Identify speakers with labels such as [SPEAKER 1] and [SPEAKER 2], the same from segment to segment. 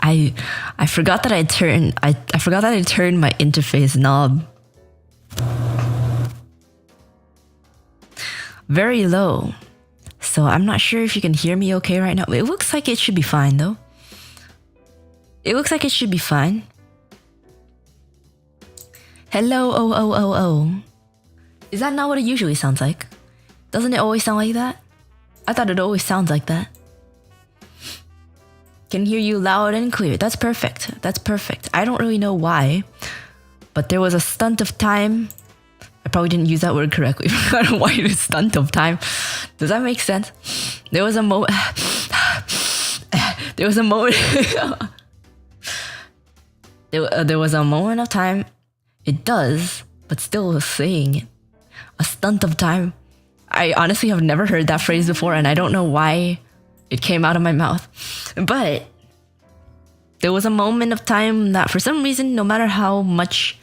[SPEAKER 1] I forgot that I forgot that I turned my interface knob very low. So I'm not sure if you can hear me okay right now. It looks like it should be fine though. It looks like it should be fine. Hello, oh. Is that not what it usually sounds like? Doesn't it always sound like that? I thought it always sounds like that. Can hear you loud and clear. That's perfect. That's perfect. I don't really know why, but there was a stunt of time. I probably didn't use that word correctly. I don't know why it is stunt of time. Does that make sense? There was a moment. There was a moment. There was a moment of time. It does, but still saying it. A stunt of time. I honestly have never heard that phrase before, and I don't know why it came out of my mouth. But there was a moment of time that for some reason, no matter how much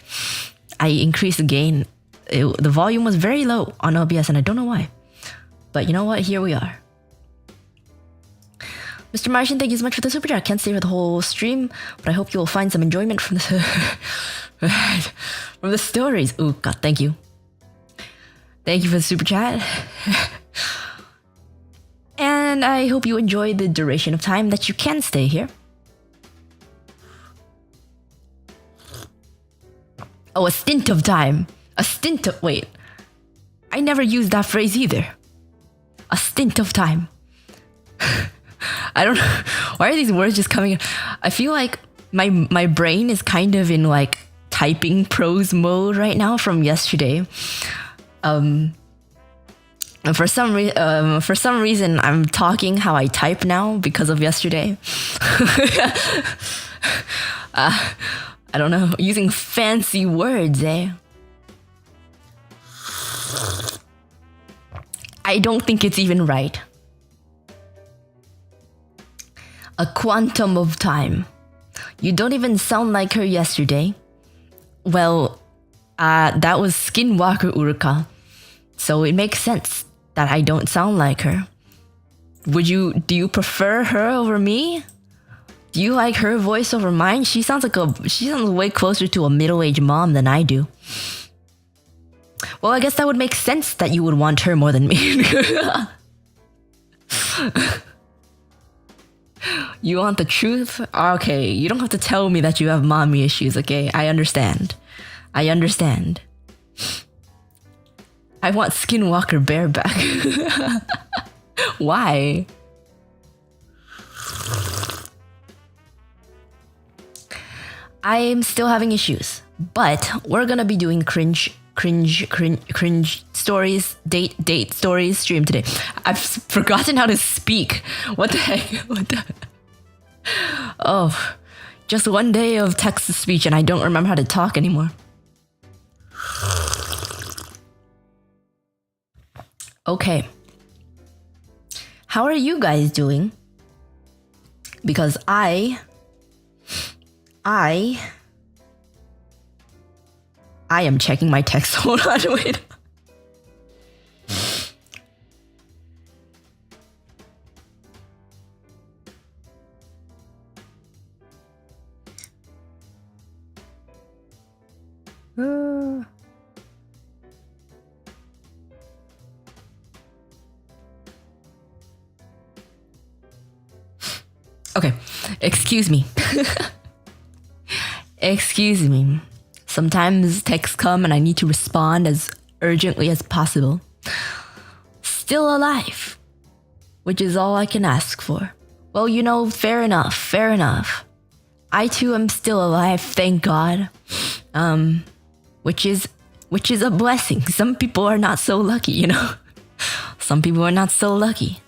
[SPEAKER 1] I increased the gain, the volume was very low on OBS, and I don't know why. But you know what? Here we are. Mr. Martian, thank you so much for the super chat. Can't stay for the whole stream, but I hope you'll find some enjoyment from the stories. Ooh, God, thank you. Thank you for the super chat. And I hope you enjoy the duration of time that you can stay here. Oh, a stint of time. A stint of... Wait. I never used that phrase either. A stint of time. I don't know. Why are these words just coming in? I feel like my brain is kind of in like typing prose mode right now from yesterday. And for some reason, I'm talking how I type now because of yesterday. I don't know, using fancy words, eh? I don't think it's even right. A quantum of time. You don't even sound like her yesterday. Well, that was Skinwalker Uruka. So it makes sense that I don't sound like her. Do you prefer her over me? Do you like her voice over mine? She sounds way closer to a middle-aged mom than I do. Well, I guess that would make sense that you would want her more than me. You want the truth? Okay, you don't have to tell me that you have mommy issues, okay? I understand. I want Skinwalker bareback. Why? I am still having issues, but we're gonna be doing cringe stories, date stories stream today. I've forgotten how to speak. What the heck? Oh, just one day of text to speech and I don't remember how to talk anymore. Okay. How are you guys doing? Because I am checking my text. Hold on, wait. Okay, excuse me. Excuse me. Sometimes texts come and I need to respond as urgently as possible. Still alive, which is all I can ask for. Well, you know, fair enough. I too am still alive, thank God. Which is a blessing. Some people are not so lucky, you know. Some people are not so lucky.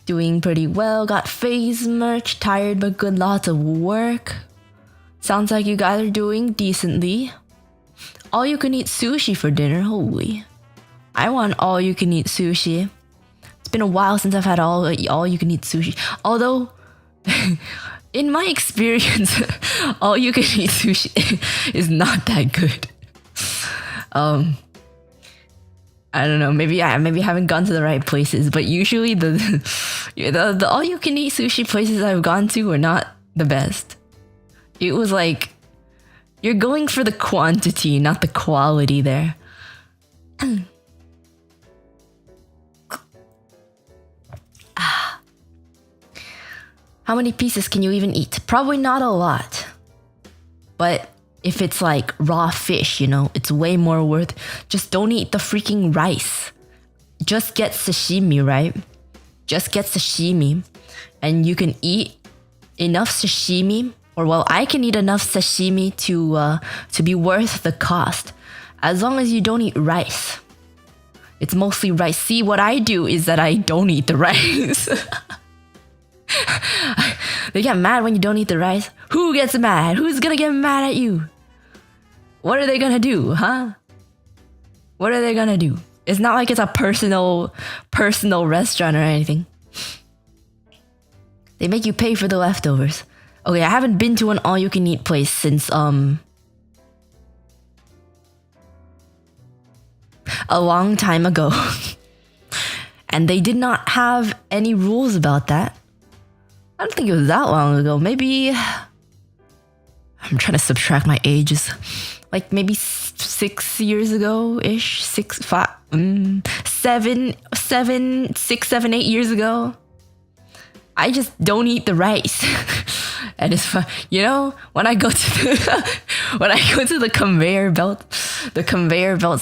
[SPEAKER 1] Doing pretty well, got phase merch, tired but good, lots of work. Sounds like you guys are doing decently. All you can eat sushi for dinner, holy. I want all you can eat sushi. It's been a while since I've had all you can eat sushi. Although, in my experience, all you can eat sushi is not that good. I don't know. Maybe I haven't gone to the right places, but usually the all you can eat sushi places I've gone to are not the best. It was like you're going for the quantity, not the quality there. How many pieces can you even eat? Probably not a lot. But if it's like raw fish, you know, it's way more worth. Just don't eat the freaking rice. Just get sashimi, right? Just get sashimi. And you can eat enough sashimi, or well, I can eat enough sashimi to be worth the cost. As long as you don't eat rice. It's mostly rice. See, what I do is that I don't eat the rice. They get mad when you don't eat the rice. Who gets mad? Who's gonna get mad at you? What are they gonna do, huh? What are they gonna do? It's not like it's a personal restaurant or anything. They make you pay for the leftovers. Okay, I haven't been to an all-you-can-eat place since a long time ago. And they did not have any rules about that. I don't think it was that long ago. Maybe I'm trying to subtract my ages. Like maybe 6 years ago-ish. 6, 7, 6, 7, 8 years ago. I just don't eat the rice. And it's fun. You know, when I go to the conveyor belts,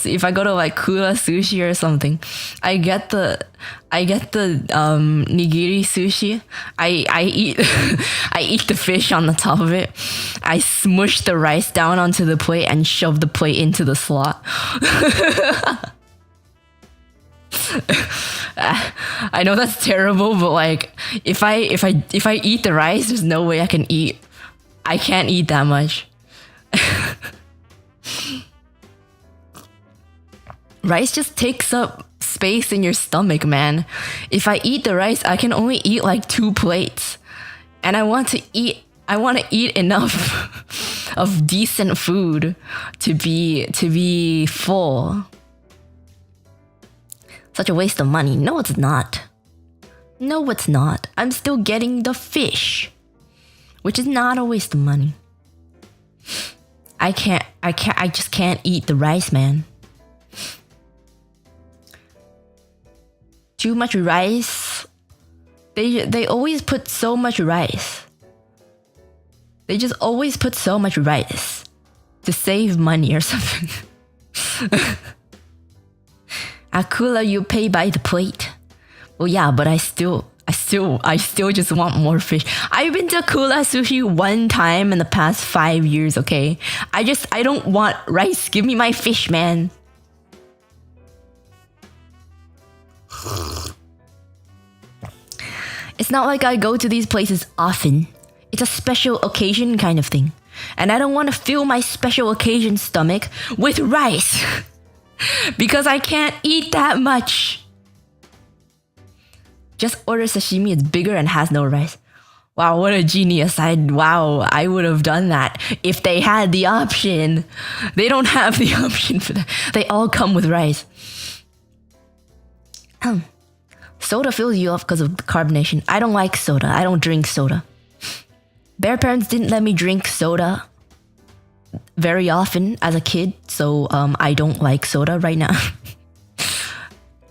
[SPEAKER 1] if I go to like Kura Sushi or something, I get the nigiri sushi. I eat I eat the fish on the top of it. I smush the rice down onto the plate and shove the plate into the slot. I know that's terrible, but like if I eat the rice, there's no way I can eat. I can't eat that much. Rice just takes up space in your stomach, man. If I eat the rice, I can only eat like 2 plates. And I want to eat enough of decent food to be full. Such a waste of money. No, it's not. No, it's not. I'm still getting the fish, which is not a waste of money. I just can't eat the rice, man. Too much rice. They always put so much rice. They just always put so much rice to save money or something. Akula, you pay by the plate. Well, yeah, but I still just want more fish. I've been to Kura Sushi 1 time in the past 5 years, okay? I don't want rice. Give me my fish, man. It's not like I go to these places often. It's a special occasion kind of thing. And I don't want to fill my special occasion stomach with rice. Because I can't eat that much. Just order sashimi, it's bigger and has no rice. Wow, what a genius. I would have done that if they had the option. They don't have the option for that. They all come with rice. Soda fills you up because of carbonation. I don't like soda. I don't drink soda. Bear parents didn't let me drink soda very often as a kid, so I don't like soda right now.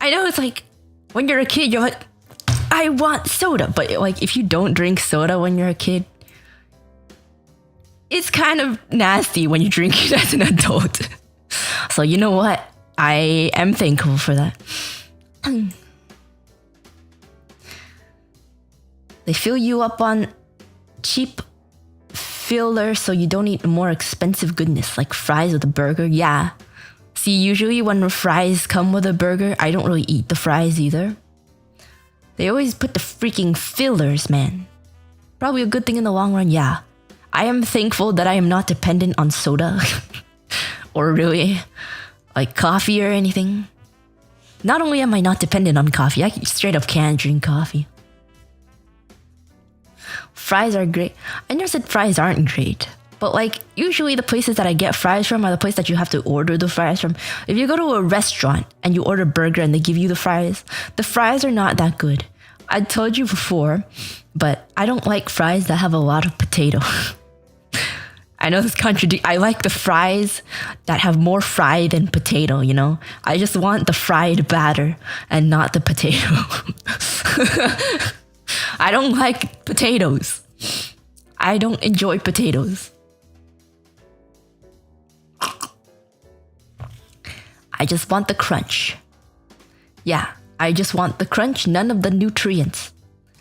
[SPEAKER 1] I know it's like when you're a kid, you're like, I want soda, but like if you don't drink soda when you're a kid, it's kind of nasty when you drink it as an adult. So you know what? I am thankful for that. They fill you up on cheap filler so you don't eat more expensive goodness like fries with a burger. Yeah. See, usually when fries come with a burger, I don't really eat the fries either. They always put the freaking fillers, man. Probably a good thing in the long run, yeah. I am thankful that I am not dependent on soda. Or really, like coffee or anything. Not only am I not dependent on coffee, I straight up can't drink coffee. Fries are great. I never said fries aren't great, But like usually the places that I get fries from are the place that you have to order the fries from. If you go to a restaurant and you order a burger and they give you the fries are not that good. I told you before, but I don't like fries that have a lot of potato. I know this I like the fries that have more fry than potato, you know? I just want the fried batter and not the potato. I don't like potatoes. I don't enjoy potatoes. I just want the crunch. Yeah, I just want the crunch, none of the nutrients.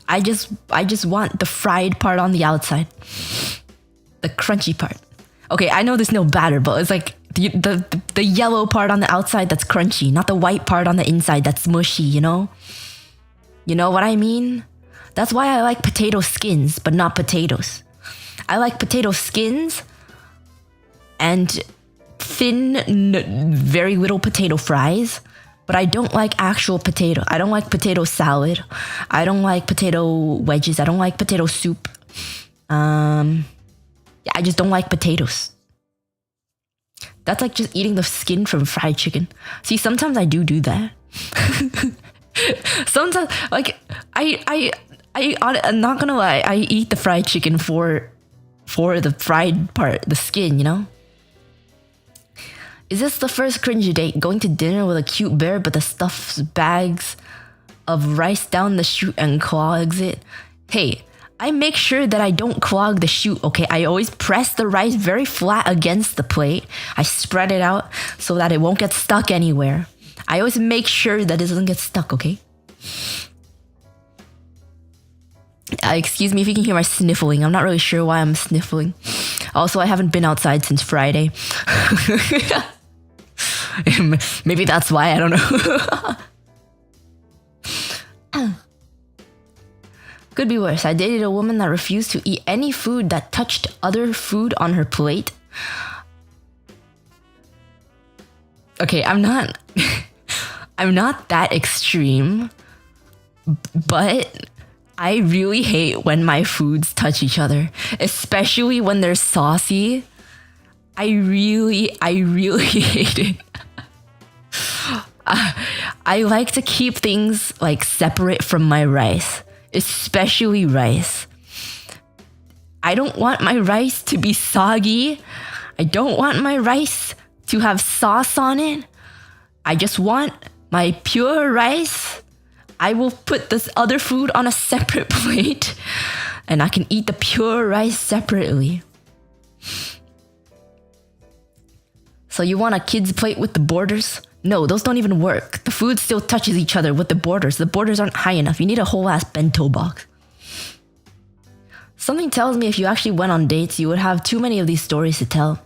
[SPEAKER 1] I just want the fried part on the outside. The crunchy part. Okay, I know there's no batter, but it's like the yellow part on the outside that's crunchy, not the white part on the inside that's mushy, you know? You know what I mean? That's why I like potato skins, but not potatoes. I like potato skins and thin, very little potato fries, but I don't like actual potato. I don't like potato salad. I don't like potato wedges. I don't like potato soup. Yeah, I just don't like potatoes. That's like just eating the skin from fried chicken. See, sometimes I do that. Sometimes, like, I'm not gonna lie, I eat the fried chicken for the fried part, the skin, you know? Is this the first cringe date? Going to dinner with a cute bear, but the stuffs bags of rice down the chute and clogs it? Hey, I make sure that I don't clog the chute, okay? I always press the rice very flat against the plate. I spread it out so that it won't get stuck anywhere. I always make sure that it doesn't get stuck, okay? Excuse me if you can hear my sniffling. I'm not really sure why I'm sniffling. Also, I haven't been outside since Friday. Maybe that's why, I don't know. Could be worse. I dated a woman that refused to eat any food that touched other food on her plate. Okay, I'm not that extreme, but I really hate when my foods touch each other, especially when they're saucy. I really hate it. I like to keep things like separate from my rice, especially rice. I don't want my rice to be soggy. I don't want my rice to have sauce on it. I just want my pure rice. I will put this other food on a separate plate and I can eat the pure rice separately. So you want a kid's plate with the borders? No, those don't even work. The food still touches each other with the borders. The borders aren't high enough. You need a whole ass bento box. Something tells me if you actually went on dates, you would have too many of these stories to tell.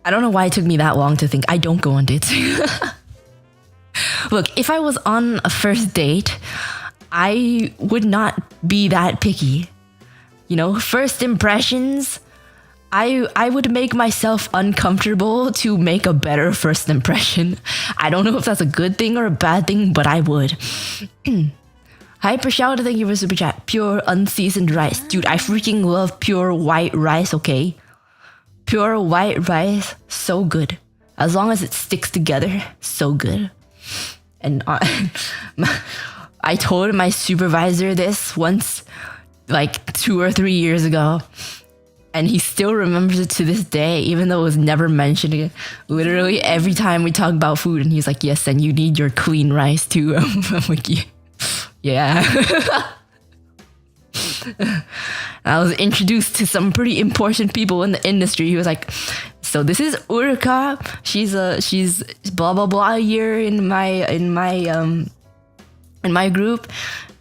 [SPEAKER 1] I don't know why it took me that long to think. I don't go on dates. Look, if I was on a first date, I would not be that picky. You know, first impressions, I would make myself uncomfortable to make a better first impression. I don't know if that's a good thing or a bad thing, but I would. Hyper shout, thank you for super chat. Pure unseasoned rice. Dude, I freaking love pure white rice, okay? Pure white rice, so good. As long as it sticks together, so good. And I told my supervisor this once, like 2 or 3 years ago, and he still remembers it to this day, even though it was never mentioned again. Literally every time we talk about food, and he's like, yes, and you need your clean rice too. I'm like, yeah. I was introduced to some pretty important people in the industry. He was like, so this is Uruka. She's blah blah blah year in my group,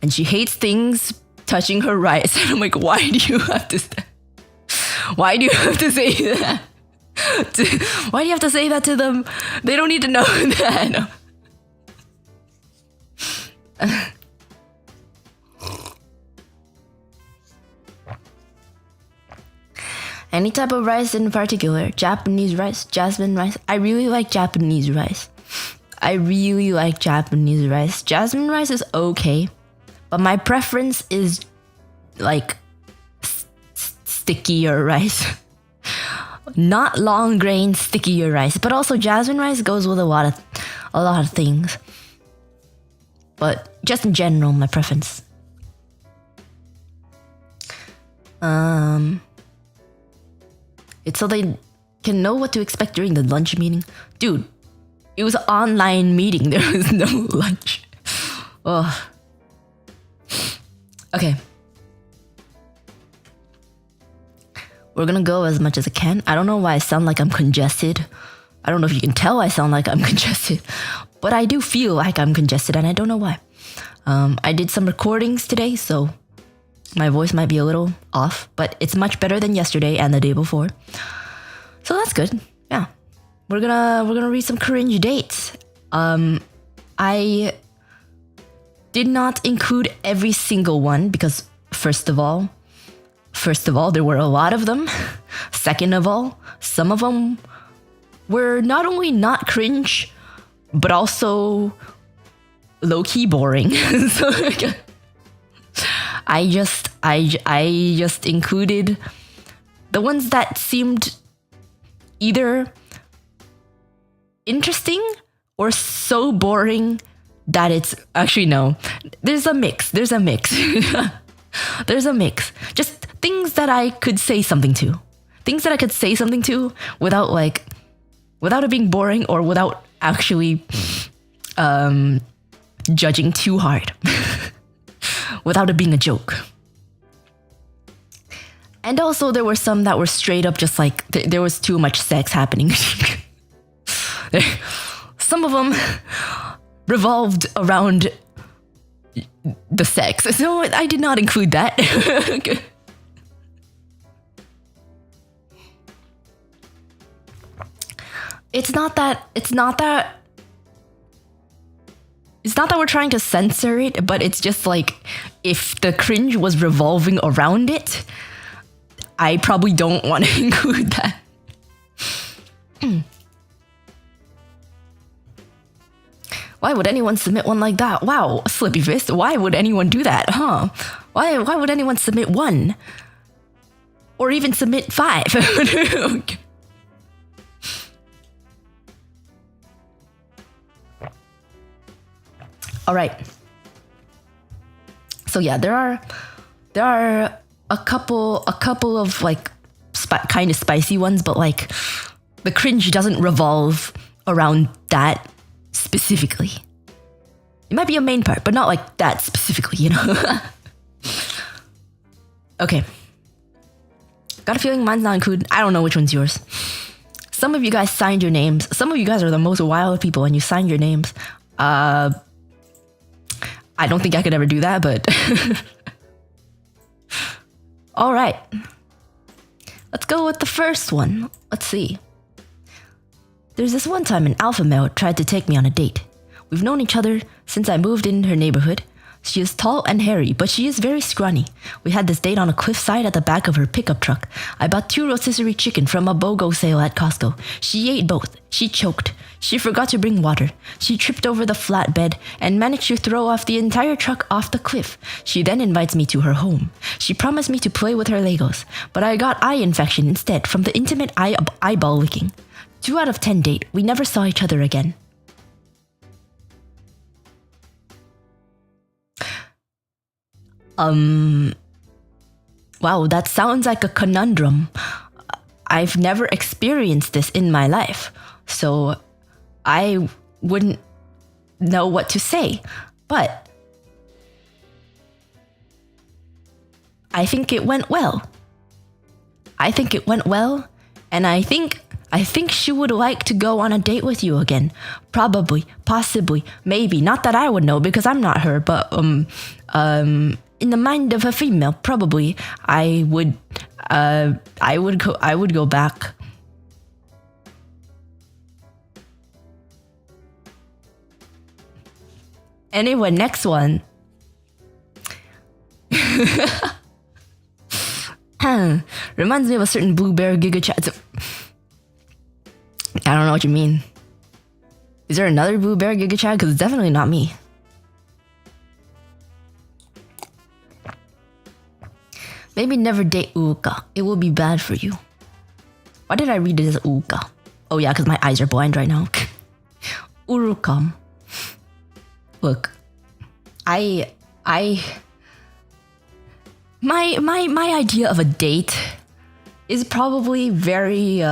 [SPEAKER 1] and she hates things touching her rice. And I'm like, why do you have to say that? Why do you have to say that? Why do you have to say that to them? They don't need to know that. Any type of rice in particular. Japanese rice, jasmine rice. I really like Japanese rice. I really like Japanese rice. Jasmine rice is okay, but my preference is like stickier rice. Not long grain stickier rice, but also jasmine rice goes with a lot of things. But just in general, my preference. It's so they can know what to expect during the lunch meeting. Dude, it was an online meeting. There was no lunch. Ugh. Okay. We're gonna go as much as I can. I don't know why I sound like I'm congested. I don't know if you can tell I sound like I'm congested, but I do feel like I'm congested and I don't know why. I did some recordings today, so my voice might be a little off, but it's much better than yesterday and the day before. So that's good. Yeah. We're gonna read some cringe dates. I did not include every single one because first of all, there were a lot of them. Second of all, some of them were not only not cringe, but also low-key boring. So I just included the ones that seemed either interesting or so boring that it's actually no. There's a mix. There's a mix. Just things that I could say something to. Things that I could say something to without it being boring or without actually judging too hard. Without it being a joke. And also there were some that were straight up just like there was too much sex happening. Some of them revolved around the sex. So I did not include that. It's not that we're trying to censor it, but it's just like if the cringe was revolving around it, I probably don't want to include that. Why would anyone submit one like that? Wow, Slippy Fist, why would anyone do that, huh? Why would anyone submit one? Or even submit 5? All right. So yeah, there are a couple of like kind of spicy ones, but like the cringe doesn't revolve around that specifically. It might be a main part, but not like that specifically, you know? Okay. Got a feeling mine's not included. I don't know which one's yours. Some of you guys signed your names. Some of you guys are the most wild people and you signed your names. I don't think I could ever do that, but all right. Let's go with the first one. Let's see. There's this one time an alpha male tried to take me on a date. We've known each other since I moved in her neighborhood. She is tall and hairy, but she is very scrawny. We had this date on a cliffside at the back of her pickup truck. I bought 2 rotisserie chicken from a BOGO sale at Costco. She ate both. She choked. She forgot to bring water. She tripped over the flatbed and managed to throw off the entire truck off the cliff. She then invites me to her home. She promised me to play with her Legos, but I got eye infection instead from the intimate eyeball licking. 2 out of 10 date. We never saw each other again. Wow, that sounds like a conundrum. I've never experienced this in my life, so I wouldn't know what to say. But I think it went well. And I think she would like to go on a date with you again. Probably, possibly, maybe. Not that I would know because I'm not her, but in the mind of a female, probably I would go back. Anyway, next one. Reminds me of a certain Blue Bear Giga Chat. I don't know what you mean. Is there another Boo Bear Giga Chad? Because it's definitely not me. Maybe never date Uruka. It will be bad for you. Why did I read it as Uruka? Oh yeah, because my eyes are blind right now. Uruka. Look, my idea of a date is probably very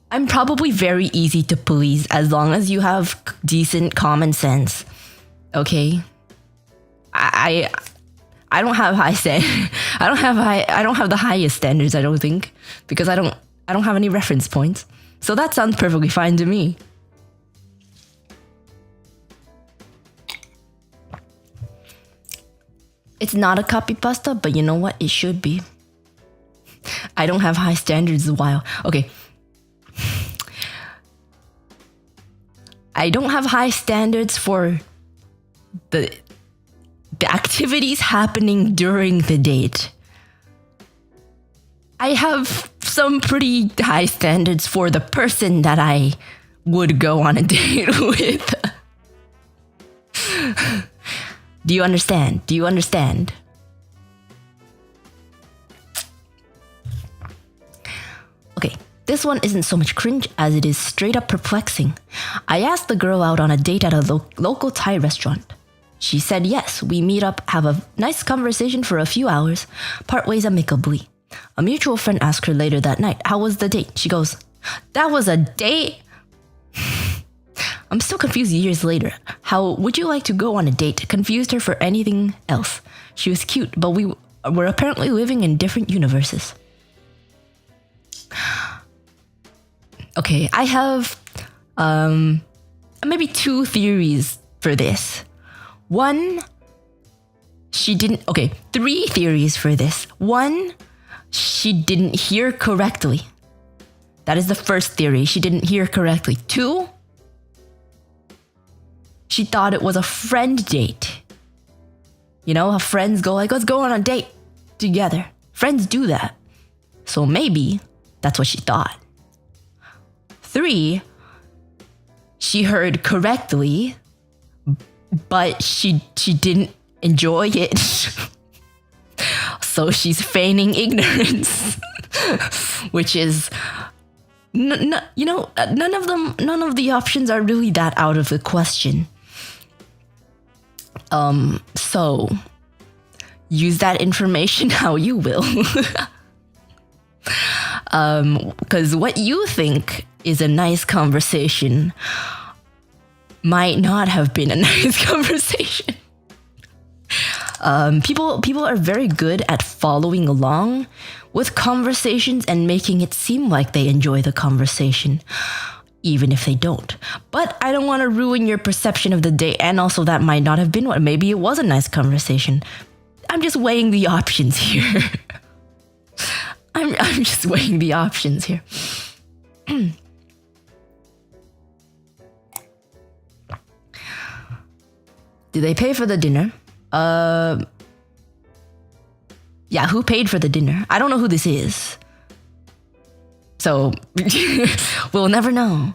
[SPEAKER 1] I'm probably very easy to please as long as you have decent common sense. Okay? I don't have high I don't have the highest standards, I don't think, because I don't have any reference points. So that sounds perfectly fine to me. It's not a copy pasta, but you know what? It should be. I don't have high standards while. Okay. I don't have high standards for the activities happening during the date. I have some pretty high standards for the person that I would go on a date with. Do you understand? Do you understand? Okay, this one isn't so much cringe as it is straight up perplexing. I asked the girl out on a date at a local Thai restaurant. She said yes, we meet up, have a nice conversation for a few hours, part ways amicably. A mutual friend asked her later that night, how was the date? She goes, that was a date? I'm still confused years later. How would you like to go on a date? Confused her for anything else. She was cute, but we were apparently living in different universes. Okay, I have maybe two theories for this. One, three theories for this. One, she didn't hear correctly. That is the first theory. She didn't hear correctly. Two, she thought it was a friend date. You know, how friends go like, let's go on a date together. Friends do that. So maybe that's what she thought. Three, she heard correctly, but she didn't enjoy it. So she's feigning ignorance. Which is, none of the options are really that out of the question. So use that information how you will. Because what you think is a nice conversation might not have been a nice conversation. People are very good at following along with conversations and making it seem like they enjoy the conversation, even if they don't. But I don't want to ruin your perception of the date, and also that might not have been what. Maybe it was a nice conversation. I'm just weighing the options here. I'm just weighing the options here. Did they pay for the dinner? Yeah, who paid for the dinner? I don't know who this is. So, we'll never know.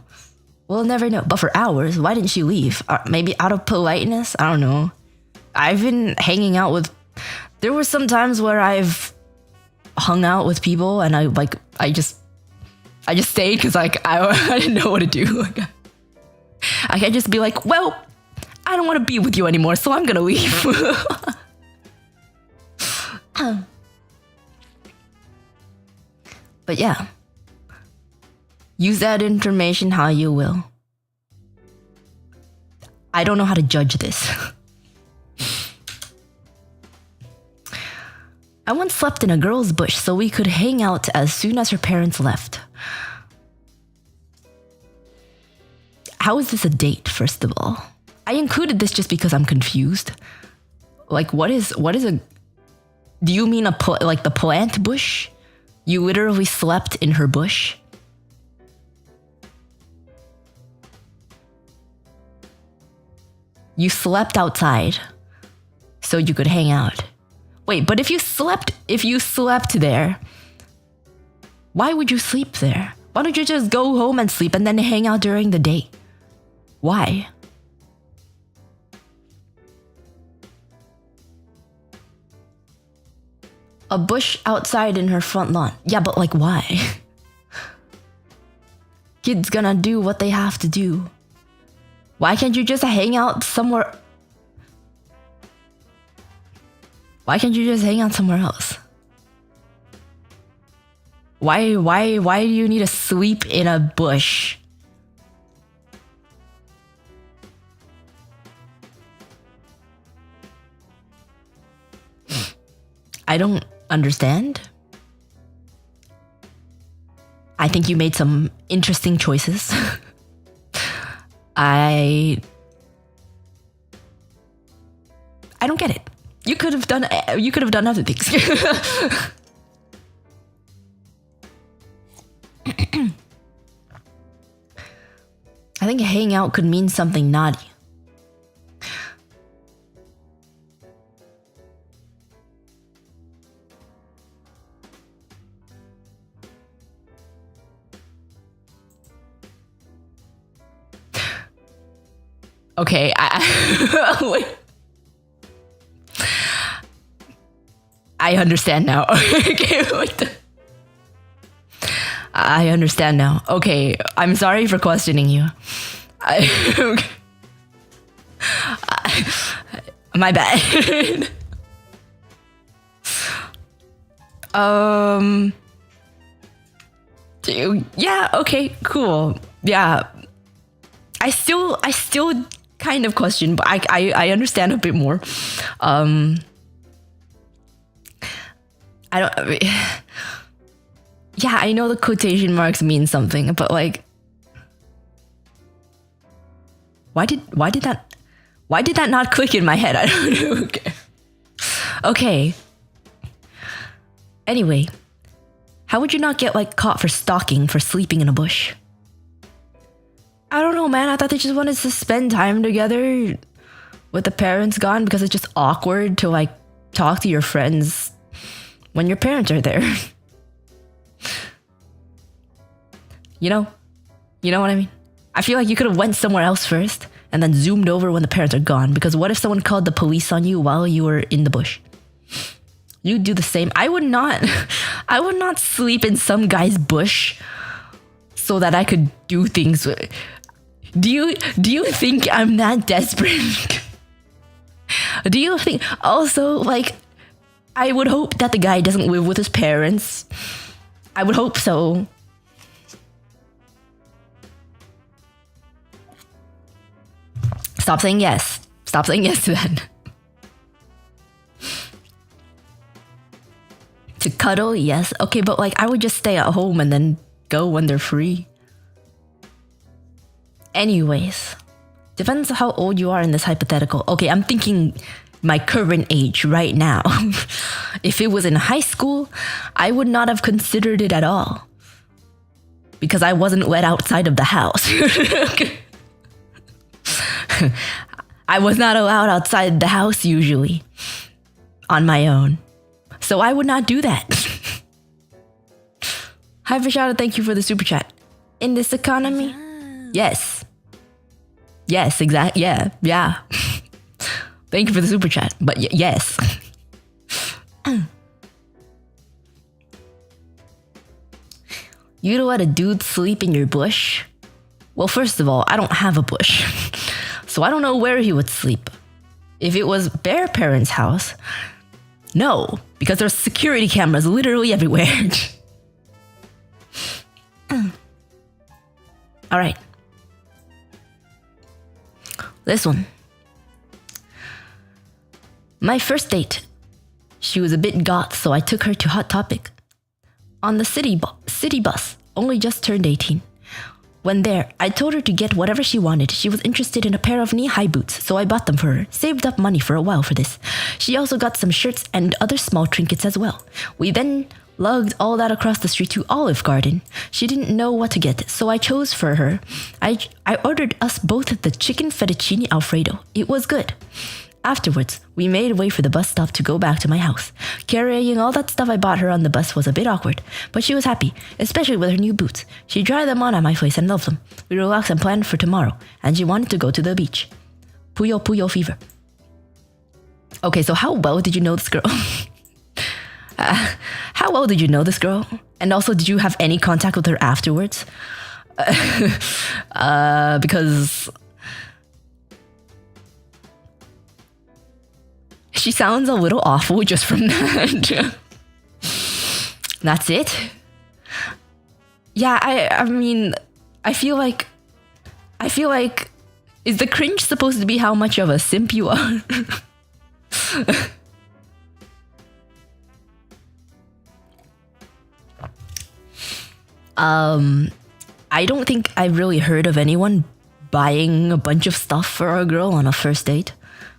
[SPEAKER 1] We'll never know. But for hours, why didn't she leave? Maybe out of politeness? I don't know. I've been hanging out with... There were some times where I've hung out with people and I just stayed because I didn't know what to do. I can't just be like, well, I don't want to be with you anymore, so I'm gonna leave. But yeah, use that information how you will. I don't know how to judge this. I once slept in a girl's bush so we could hang out as soon as her parents left. How is this a date, first of all? I included this just because I'm confused. Like, what is a... Do you mean like the plant bush? You literally slept in her bush? You slept outside so you could hang out. Wait, but if you slept there, why would you sleep there? Why don't you just go home and sleep and then hang out during the day? Why? A bush outside in her front lawn. Yeah, but like why? Kids gonna do what they have to do. Why can't you just hang out somewhere? Why can't you just hang out somewhere else? Why do you need to sleep in a bush? I don't understand. I think you made some interesting choices. I don't get it. You could have done other things. I think hang out could mean something naughty. Okay, wait. I understand now. Okay, I understand now. Okay, I'm sorry for questioning you. My bad. Yeah, okay, cool. Yeah. I still kind of question, but I understand a bit more. Yeah, I know the quotation marks mean something, but like, why did that not click in my head? I don't know. Okay. Anyway, how would you not get like caught for stalking for sleeping in a bush? I don't know, man. I thought they just wanted to spend time together with the parents gone because it's just awkward to like talk to your friends when your parents are there. You know what I mean? I feel like you could have went somewhere else first and then zoomed over when the parents are gone, because what if someone called the police on you while you were in the bush? You'd do the same. I would not sleep in some guy's bush so that I could do things with. Do you think I'm that desperate? Do you think also, like, I would hope that the guy doesn't live with his parents. I would hope so. Stop saying yes. Stop saying yes to that. To cuddle, yes. Okay, but like I would just stay at home and then go when they're free. Anyways, depends how old you are in this hypothetical. Okay, I'm thinking my current age right now. If it was in high school, I would not have considered it at all, because I wasn't let outside of the house. I was not allowed outside the house usually on my own. So I would not do that. Hi Vishada, thank you for the super chat. In this economy? Yes. Yes, exactly. Yeah. Thank you for the super chat. But yes. You'd let a dude sleep in your bush? Well, first of all, I don't have a bush. So I don't know where he would sleep. If it was their parents' house, no, because there's security cameras literally everywhere. All right. This one. My first date. She was a bit goth, so I took her to Hot Topic. On the city bus, only just turned 18. When there, I told her to get whatever she wanted. She was interested in a pair of knee-high boots, so I bought them for her. Saved up money for a while for this. She also got some shirts and other small trinkets as well. We then lugged all that across the street to Olive Garden. She didn't know what to get, so I chose for her. I ordered us both the chicken fettuccine alfredo. It was good. Afterwards, we made way for the bus stop to go back to my house. Carrying all that stuff I bought her on the bus was a bit awkward, but she was happy, especially with her new boots. She tried them on at my place and loved them. We relaxed and planned for tomorrow, and she wanted to go to the beach. Puyo Puyo fever. Okay, so how well did you know this girl? How well did you know this girl? And also, did you have any contact with her afterwards? Because she sounds a little awful just from that. That's it. Yeah, I mean, I feel like, is the cringe supposed to be how much of a simp you are? I don't think I've really heard of anyone buying a bunch of stuff for a girl on a first date.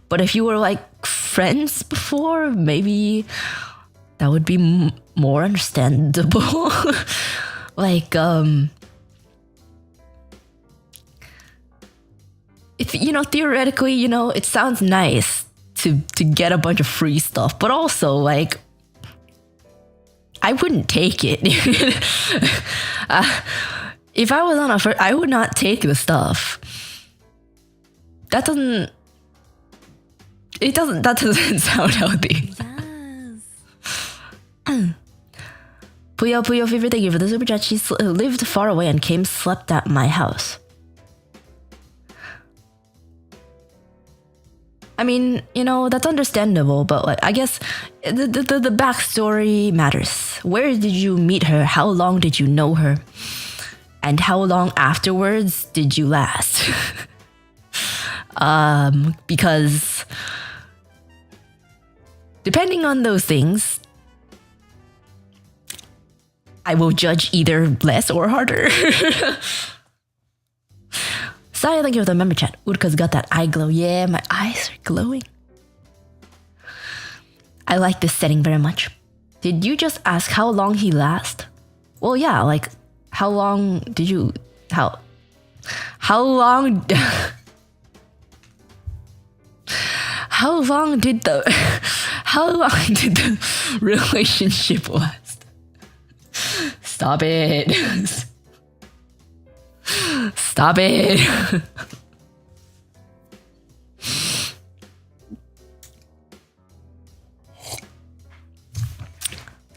[SPEAKER 1] But if you were like friends before, maybe that would be more understandable. Like, if, you know, theoretically, you know, it sounds nice to get a bunch of free stuff, but also like, I wouldn't take it. If I was on a first, I would not take the stuff. That doesn't sound healthy. Yes. Puyo Puyo Fever, thank you for the super chat. She lived far away and came slept at my house. I mean, you know, that's understandable, but like, I guess the backstory matters. Where did you meet her? How long did you know her? And how long afterwards did you last? Because depending on those things, I will judge either less or harder. Sorry, thank you for the member chat. Uruka's got that eye glow. Yeah, my eyes are glowing. I like this setting very much. Did you just ask how long he last? Well, yeah, like, how long did you... How long... How long did the relationship last? Stop it. Stop it.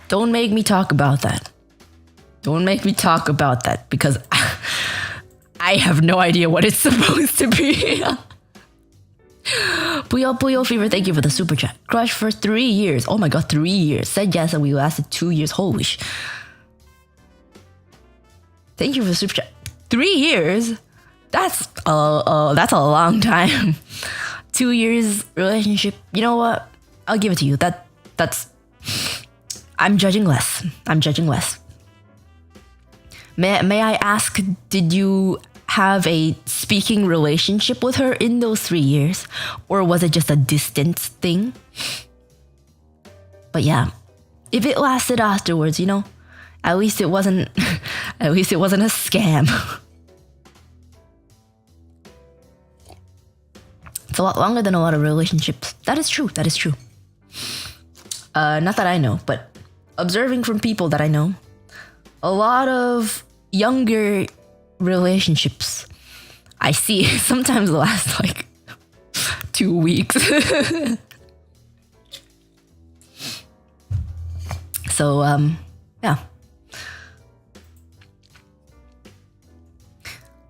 [SPEAKER 1] Don't make me talk about that. Don't make me talk about that because I have no idea what it's supposed to be. Puyo Puyo Fever, thank you for the super chat. Crush for 3 years. Oh my god, 3 years. Said yes and we lasted 2 years. Holy sh. Thank you for the super chat. 3 years? That's a long time. 2 years relationship. You know what? I'll give it to you. That's I'm judging less. May I ask, did you have a speaking relationship with her in those 3 years? Or was it just a distance thing? But yeah, if it lasted afterwards, you know, at least it wasn't a scam. It's a lot longer than a lot of relationships. That is true. Not that I know, but observing from people that I know, a lot of younger relationships I see sometimes last like 2 weeks. So, yeah.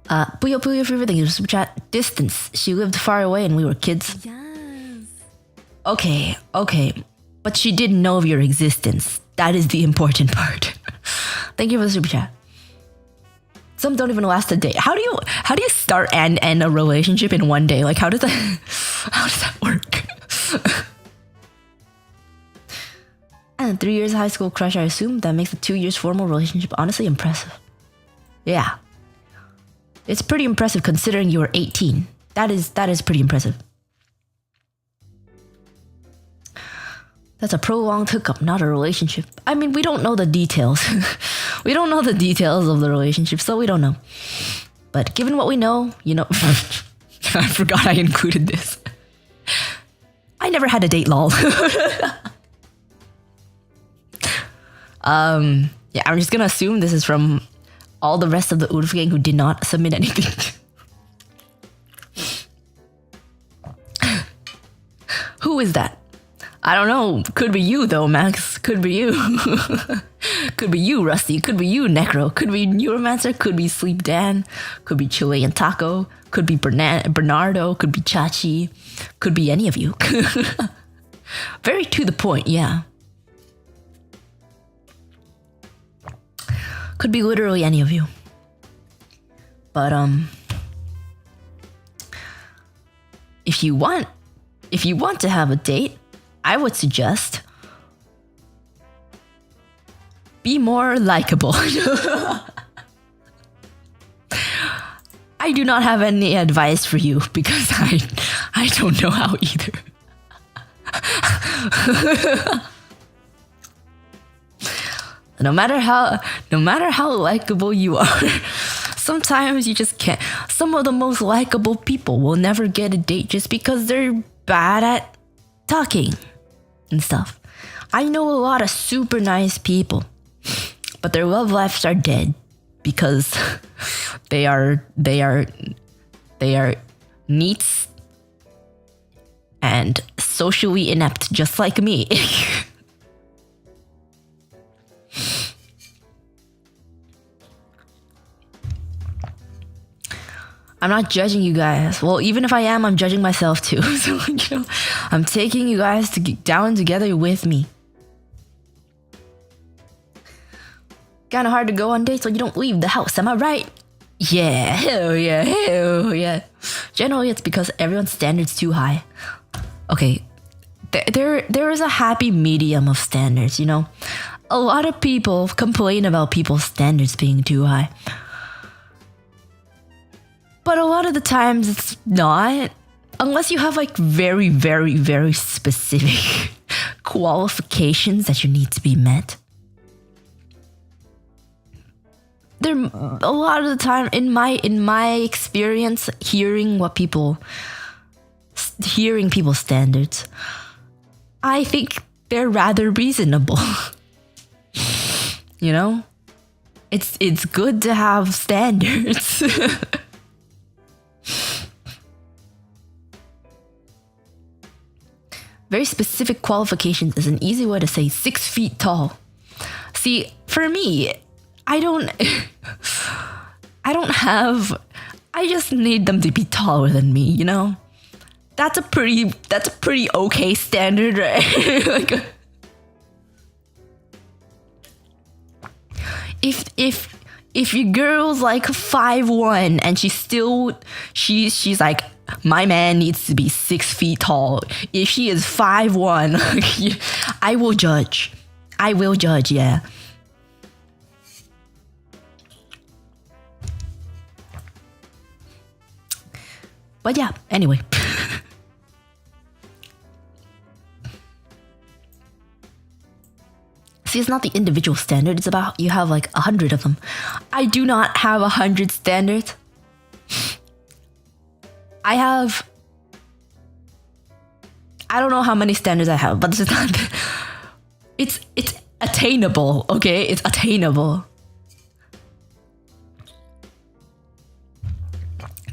[SPEAKER 1] Puyo Puyo for everything. You super chat. Distance. She lived far away and we were kids.
[SPEAKER 2] Yes.
[SPEAKER 1] Okay. But she didn't know of your existence. That is the important part. Thank you for the super chat. Some don't even last a day. How do you start and end a relationship in one day? Like how does that work? And 3 years high school crush, I assume that makes a 2 years formal relationship. Honestly impressive. Yeah. It's pretty impressive considering you were 18. That is pretty impressive. That's a prolonged hookup, not a relationship. I mean, we don't know the details. We don't know the details of the relationship, so we don't know. But given what we know, you know... I forgot I included this. I never had a date, lol. Yeah, I'm just gonna assume this is from all the rest of the Uruka gang who did not submit anything. Who is that? I don't know. Could be you though, Max. Could be you. Could be you, Rusty. Could be you, Necro. Could be Neuromancer. Could be Sleep Dan. Could be Chilean Taco. Could be Bernardo. Could be Chachi. Could be any of you. Very to the point, yeah. Could be literally any of you. But if you want to have a date, I would suggest be more likable. I do not have any advice for you because I don't know how either. No matter how likable you are, sometimes you just can't. Some of the most likable people will never get a date just because they're bad at talking and stuff. I know a lot of super nice people, but their love lives are dead because they are neats and socially inept, just like me. I'm not judging you guys. Well, even if I am, I'm judging myself too. So, I'm taking you guys down together with me. Kinda hard to go on dates when you don't leave the house, am I right? Yeah, hell yeah, hell yeah. Generally, it's because everyone's standards too high. Okay, there is a happy medium of standards, A lot of people complain about people's standards being too high. But a lot of the times it's not. Unless you have very, very, very specific qualifications that you need to be met. A lot of the time, in my experience, hearing people's standards, I think they're rather reasonable. It's good to have standards. Very specific qualifications is an easy way to say 6 feet tall. See, for me, I just need them to be taller than me, That's a pretty okay standard, right? If your girl's 5'1" and she's like, my man needs to be 6 feet tall. If she is 5'1", I will judge. Yeah. But yeah, anyway. See, it's not the individual standard. It's about you have 100 of them. I do not have 100 standards. I don't know how many standards I have, but it's not. It's attainable, okay? It's attainable.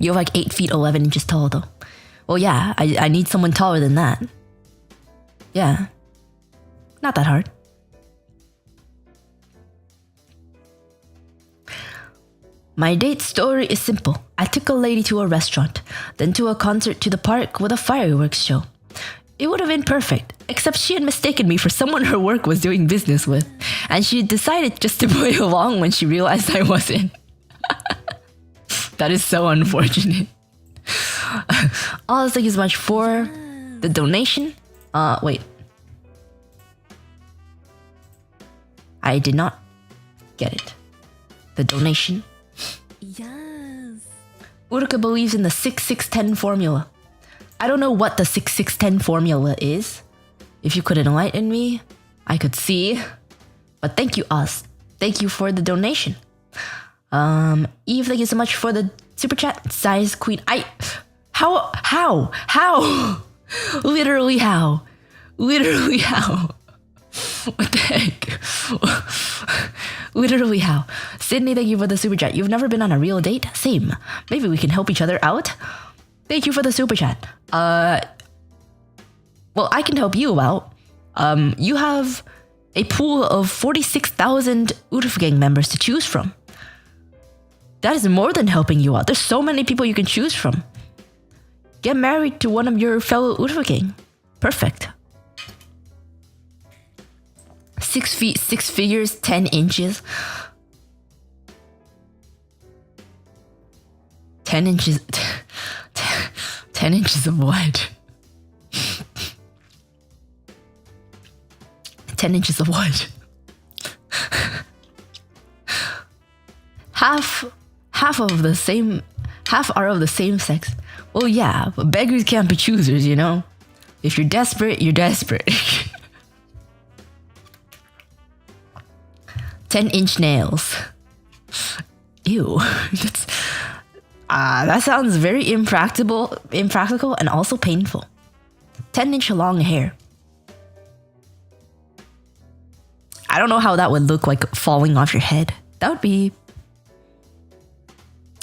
[SPEAKER 1] You're 8 feet 11 inches tall, though. Well, yeah, I need someone taller than that. Yeah. Not that hard. My date story is simple. I took a lady to a restaurant, then to a concert to the park with a fireworks show. It would have been perfect, except she had mistaken me for someone her work was doing business with, and she decided just to play along when she realized I wasn't. That is so unfortunate. Thank you so much for the donation. Wait. I did not get it. The donation.
[SPEAKER 2] Yes.
[SPEAKER 1] Uruka believes in the 6-6-10 formula. I don't know what the 6-6-10 formula is. If you could enlighten me, I could see. But thank you, Oz. Thank you for the donation. Eve, thank you so much for the super chat. Size Queen. How? Literally how? Literally how? What the heck? Literally how? Sydney, thank you for the super chat. You've never been on a real date? Same. Maybe we can help each other out? Thank you for the super chat. Well, I can help you out. You have a pool of 46,000 Uruka gang members to choose from. That is more than helping you out. There's so many people you can choose from. Get married to one of your fellow Uruka gang. Perfect. 6 feet, 6 figures, 10 inches. 10 inches. 10 inches of what? 10 inches of what? Half are of the same sex. Well, yeah, but beggars can't be choosers, you know? If you're desperate, you're desperate. 10-inch nails. Ew. That sounds very impractical and also painful. 10-inch long hair. I don't know how that would look like falling off your head. That would be...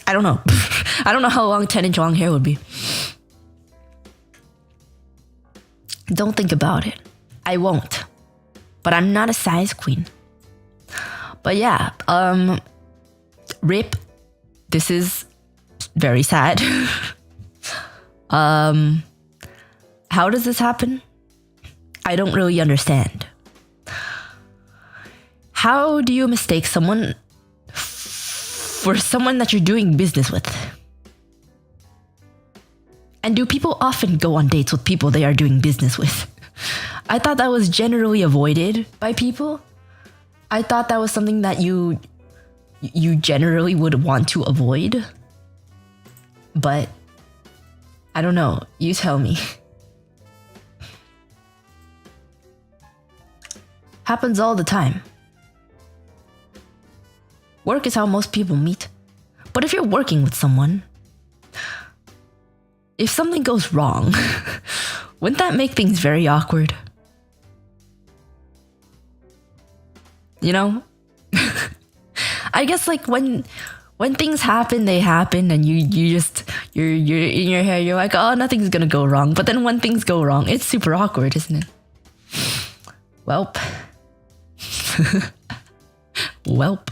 [SPEAKER 1] I don't know. I don't know how long 10-inch long hair would be. Don't think about it. I won't. But I'm not a size queen. But yeah, RIP. This is very sad. How does this happen? I don't really understand. How do you mistake someone for someone that you're doing business with? And do people often go on dates with people they are doing business with? I thought that was generally avoided by people. I thought that was something that you generally would want to avoid. But I don't know. You tell me. Happens all the time. Work is how most people meet. But if you're working with someone, if something goes wrong, wouldn't that make things very awkward? You know? I guess like when things happen, they happen, and you're in your head, you're like, oh, nothing's gonna go wrong. But then when things go wrong, it's super awkward, isn't it? Welp. Welp.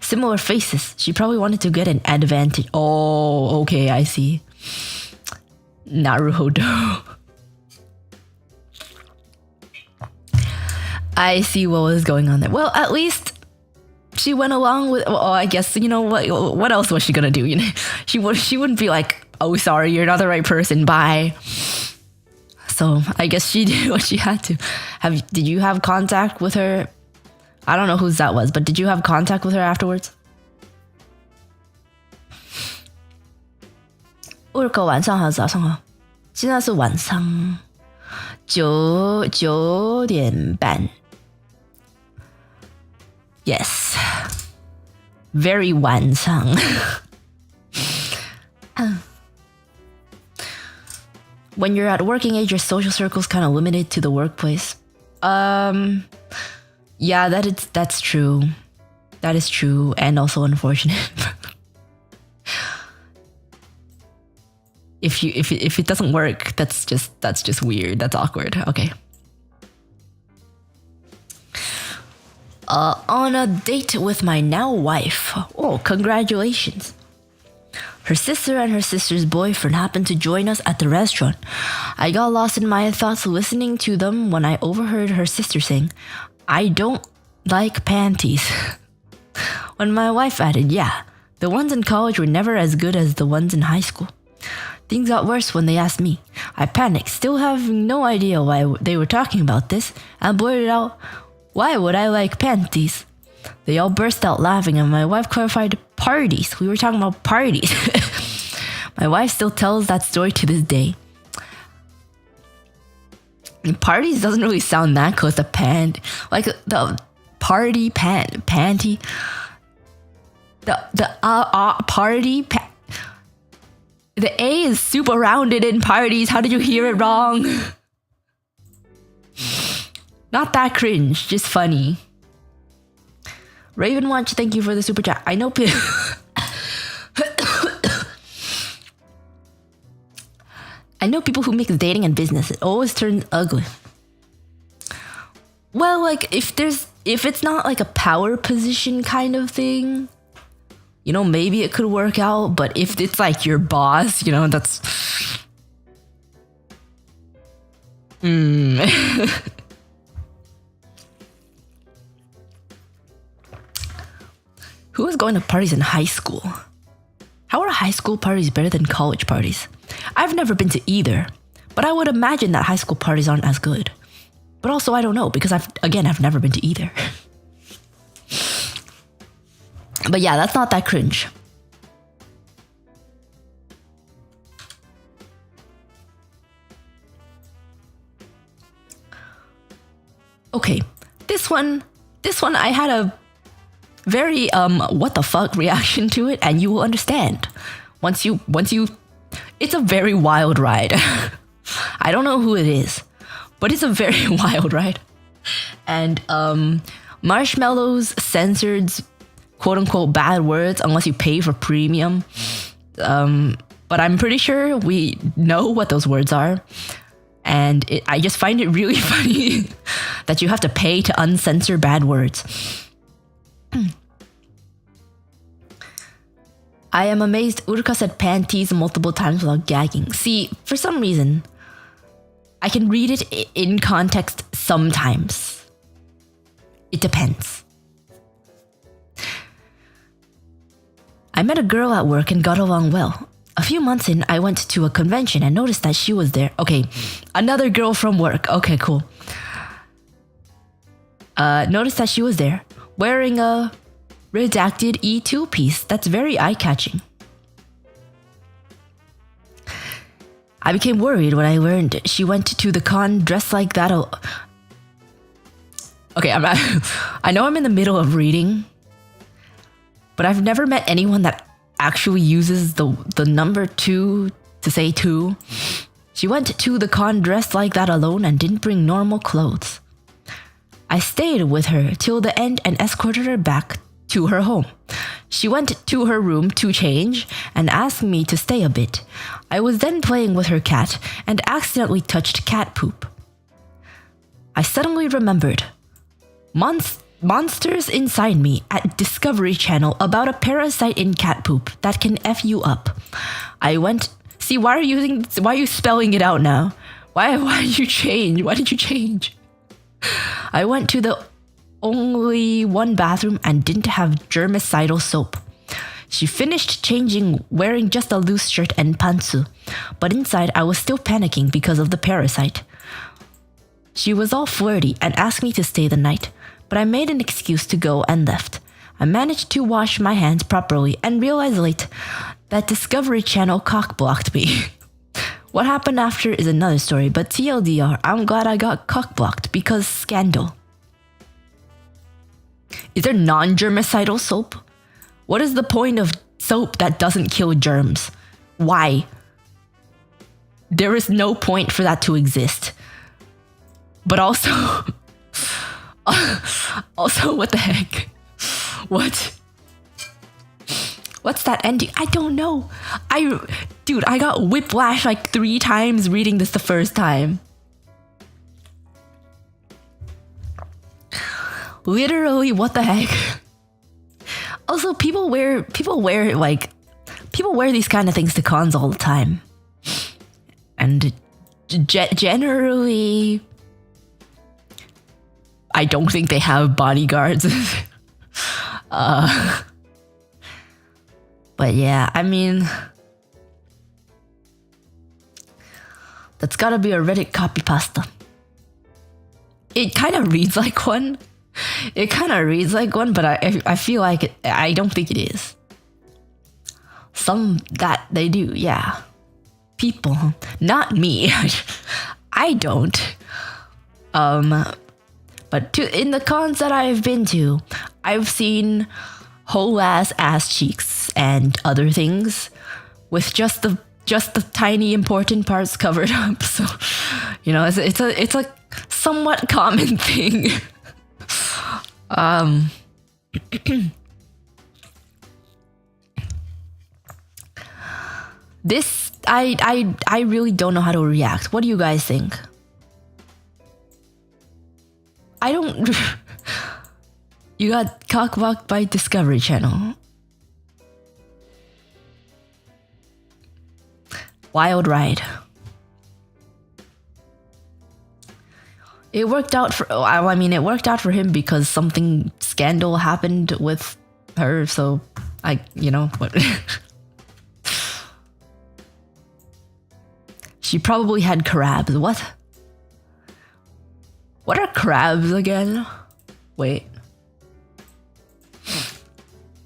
[SPEAKER 1] Similar faces. She probably wanted to get an advantage. Oh, okay, I see. Naruhodo. I see what was going on there. Well, at least she went along with. Well, I guess you know what. What else was she gonna do? You know, she wouldn't be like, "Oh, sorry, you're not the right person. Bye." So I guess she did what she had to. Did you have contact with her? I don't know whose that was, but did you have contact with her afterwards? Uruka 晚上还是早上啊？现在是晚上9点半。Yes, very 晚上。When you're at working age, your social circle's kind of limited to the workplace. Yeah, that's true. That is true and also unfortunate. If it doesn't work, that's just weird. That's awkward. Okay. On a date with my now wife. Oh, congratulations. Her sister and her sister's boyfriend happened to join us at the restaurant. I got lost in my thoughts listening to them when I overheard her sister saying, I don't like panties. When my wife added, yeah, the ones in college were never as good as the ones in high school. Things got worse when they asked me. I panicked, still having no idea why they were talking about this, and blurted out, why would I like panties? They all burst out laughing, and my wife clarified, parties. We were talking about parties. My wife still tells that story to this day. And parties doesn't really sound that close to like the party panty. The party The A is super rounded in parties. How did you hear it wrong? Not that cringe, just funny. Raven Watch, thank you for the super chat. I know people. I know people who mix dating and business. It always turns ugly. Well, like if it's not like a power position kind of thing, you know, maybe it could work out. But if it's like your boss, you know, that's. Who was going to parties in high school? How are high school parties better than college parties? I've never been to either, but I would imagine that high school parties aren't as good. But also I don't know because I've never been to either. But yeah, that's not that cringe. Okay, this one I had a very what the fuck reaction to it, and you will understand once you it's a very wild ride. I don't know who it is, but it's a very wild ride. And Marshmallows censored quote unquote bad words unless you pay for premium. But I'm pretty sure we know what those words are. And I just find it really funny that you have to pay to uncensor bad words. I am amazed Uruka said panties multiple times without gagging. See, for some reason, I can read it in context sometimes. It depends. I met a girl at work and got along well. A few months in, I went to a convention and noticed that she was there. Okay, another girl from work. Okay, cool. Noticed that she was there, wearing a redacted E2 piece that's very eye-catching. I became worried when I learned she went to the con dressed like that. Okay, I know I'm in the middle of reading, but I've never met anyone that actually uses the number 2 to say 2. She went to the con dressed like that alone and didn't bring normal clothes. I stayed with her till the end and escorted her back to her home. She went to her room to change and asked me to stay a bit. I was then playing with her cat and accidentally touched cat poop. I suddenly remembered monsters inside me at Discovery Channel about a parasite in cat poop that can F you up. I went, see, why are you spelling it out now? Why did you change? Why did you change? I went to the only one bathroom and didn't have germicidal soap. She finished changing wearing just a loose shirt and pantsu, but inside I was still panicking because of the parasite. She was all flirty and asked me to stay the night, but I made an excuse to go and left. I managed to wash my hands properly and realized late that Discovery Channel cock-blocked me. What happened after is another story, but TLDR, I'm glad I got cock-blocked because scandal. Is there non-germicidal soap? What is the point of soap that doesn't kill germs? Why? There is no point for that to exist. But also... also, what the heck? What? What's that ending? I don't know. Dude, I got whiplash like 3 times reading this the first time. Literally, what the heck? Also, people wear these kind of things to cons all the time. And generally, I don't think they have bodyguards. But yeah, I mean, that's gotta be a Reddit copy pasta. It kind of reads like one. But I feel like I don't think it is. Some that they do, yeah. People, not me. I don't. But in the cons that I've been to, I've seen whole ass cheeks and other things with just the just the tiny important parts covered up. So, you know, it's a somewhat common thing. This I really don't know how to react. What do you guys think? I don't. You got cockblocked by Discovery Channel. Wild ride. It worked out for. I mean, it worked out for him because something scandal happened with her. So, you know what? She probably had crabs. What? What are crabs again? Wait.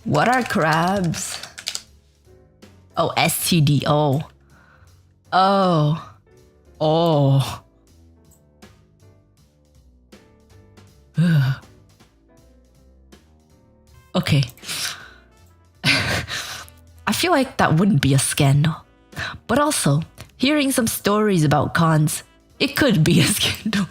[SPEAKER 1] What are crabs? Oh, STD. Oh. Oh. Oh. Ugh. Okay. I feel like that wouldn't be a scandal. But also, hearing some stories about cons, it could be a scandal.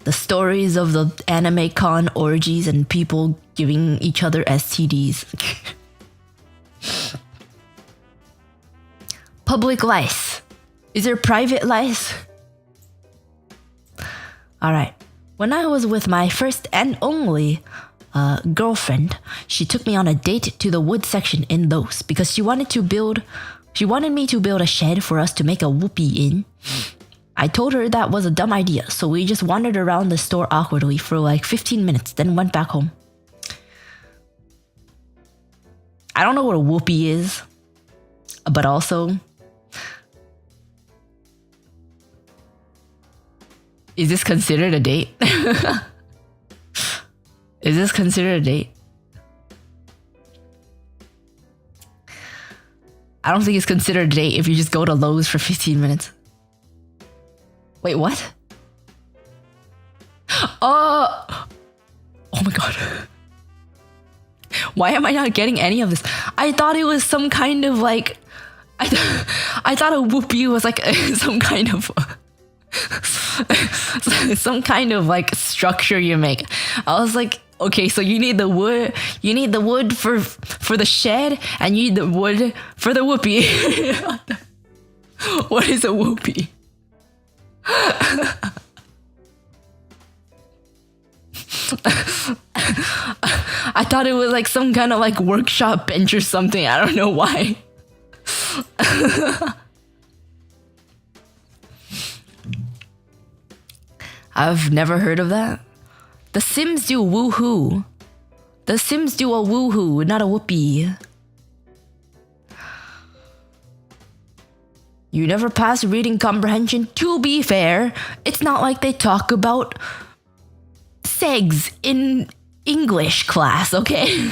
[SPEAKER 1] The stories of the anime con orgies and people giving each other STDs. Public lice. Is there private lice? Alright. When I was with my first and only girlfriend, she took me on a date to the wood section in Lowe because she wanted me to build a shed for us to make a whoopee in. I told her that was a dumb idea, so we just wandered around the store awkwardly for like 15 minutes, then went back home. I don't know what a whoopee is, but also, is this considered a date? Is this considered a date? I don't think it's considered a date if you just go to Lowe's for 15 minutes. Wait, what? Oh my god. Why am I not getting any of this? I thought it was some kind of like... I thought a whoopee was like some kind of... some kind of like structure you make. I was like, okay, so you need the wood for the shed, and you need the wood for the whoopee. What is a whoopee? I thought it was like some kind of like workshop bench or something. I don't know why. I've never heard of that. The Sims do woohoo. The Sims do a woohoo, not a whoopee. You never pass reading comprehension. To be fair, it's not like they talk about segs in English class, okay?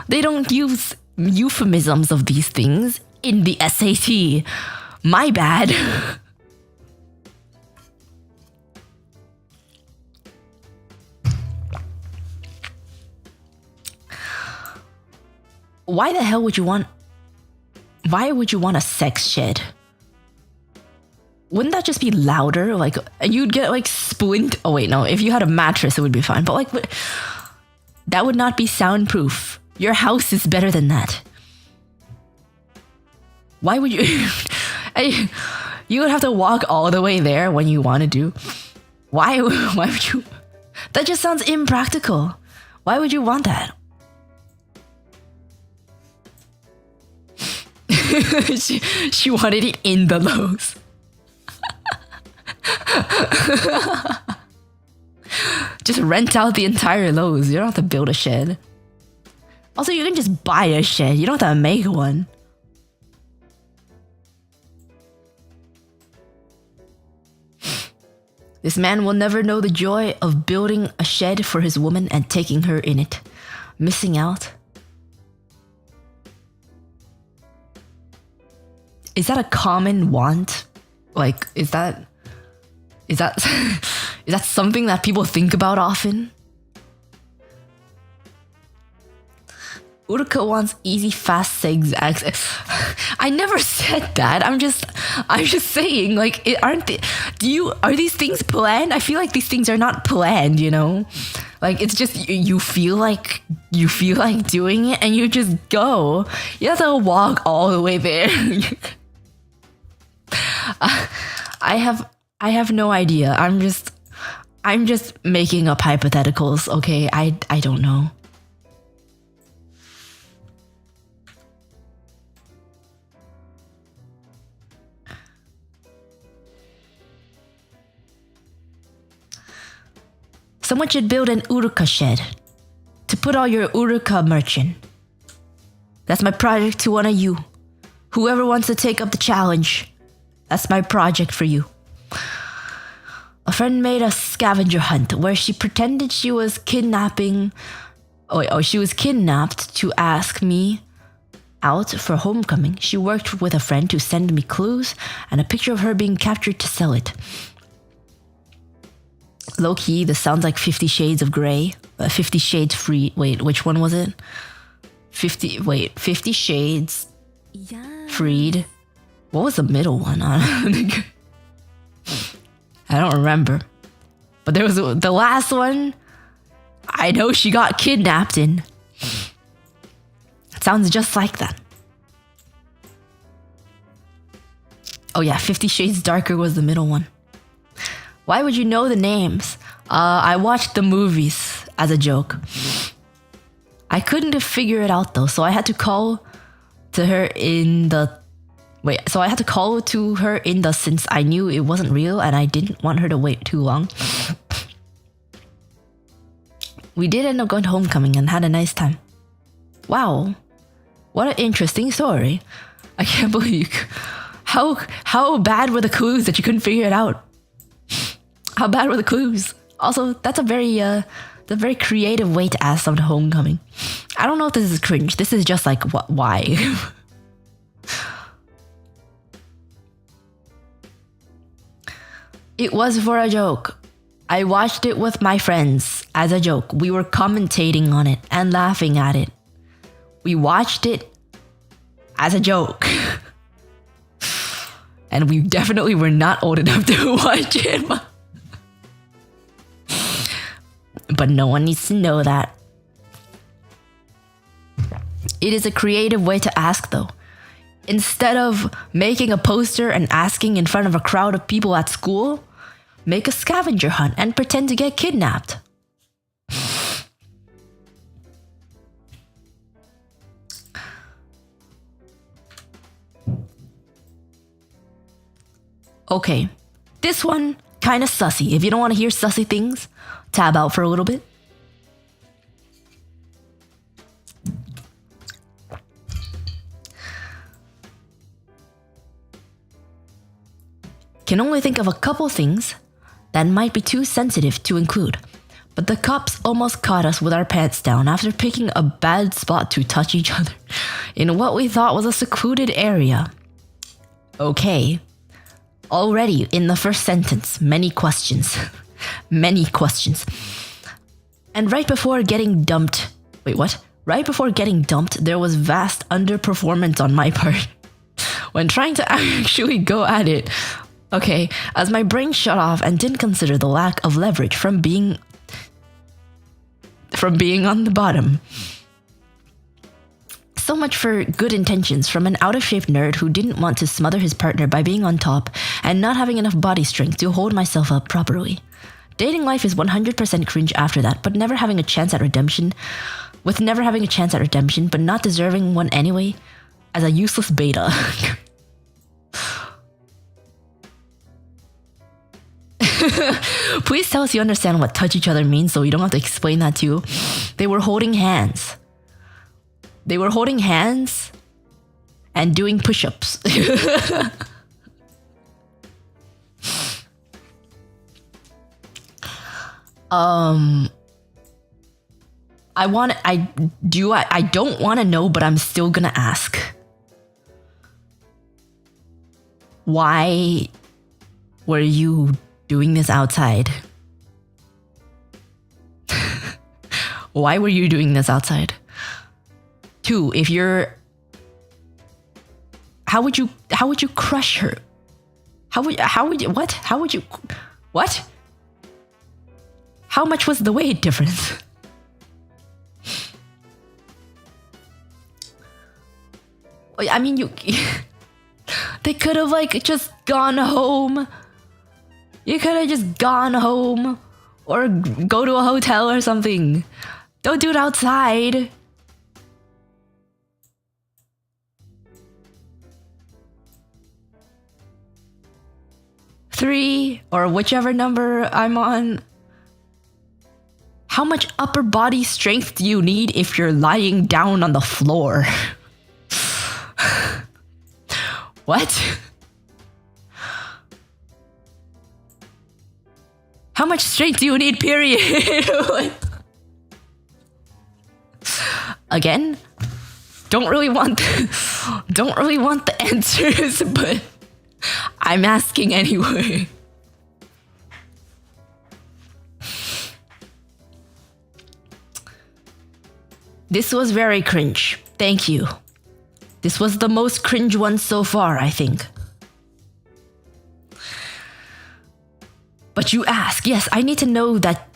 [SPEAKER 1] They don't use euphemisms of these things in the SAT. My bad. Why the hell would you want... Why would you want a sex shed? Wouldn't that just be louder? Like, you'd get like splint... Oh wait, no. If you had a mattress, it would be fine. But like, that would not be soundproof. Your house is better than that. Why would you... You would have to walk all the way there when you want to do. Why would you... That just sounds impractical. Why would you want that? she wanted it in the Lowe's. Just rent out the entire Lowe's. You don't have to build a shed. Also, you can just buy a shed. You don't have to make one. This man will never know the joy of building a shed for his woman and taking her in it. Missing out. Is that a common want? Like, is that is that something that people think about often? Uruka wants easy, fast zigzags. I never said that. I'm just saying, like, are these things planned? I feel like these things are not planned, you know? Like, it's just, you feel like doing it and you just go. You have to walk all the way there. I have no idea. I'm just making up hypotheticals, okay? I don't know. Someone should build an Uruka shed to put all your Uruka merch in. That's my project to one of you. Whoever wants to take up the challenge, that's my project for you. A friend made a scavenger hunt where she pretended she was kidnapping. She was kidnapped to ask me out for homecoming. She worked with a friend to send me clues and a picture of her being captured to sell it. Low key, this sounds like 50 Shades of Grey. 50 Shades Free. Wait, which one was it? 50 Shades Freed. What was the middle one? I don't remember. But there was the last one. I know she got kidnapped in. It sounds just like that. Oh yeah, 50 Shades Darker was the middle one. Why would you know the names? I watched the movies as a joke. I couldn't figure it out though, so I had to call to her in the... since I knew it wasn't real and I didn't want her to wait too long. We did end up going to homecoming and had a nice time. Wow. What an interesting story. I can't believe how bad were the clues that you couldn't figure it out? How bad were the clues? Also, that's a very creative way to ask someone to homecoming. I don't know if this is cringe. This is just like, why? It was for a joke. I watched it with my friends as a joke. We were commentating on it and laughing at it. We watched it as a joke. And we definitely were not old enough to watch it. But no one needs to know that. It is a creative way to ask though. Instead of making a poster and asking in front of a crowd of people at school, make a scavenger hunt and pretend to get kidnapped. Okay, this one kinda sussy. If you don't want to hear sussy things, tab out for a little bit. Can only think of a couple things that might be too sensitive to include, but the cops almost caught us with our pants down after picking a bad spot to touch each other in what we thought was a secluded area. Okay. Already in the first sentence, many questions. Many questions. And right before getting dumped, Right before getting dumped, there was vast underperformance on my part when trying to actually go at it. Okay, as my brain shut off and didn't consider the lack of leverage from being on the bottom. So much for good intentions from an out-of-shape nerd who didn't want to smother his partner by being on top and not having enough body strength to hold myself up properly. Dating life is 100% cringe after that, but never having a chance at redemption, but not deserving one anyway, as a useless beta. Please tell us you understand what touch each other means so you don't have to explain that too. They were holding hands. And doing push-ups. I don't want to know, but I'm still gonna ask. Why were you doing this outside? Why were you doing this outside? 2, if you're... How would you crush her? What? How much was the weight difference? I mean, they could have like just gone home. You could have just gone home or go to a hotel or something. Don't do it outside. Three, or whichever number I'm on. How much upper body strength do you need if you're lying down on the floor? What? How much strength do you need, period? Again, don't really want the answers, but I'm asking anyway. This was very cringe. Thank you. This was the most cringe one so far, I think. But you ask, yes, I need to know that.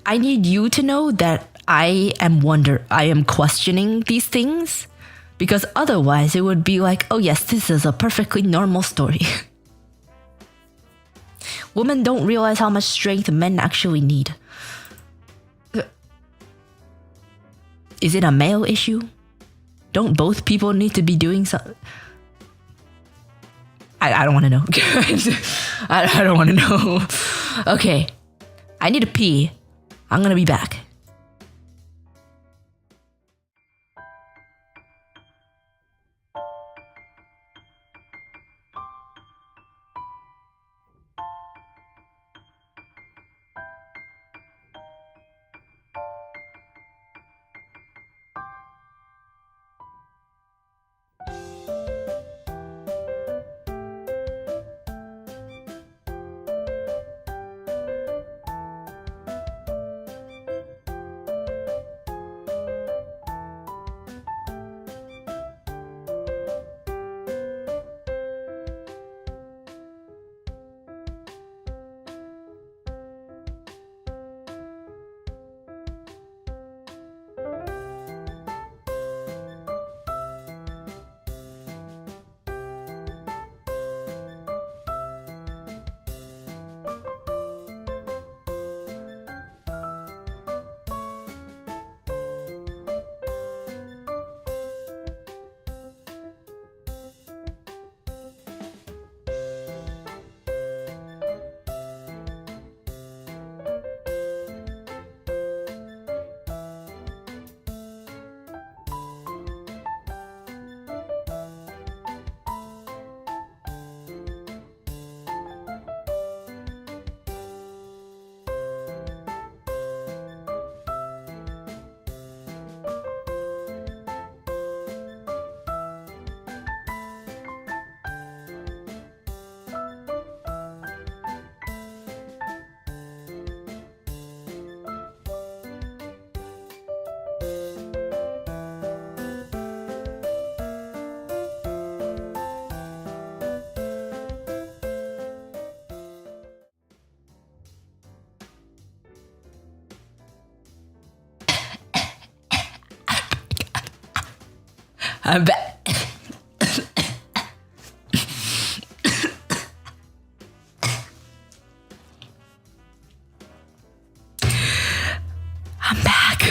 [SPEAKER 1] I need you to know that I am questioning these things, because otherwise it would be like, oh yes, this is a perfectly normal story. Women don't realize how much strength men actually need. Is it a male issue? Don't both people need to be doing something? I don't want to know. I don't want to know. Okay. I need to pee. I'm gonna be back. I'm back. I'm back.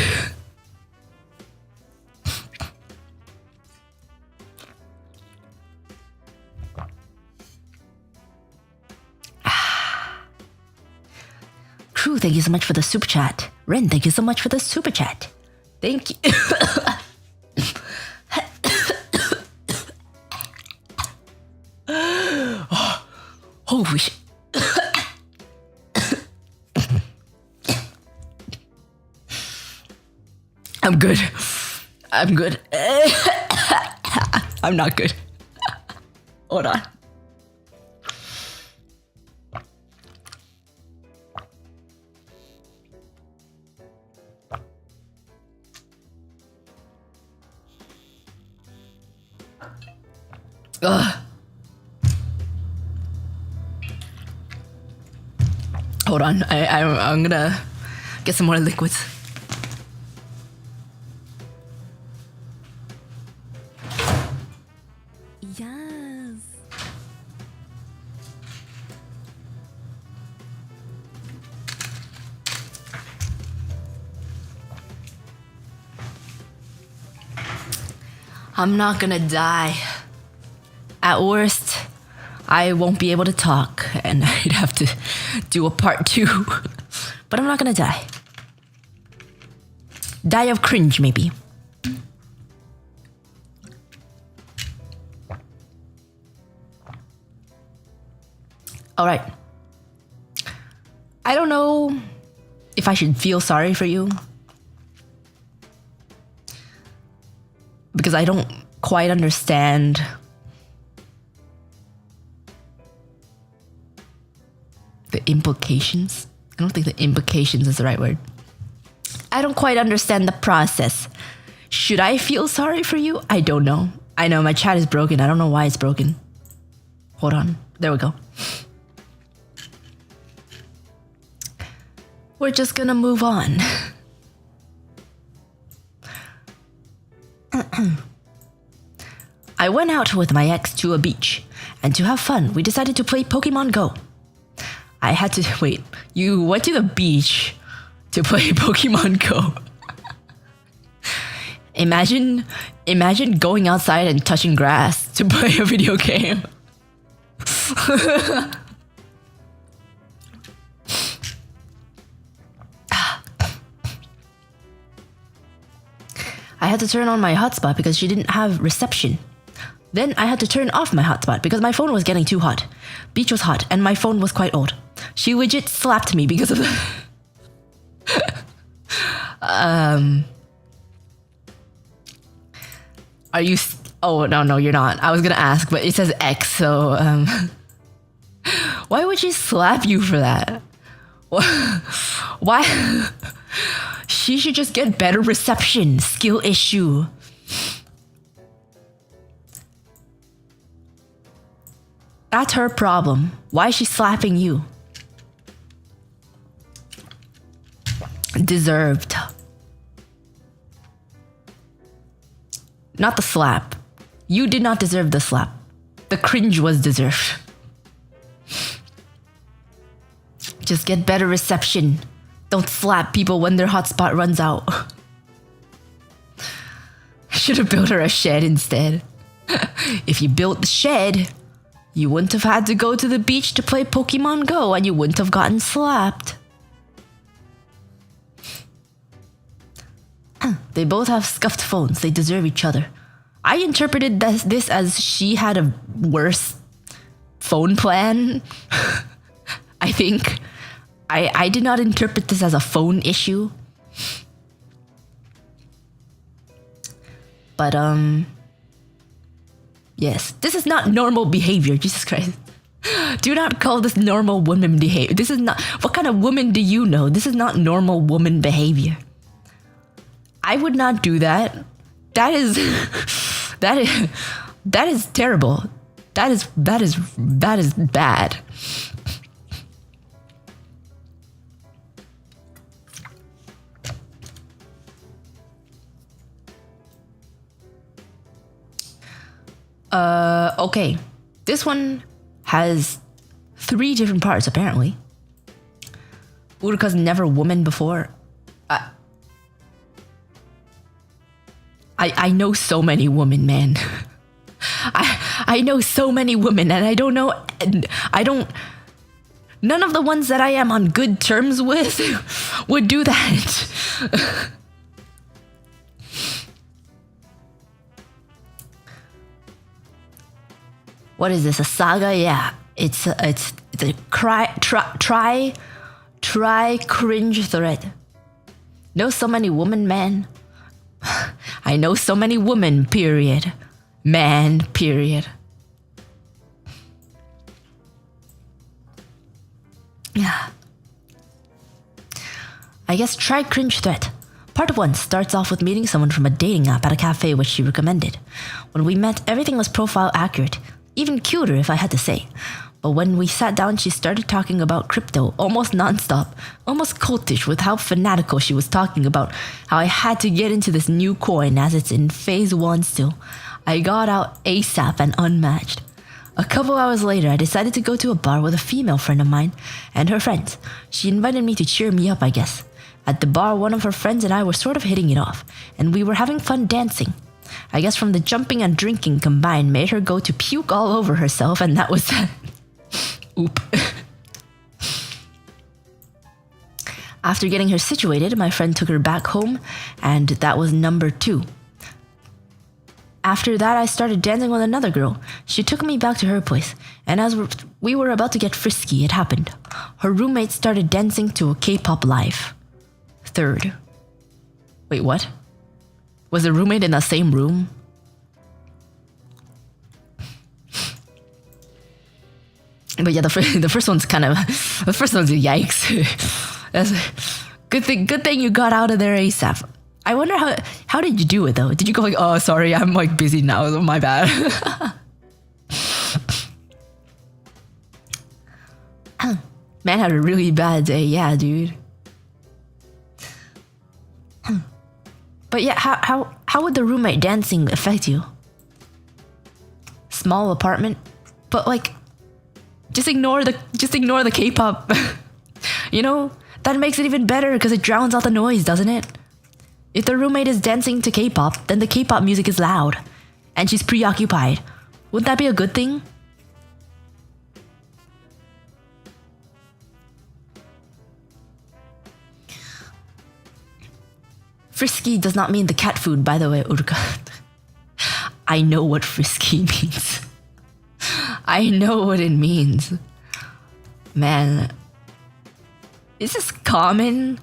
[SPEAKER 1] Crew, thank you so much for the super chat. Ren, thank you so much for the super chat. Thank you. Holy shit. I'm good. I'm good. I'm not good. Hold on. Ugh. Hold on, I'm gonna get some more liquids.
[SPEAKER 2] Yes.
[SPEAKER 1] I'm not gonna die. At worst, I won't be able to talk and I'd have to do a part 2. But I'm not gonna die. Die of cringe, maybe. Alright. I don't know if I should feel sorry for you. Because I don't quite understand the implications. I don't think the implications is the right word. I don't quite understand the process. Should I feel sorry for you? I don't know. I know my chat is broken. I don't know why it's broken. Hold on. There we go. We're just gonna move on. I went out with my ex to a beach, and to have fun, we decided to play Pokemon Go. I had to wait. You went to the beach to play Pokemon Go. Imagine going outside and touching grass to play a video game. I had to turn on my hotspot because she didn't have reception. Then I had to turn off my hotspot because my phone was getting too hot. Beach was hot and my phone was quite old. She legit slapped me because of the... Are you... Oh, no, you're not. I was gonna ask, but it says X, so... Why would she slap you for that? Why? She should just get better reception. Skill issue. That's her problem. Why is she slapping you? Deserved. Not the slap. You did not deserve the slap. The cringe was deserved. Just get better reception. Don't slap people when their hotspot runs out. Should have built her a shed instead. If you built the shed, you wouldn't have had to go to the beach to play Pokemon Go and you wouldn't have gotten slapped. They both have scuffed phones. They deserve each other. I interpreted this as she had a worse phone plan. I think. I did not interpret this as a phone issue. But, yes. This is not normal behavior, Jesus Christ. Do not call this normal woman behavior. This is not... What kind of woman do you know? This is not normal woman behavior. I would not do that. That is... That is terrible. That is bad. Okay. This one has 3 different parts, apparently. Uruka's never woman before. I know so many women, man. I know so many women, and I don't know... None of the ones that I am on good terms with would do that. What is this? A saga? Yeah, it's a try cringe thread. Know so many women, man. I know so many women. Period. Man. Period. Yeah. I guess try cringe thread. Part 1 starts off with meeting someone from a dating app at a cafe which she recommended. When we met, everything was profile accurate. Even cuter, if I had to say. But when we sat down, she started talking about crypto, almost nonstop, almost cultish with how fanatical she was talking about how I had to get into this new coin as it's in phase 1 still. I got out ASAP and unmatched. A couple hours later, I decided to go to a bar with a female friend of mine and her friends. She invited me to cheer me up, I guess. At the bar, one of her friends and I were sort of hitting it off, and we were having fun dancing. I guess from the jumping and drinking combined made her go to puke all over herself, and that was that. Oop. After getting her situated, my friend took her back home, and that was number 2. After that, I started dancing with another girl. She took me back to her place, and as we were about to get frisky, it happened. Her roommate started dancing to a K-pop live. 3rd. Wait, what? Was the roommate in the same room? But yeah, the first one's kind of... The first one's a yikes. That's good thing you got out of there ASAP. I wonder how did you do it though? Did you go like, oh, sorry, I'm like busy now, so my bad. Man had a really bad day, yeah, dude. But yeah, how would the roommate dancing affect you? Small apartment, but like, just ignore the K-pop. You know, that makes it even better because it drowns out the noise, doesn't it? If the roommate is dancing to K-pop, then the K-pop music is loud, and she's preoccupied. Wouldn't that be a good thing? Frisky does not mean the cat food, by the way, Uruka. I know what frisky means. I know what it means. Man, is this common?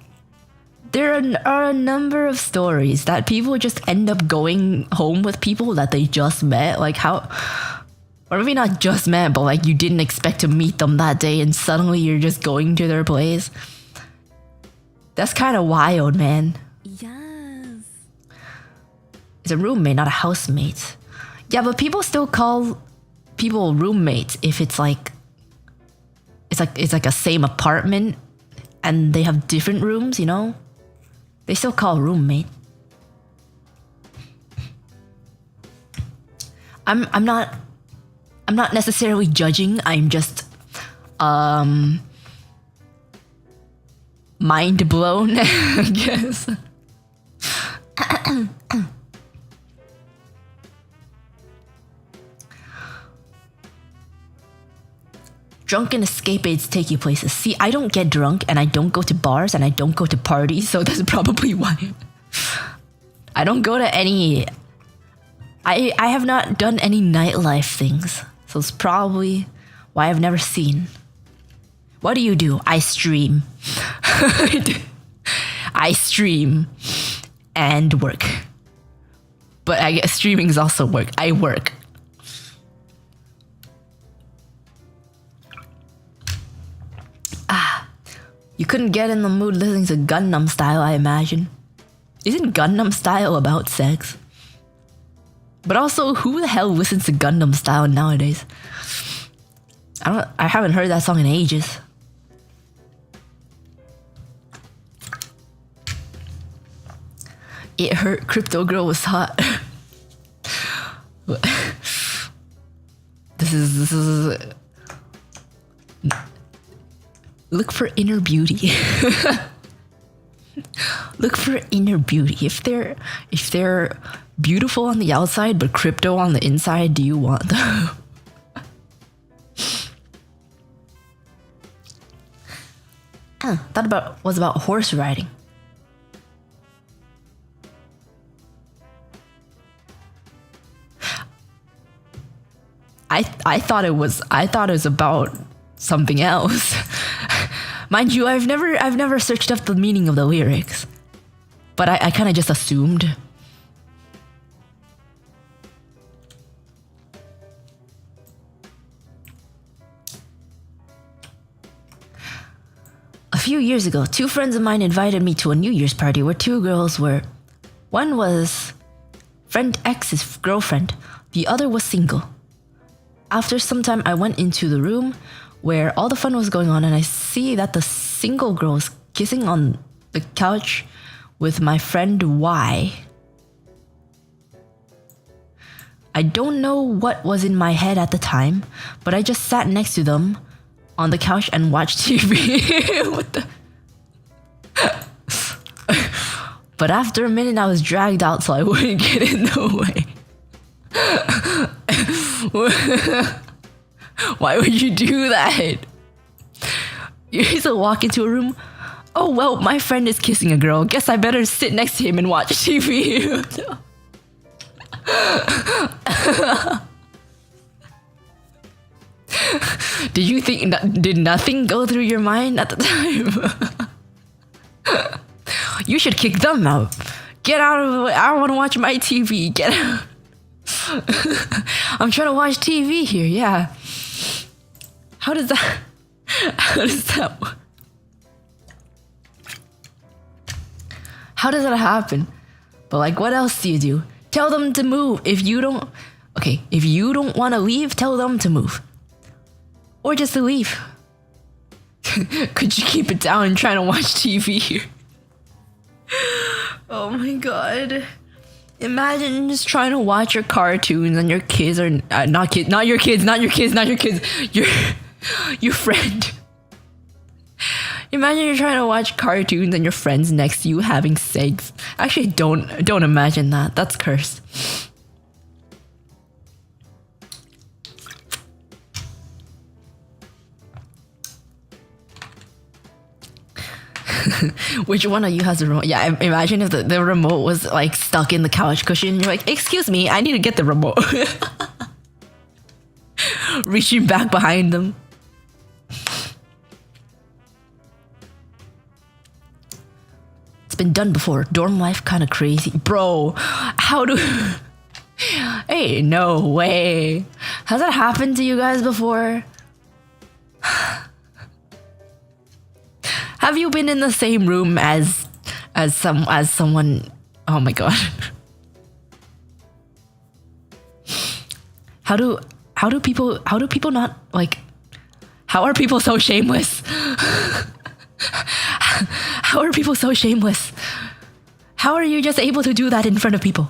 [SPEAKER 1] There are a number of stories that people just end up going home with people that they just met. Like how, or maybe not just met, but like you didn't expect to meet them that day and suddenly you're just going to their place. That's kind of wild, man.
[SPEAKER 2] Yes.
[SPEAKER 1] It's a roommate, not a housemate. Yeah, but people still call people roommates if it's like a same apartment and they have different rooms, you know? They still call roommate. I'm not necessarily judging. I'm just mind blown, I guess. Drunken escapades take you places. See, I don't get drunk and I don't go to bars and I don't go to parties, so that's probably why. I don't go to any... I have not done any nightlife things, so it's probably why I've never seen. What do? I stream. I stream and work. But I guess streaming is also work. I work. You couldn't get in the mood listening to Gangnam Style, I imagine. Isn't Gangnam Style about sex? But also, who the hell listens to Gangnam Style nowadays? I haven't heard that song in ages. It hurt, Crypto Girl was hot. This is look for inner beauty. Look for inner beauty. If they're beautiful on the outside but crypto on the inside, do you want them? That was about horse riding. I thought it was about something else. Mind you, I've never searched up the meaning of the lyrics, but I kind of just assumed. A few years ago, 2 friends of mine invited me to a New Year's party where 2 girls were. One was friend X's girlfriend, the other was single. After some time, I went into the room where all the fun was going on, and I see that the single girl is kissing on the couch with my friend Y. I don't know what was in my head at the time, but I just sat next to them on the couch and watched TV. What the? But after a minute, I was dragged out so I wouldn't get in the way. Why would you do that? You used to walk into a room. Oh, well, my friend is kissing a girl. Guess I better sit next to him and watch TV. Did you think did nothing go through your mind at the time? You should kick them out. Get out of the way. I want to watch my TV. Get out. I'm trying to watch TV here. Yeah. How does that work? How does that happen? But like, what else do you do? Tell them to move. If you don't want to leave, tell them to move. Or just to leave. Could you keep it down and try to watch TV here? Oh my god. Imagine just trying to watch your cartoons and your kids are not your kids, your friend. Imagine you're trying to watch cartoons and your friend's next to you having sex. Actually, don't imagine that. That's cursed. Which one of you has the remote? Yeah, imagine if the remote was like stuck in the couch cushion. You're like, excuse me, I need to get the remote. Reaching back behind them. It's been done before. Dorm life kind of crazy. Bro, how do... Hey, no way. Has that happened to you guys before? Have you been in the same room as someone? Oh my god. How do people not like? How are people so shameless? How are people so shameless? How are you just able to do that in front of people?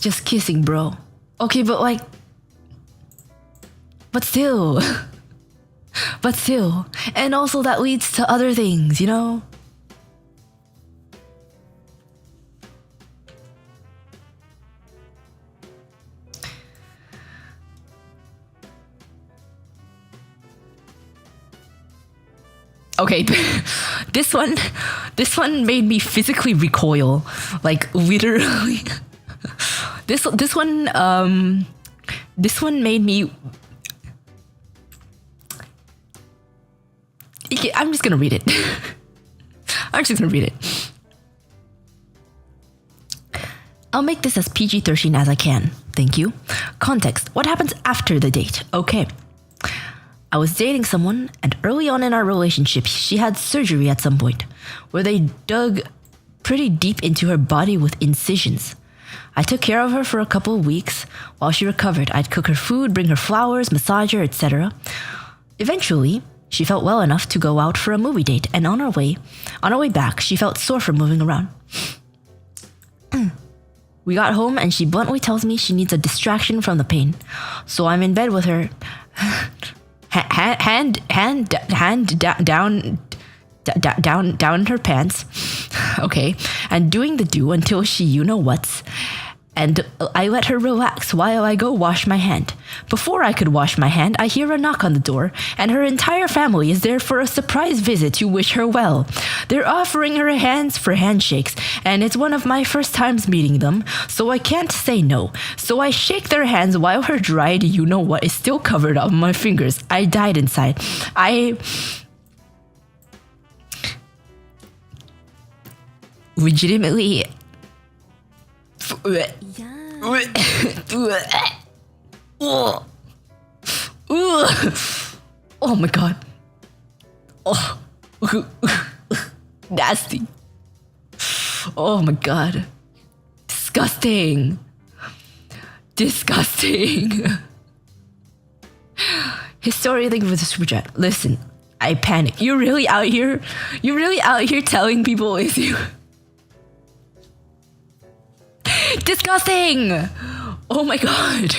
[SPEAKER 1] Just kissing, bro. Okay, but like... But still. And also that leads to other things, you know? Okay, this one made me physically recoil. Like, literally... This one made me... I'm just gonna read it. I'll make this as PG-13 as I can. Thank you. Context. What happens after the date? Okay. I was dating someone, and early on in our relationship, she had surgery at some point, where they dug pretty deep into her body with incisions. I took care of her for a couple of weeks. While she recovered, I'd cook her food, bring her flowers, massage her, etc. Eventually, she felt well enough to go out for a movie date, and on our way back, she felt sore from moving around. We got home, and she bluntly tells me she needs a distraction from the pain. So I'm in bed with her, hand down her pants, okay, and doing the do until she you-know-whats, and I let her relax while I go wash my hand. Before I could wash my hand, I hear a knock on the door, and her entire family is there for a surprise visit to wish her well. They're offering her hands for handshakes, and it's one of my first times meeting them, so I can't say no. So I shake their hands while her dried you-know-what is still covered on my fingers. I died inside. Legitimately... Oh my god. Oh, nasty. Oh my god. Disgusting. Disgusting. Historia, thank you for the super chat. Listen, I panic. You're really out here? You're really out here telling people with you? Disgusting! Oh my god.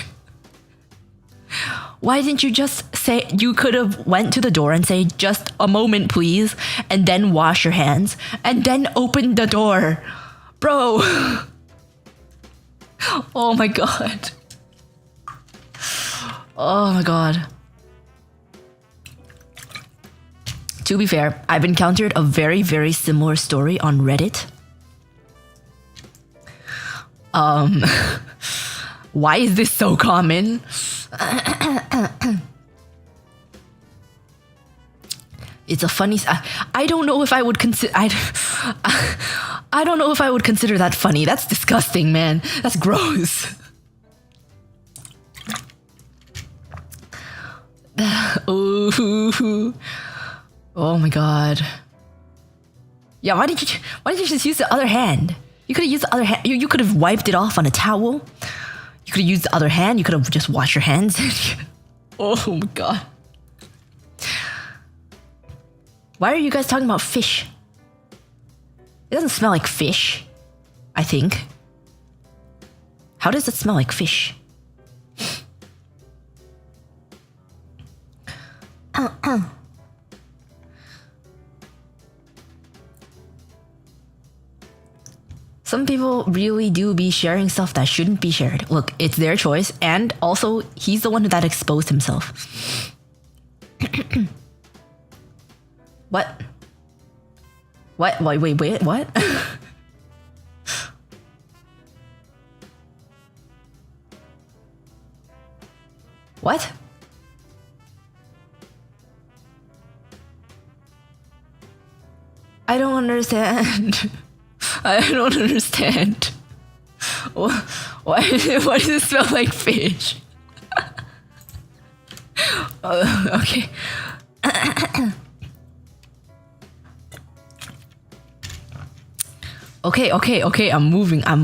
[SPEAKER 1] Why didn't you just say, you could have went to the door and say, just a moment please, and then wash your hands, and then open the door. Bro. Oh my god. Oh my god. To be fair, I've encountered a very, very similar story on Reddit. Why is this so common? It's a funny. I don't know if I would consider. I don't know if I would consider that funny. That's disgusting, man. That's gross. Ooh. Oh my god. Yeah, why did you just use the other hand? You could have used the other hand. You could have wiped it off on a towel. You could have used the other hand. You could have just washed your hands. Oh my god. Why are you guys talking about fish? It doesn't smell like fish, I think. How does it smell like fish? Some people really do be sharing stuff that shouldn't be shared. Look, it's their choice, and also, he's the one that exposed himself. What? What? Wait, what? What? I don't understand. I don't understand. Why does it smell like fish? Okay. Okay. I'm moving on.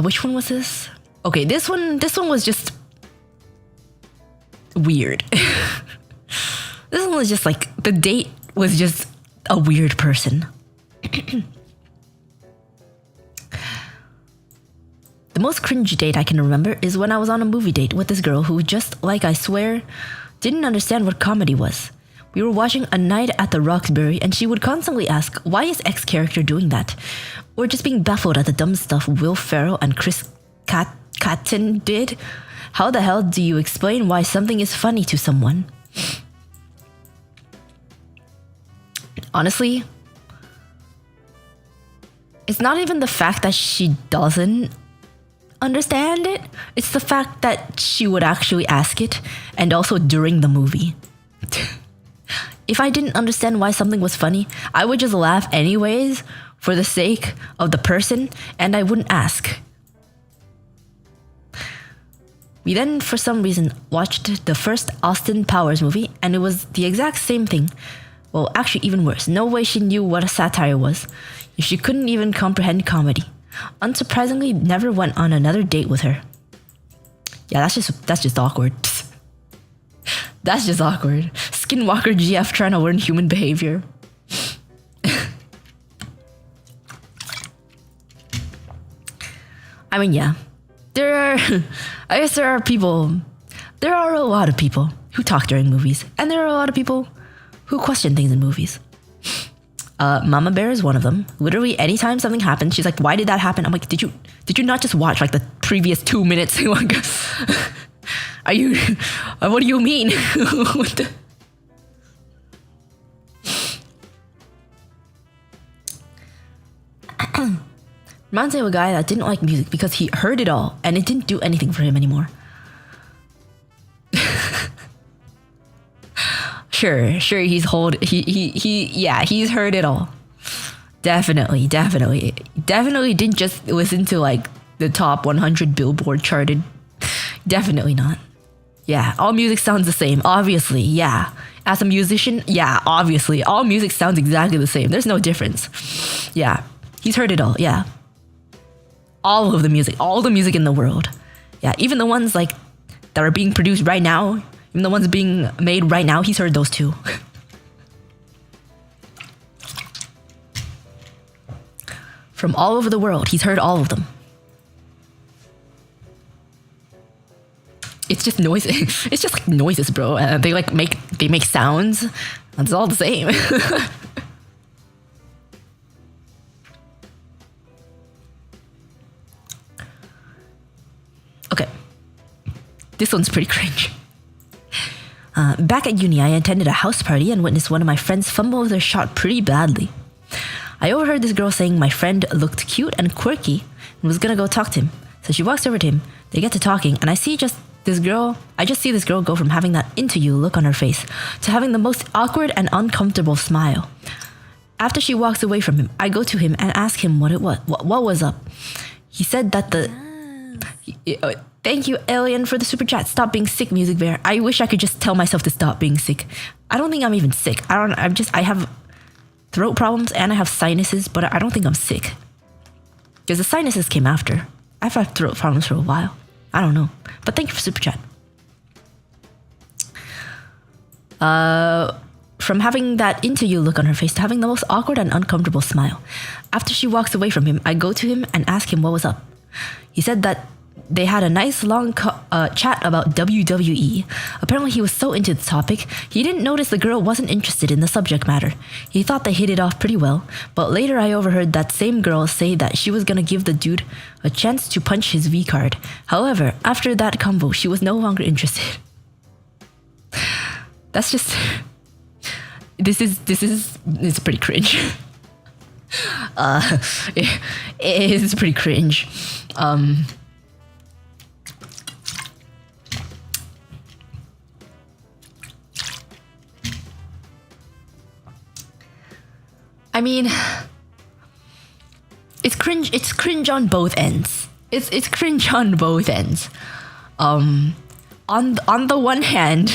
[SPEAKER 1] Which one was this? Okay, this one was just weird. This one was just like, the date was just a weird person. The most cringe date I can remember is when I was on a movie date with this girl who just, like I swear, didn't understand what comedy was. We were watching A Night at the Roxbury and she would constantly ask, why is X character doing that? Or just being baffled at the dumb stuff Will Ferrell and Chris Kattan did. How the hell do you explain why something is funny to someone? Honestly, it's not even the fact that she doesn't understand it. It's the fact that she would actually ask it, and also during the movie. If I didn't understand why something was funny, I would just laugh anyways for the sake of the person, and I wouldn't ask. We then, for some reason, watched the first Austin Powers movie, and it was the exact same thing. Well, actually even worse. No way she knew what a satire was. She couldn't even comprehend comedy. Unsurprisingly, never went on another date with her. Yeah, that's just awkward. That's just awkward. Skinwalker GF trying to learn human behavior. I mean, yeah. I guess there are a lot of people who talk during movies, and there are a lot of people who question things in movies. Mama Bear is one of them. Literally, anytime something happens, she's like, why did that happen? I'm like, did you not just watch like the previous 2 minutes? Like, are you, what do you mean? What the? Reminds me of a guy that didn't like music because he heard it all and it didn't do anything for him anymore. Sure, he's heard it all. Definitely didn't just listen to like the top 100 Billboard charted Definitely not. Yeah, all music sounds the same, obviously, yeah. As a musician, yeah, obviously, all music sounds exactly the same. There's no difference. Yeah, he's heard it all, yeah. All the music in the world. Yeah, even the ones like that are being produced right now, even the ones being made right now, he's heard those too. From all over the world, he's heard all of them. It's just noise. It's just like noises, bro. They make sounds. It's all the same. Okay, this one's pretty cringe. Back at uni, I attended a house party and witnessed one of my friends fumble their shot pretty badly. I overheard this girl saying my friend looked cute and quirky and was gonna go talk to him. So she walks over to him. They get to talking, and I just see this girl go from having that into you look on her face to having the most awkward and uncomfortable smile. After she walks away from him, I go to him and ask him what was up. He said that thank you, Alien, for the super chat. Stop being sick, Music Bear. I wish I could just tell myself to stop being sick. I don't think I'm even sick. I have throat problems and I have sinuses, but I don't think I'm sick. Because the sinuses came after. I've had throat problems for a while. I don't know. But thank you for super chat. From having that into you look on her face to having the most awkward and uncomfortable smile. After she walks away from him, I go to him and ask him what was up. He said that they had a nice long chat about WWE. Apparently he was so into the topic, he didn't notice the girl wasn't interested in the subject matter. He thought they hit it off pretty well, but later I overheard that same girl say that she was gonna give the dude a chance to punch his V card. However, after that combo, she was no longer interested. That's just... It's pretty cringe. It is pretty cringe. I mean, it's cringe. It's cringe on both ends. It's cringe on both ends. On the one hand,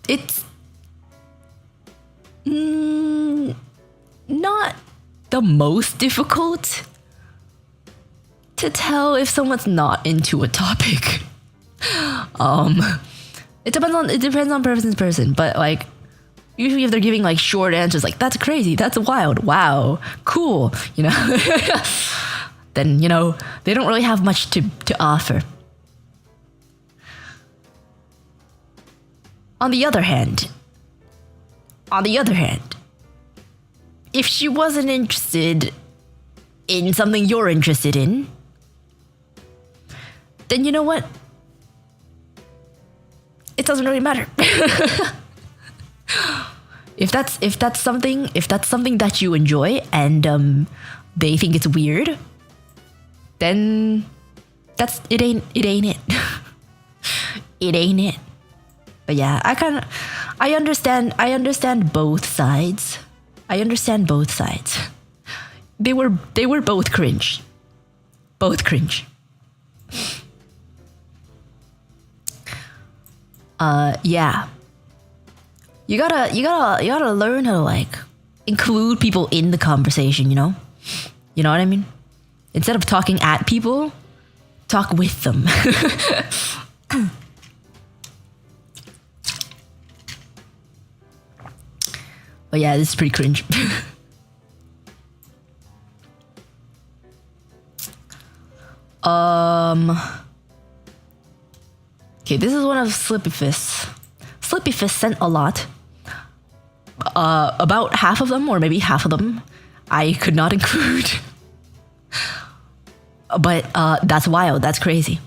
[SPEAKER 1] it's not the most difficult to tell if someone's not into a topic. It depends on person to person, but like usually if they're giving like short answers like that's crazy, that's wild, wow, cool, you know, then you know they don't really have much to offer. On the other hand, if she wasn't interested in something you're interested in, then you know what? It doesn't really matter. If that's something that you enjoy and they think it's weird, then it ain't it. It ain't it. But yeah, I understand both sides. I understand both sides. They were both cringe. Both cringe. Yeah. You gotta learn how to like include people in the conversation, you know? You know what I mean? Instead of talking at people, talk with them. But yeah, this is pretty cringe. Okay, this is one of Slippy Fist's. Slippy Fist sent a lot. About half of them, or maybe half of them, I could not include. But that's wild. That's crazy.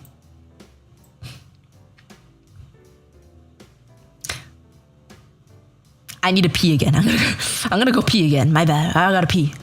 [SPEAKER 1] I need to pee again. I'm gonna go pee again. My bad. I gotta pee.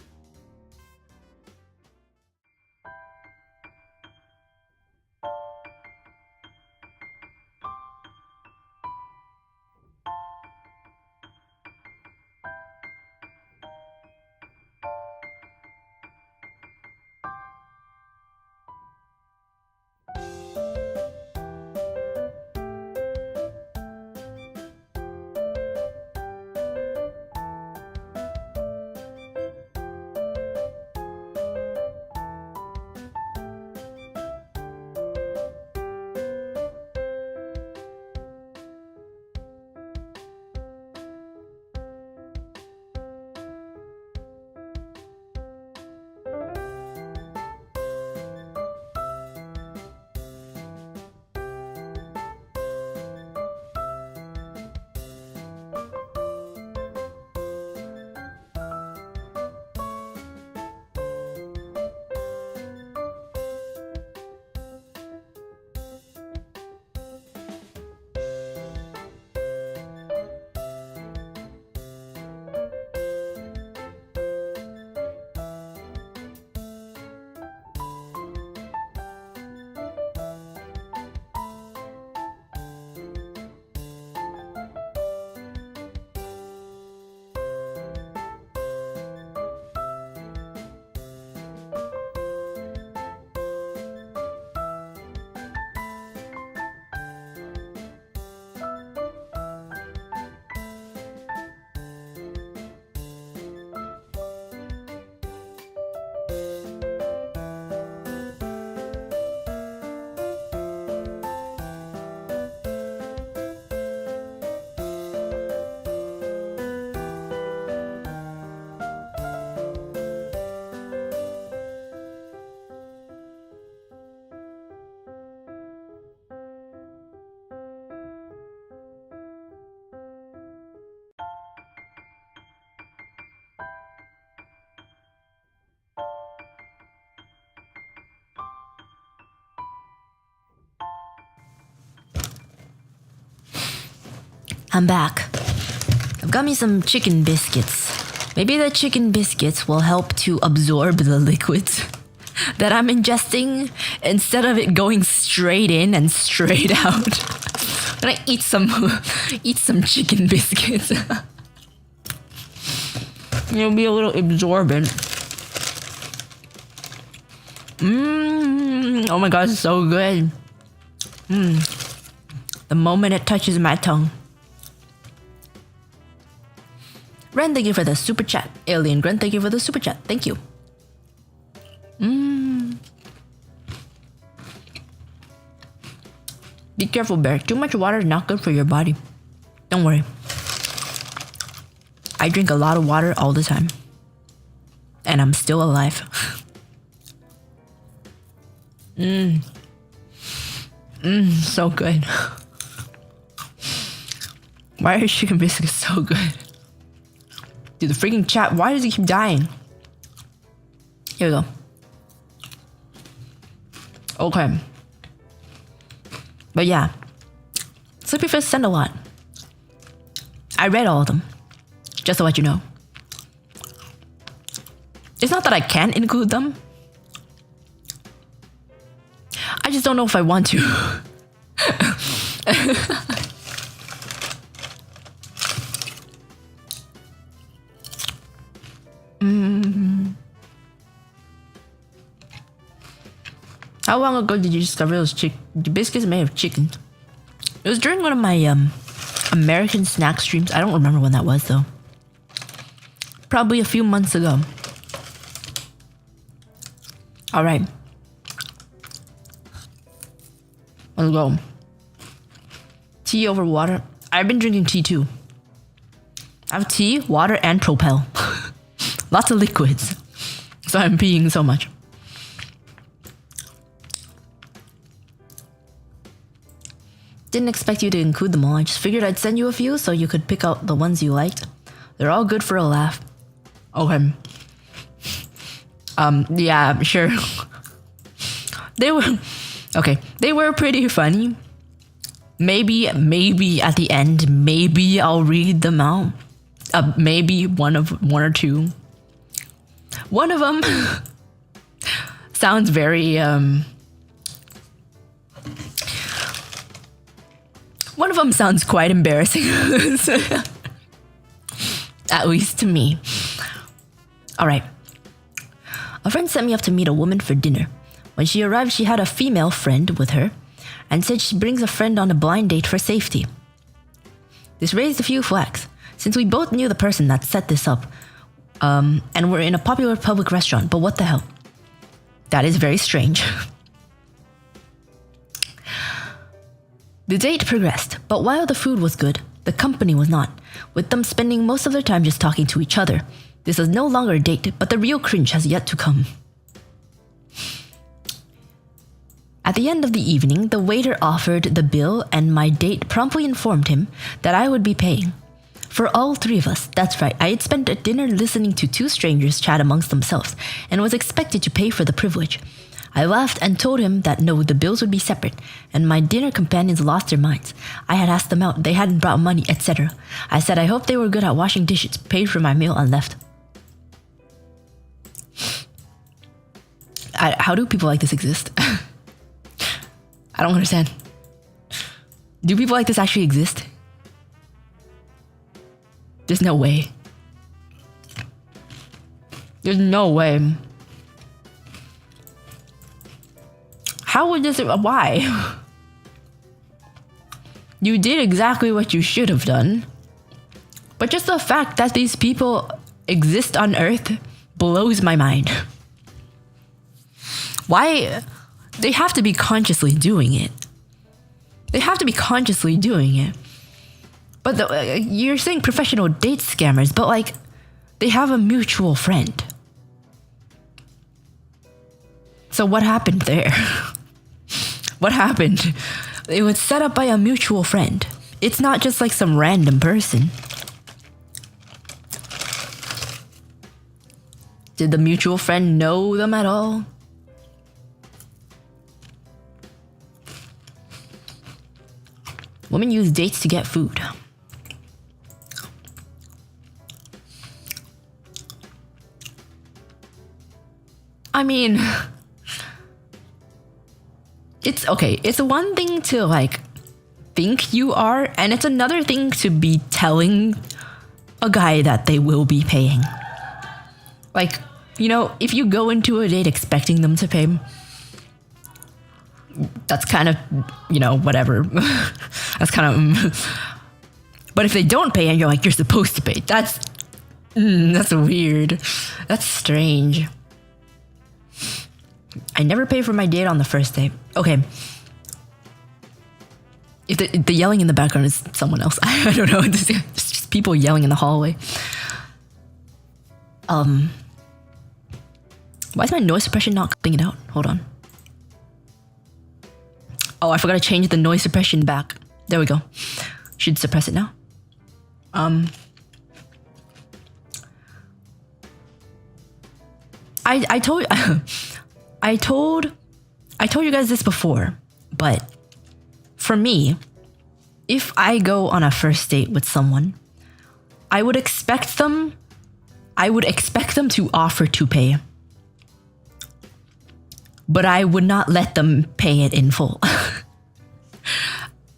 [SPEAKER 1] I'm back. I've got me some chicken biscuits. Maybe the chicken biscuits will help to absorb the liquids that I'm ingesting instead of it going straight in and straight out. I'm gonna eat some chicken biscuits. It'll be a little absorbent. Oh my god, it's so good. The moment it touches my tongue. Ren, thank you for the super chat. Alien Grunt, thank you for the super chat. Thank you. Be careful, Bear. Too much water is not good for your body. Don't worry. I drink a lot of water all the time. And I'm still alive. So good. Why are chicken biscuits so good? Dude, the freaking chat, why does it keep dying? Here we go. Okay. But yeah. Sleepy Fist sent a lot. I read all of them. Just to let you know. It's not that I can't include them. I just don't know if I want to. How long ago did you discover those biscuits made of chicken? It was during one of my American snack streams. I don't remember when that was though. Probably a few months ago. All right. Let's go. Tea over water. I've been drinking tea too. I have tea, water, and Propel. Lots of liquids. So I'm peeing so much. Didn't expect you to include them all. I just figured I'd send you a few so you could pick out the ones you liked. They're all good for a laugh. Okay. Yeah, sure. They were pretty funny. Maybe at the end, maybe I'll read them out. Maybe one or two. One of them sounds very one of them sounds quite embarrassing. At least to me. All right. A friend sent me up to meet a woman for dinner. When she arrived, she had a female friend with her and said she brings a friend on a blind date for safety. This raised a few flags, since we both knew the person that set this up, and were in a popular public restaurant, but what the hell? That is very strange. The date progressed, but while the food was good, the company was not, with them spending most of their time just talking to each other. This is no longer a date, but the real cringe has yet to come. At the end of the evening, the waiter offered the bill and my date promptly informed him that I would be paying. For all three of us, that's right, I had spent a dinner listening to two strangers chat amongst themselves and was expected to pay for the privilege. I laughed and told him that no, the bills would be separate, and my dinner companions lost their minds. I had asked them out, they hadn't brought money, etc. I said I hoped they were good at washing dishes, paid for my meal, and left. How do people like this exist? I don't understand. Do people like this actually exist? There's no way. There's no way. How would this... Why? You did exactly what you should have done. But just the fact that these people exist on Earth blows my mind. Why? They have to be consciously doing it. They have to be consciously doing it. But you're saying professional date scammers, but like, they have a mutual friend. So what happened there? What happened? It was set up by a mutual friend. It's not just like some random person. Did the mutual friend know them at all? Women use dates to get food. I mean, it's okay. It's one thing to like think you are, and it's another thing to be telling a guy that they will be paying. Like, you know, if you go into a date expecting them to pay, that's kind of, you know, whatever. That's kind of. But if they don't pay and you're like, you're supposed to pay, that's weird. That's strange. I never pay for my date on the first date. Okay. If the yelling in the background is someone else, I don't know. It's just people yelling in the hallway. Why is my noise suppression not cutting it out? Hold on. Oh, I forgot to change the noise suppression back. There we go. Should suppress it now. I told you guys this before, but for me, if I go on a first date with someone, I would expect them to offer to pay. But I would not let them pay it in full.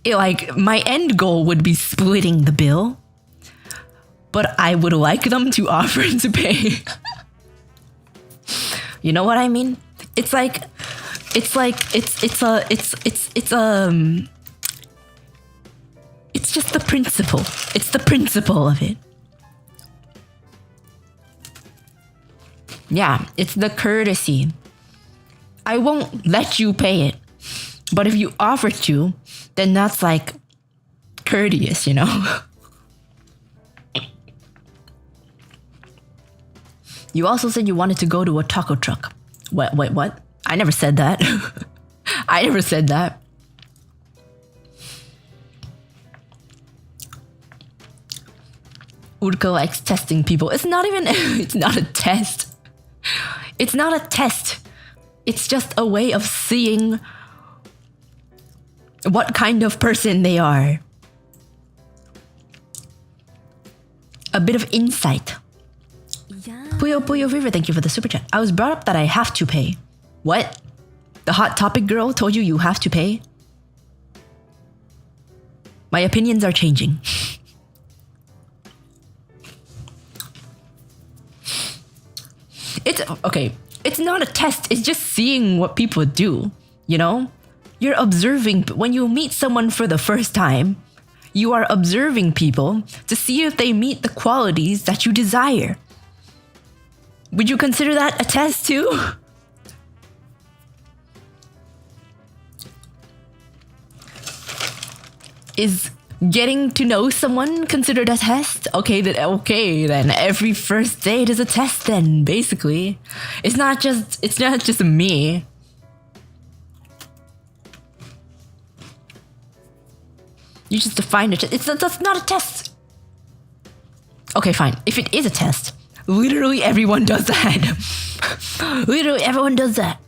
[SPEAKER 1] Like, my end goal would be splitting the bill, but I would like them to offer to pay. You know what I mean? It's just the principle. It's the principle of it. Yeah, it's the courtesy. I won't let you pay it. But if you offer to, then that's like courteous, you know? You also said you wanted to go to a taco truck. Wait, what? I never said that. I never said that. Uruka likes testing people. It's not even, it's not a test. It's not a test. It's just a way of seeing what kind of person they are. A bit of insight.
[SPEAKER 2] Yeah.
[SPEAKER 1] Puyo River, thank you for the super chat. I was brought up that I have to pay. What? The hot topic girl told you have to pay? My opinions are changing. It's okay. It's not a test. It's just seeing what people do, you know? You're observing. When you meet someone for the first time, you are observing people to see if they meet the qualities that you desire. Would you consider that a test too? Is getting to know someone considered a test? Okay, then every first date is a test then, basically. It's not just me. You just define it. That's not a test. Okay, fine. If it is a test, literally everyone does that. Literally everyone does that.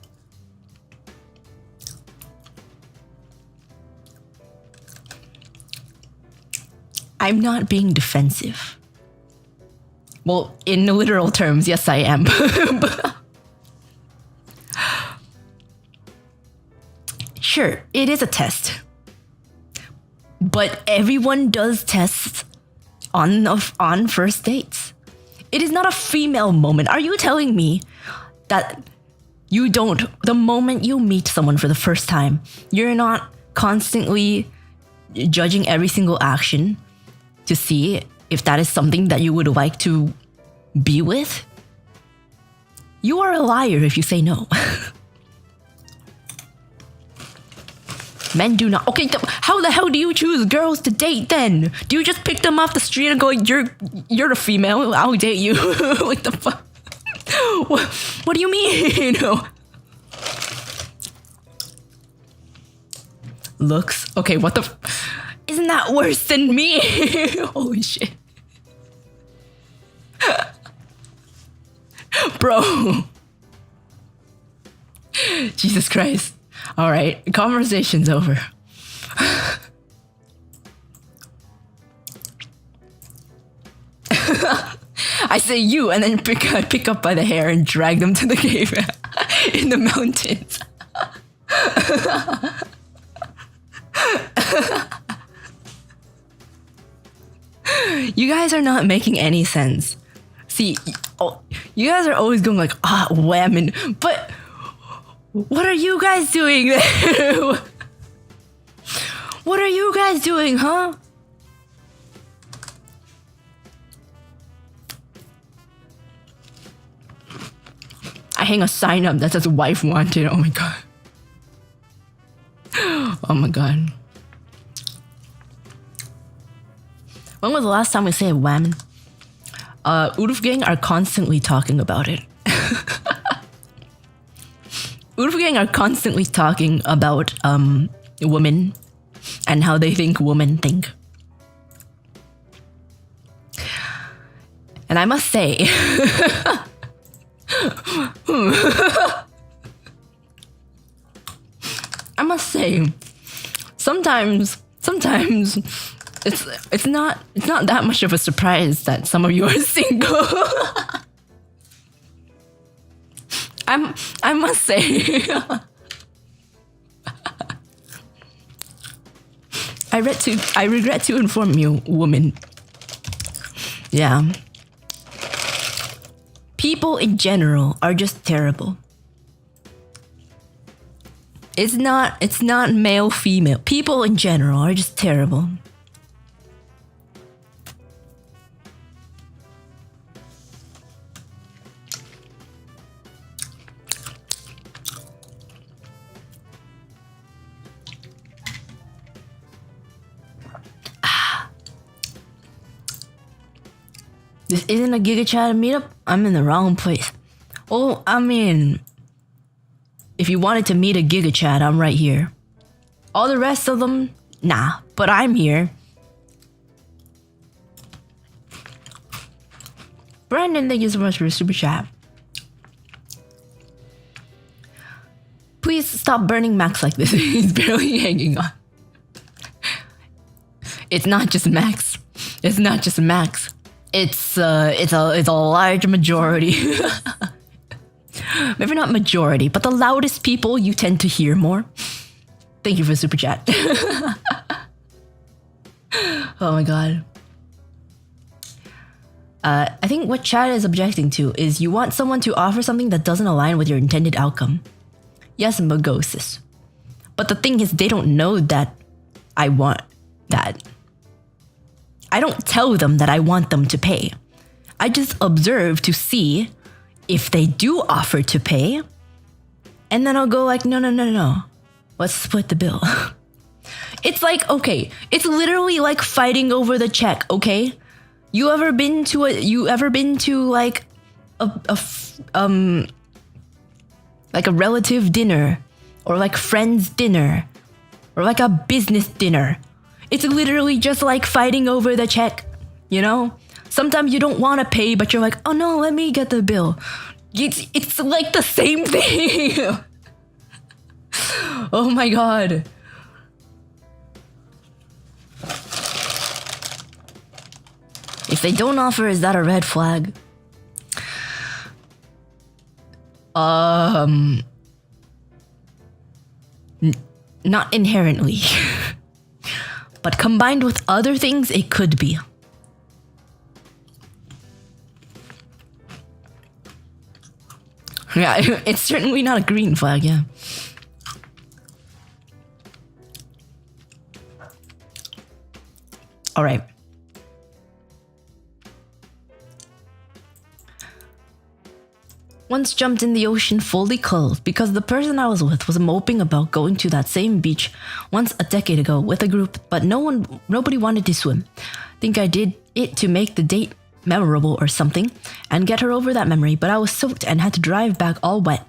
[SPEAKER 1] I'm not being defensive. Well, in literal terms, yes, I am. Sure, it is a test. But everyone does tests on first dates. It is not a female moment. Are you telling me that you don't, the moment you meet someone for the first time, you're not constantly judging every single action to see if that is something that you would like to be with? You are a liar if you say no. Men do not. Okay, how the hell do you choose girls to date then? Do you just pick them off the street and go, you're a female, I'll date you? What the fuck? What do you mean? Looks? Okay, what the... Isn't that worse than me? Holy shit. Bro. Jesus Christ. Alright, conversation's over. I say you and then pick up by the hair and drag them to the cave. in the mountains. You guys are not making any sense. See, you guys are always going like, women, but what are you guys doing there? What are you guys doing, huh? I hang a sign up that says wife wanted. Oh my god. Oh my god. When was the last time we said women? Gang are constantly talking about it. Gang are constantly talking about women and how they think women think. And I must say, sometimes it's not that much of a surprise that some of you are single. I must say. I regret to inform you, woman. Yeah. People in general are just terrible. It's not male, female. People in general are just terrible. This isn't a Giga Chat meetup. I'm in the wrong place. Oh, I mean, if you wanted to meet a Giga Chat, I'm right here. All the rest of them, nah, but I'm here. Brandon, thank you so much for the super chat. Please stop burning Max like this. He's barely hanging on. It's not just Max. It's not just Max. It's a large majority. Maybe not majority, but the loudest people you tend to hear more. Thank you for the super chat. Oh my god. I think what chat is objecting to is you want someone to offer something that doesn't align with your intended outcome. Yes, Magosis. But the thing is, they don't know that I want that. I don't tell them that I want them to pay. I just observe to see if they do offer to pay. And then I'll go like, no. Let's split the bill. It's like, okay, it's literally like fighting over the check, okay? You ever been to like like a relative dinner or like friend's dinner or like a business dinner? It's literally just like fighting over the check, you know? Sometimes you don't want to pay, but you're like, oh no, let me get the bill. It's like the same thing. Oh my god. If they don't offer, is that a red flag? Not inherently. But combined with other things, it could be. Yeah, it's certainly not a green flag, yeah. All right. Once jumped in the ocean fully clothed because the person I was with was moping about going to that same beach once a decade ago with a group, but nobody wanted to swim. Think I did it to make the date memorable or something and get her over that memory, but I was soaked and had to drive back all wet.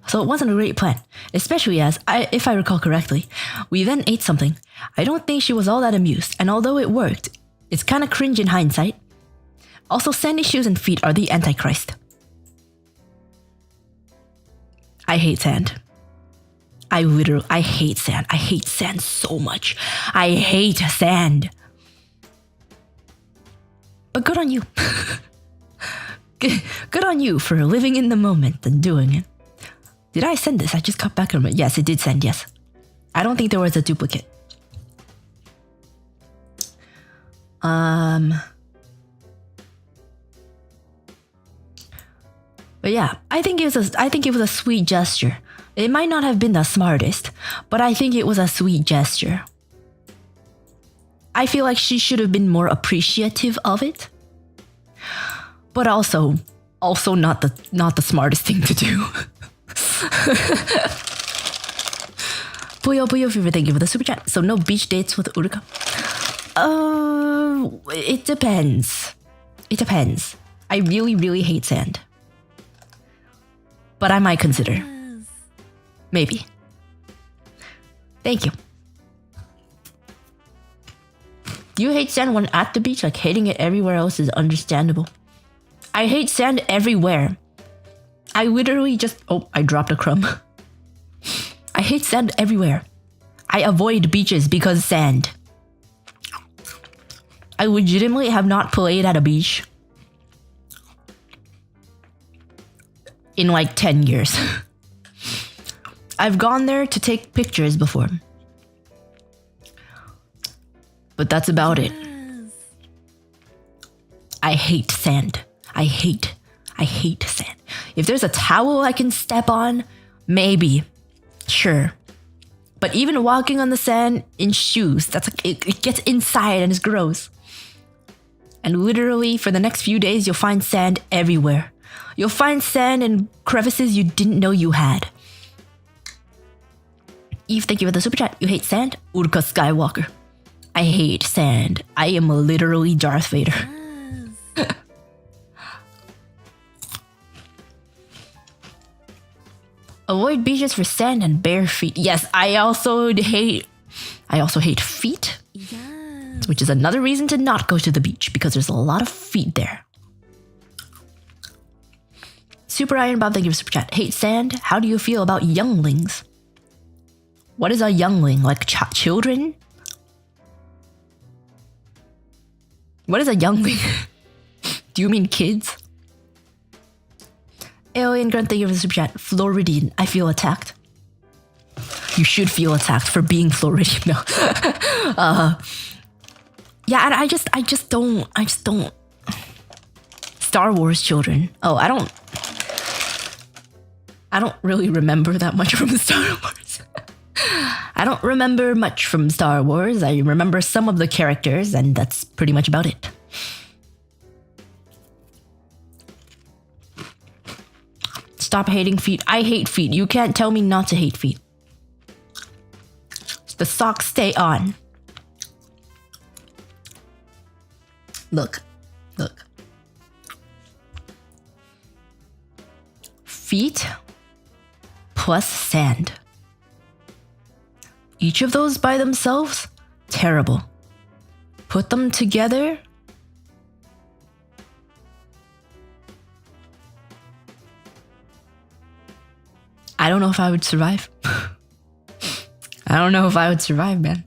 [SPEAKER 1] So it wasn't a great plan, especially as, if I recall correctly, we then ate something. I don't think she was all that amused, and although it worked, it's kinda cringe in hindsight. Also, sandy shoes and feet are the Antichrist. I hate sand. I hate sand. I hate sand so much. I hate sand. But good on you. Good on you for living in the moment and doing it. Did I send this? I just cut back on it. Yes, it did send, yes. I don't think there was a duplicate. But yeah, I think it was a sweet gesture. It might not have been the smartest, but I think it was a sweet gesture. I feel like she should have been more appreciative of it. But also not the smartest thing to do. Puyo Puyo Fever, thank you for the super chat. So no beach dates with Uruka? It depends. It depends. I really, really hate sand. But I might consider.
[SPEAKER 2] Yes.
[SPEAKER 1] Maybe. Thank you. You hate sand when at the beach, like hating it everywhere else is understandable. I hate sand everywhere. I literally just... Oh, I dropped a crumb. I hate sand everywhere. I avoid beaches because sand. I legitimately have not played at a beach in like 10 years. I've gone there to take pictures before. But that's about it. I hate sand. I hate sand. If there's a towel I can step on, maybe. Sure. But even walking on the sand in shoes, that's like it gets inside and it's gross. And literally for the next few days, you'll find sand everywhere. You'll find sand and crevices you didn't know you had. Eve, thank you for the super chat. You hate sand? Uruka Skywalker. I hate sand. I am literally Darth Vader.
[SPEAKER 2] Yes.
[SPEAKER 1] Avoid beaches for sand and bare feet. Yes, I also hate feet.
[SPEAKER 2] Yes.
[SPEAKER 1] Which is another reason to not go to the beach, because there's a lot of feet there. Super Iron Bob, thank you for super chat. Hate sand? How do you feel about younglings? What is a youngling? Like children? What is a youngling? Do you mean kids? Alien Grunt, thank you for the super chat. Floridian, I feel attacked. You should feel attacked for being Floridian. No. Yeah, and I just don't. Star Wars children. Oh, I don't really remember that much from Star Wars. I don't remember much from Star Wars. I remember some of the characters, and that's pretty much about it. Stop hating feet. I hate feet. You can't tell me not to hate feet. The socks stay on. Look. Feet plus sand. Each of those by themselves, terrible. Put them together, I don't know if I would survive. I don't know if I would survive, man.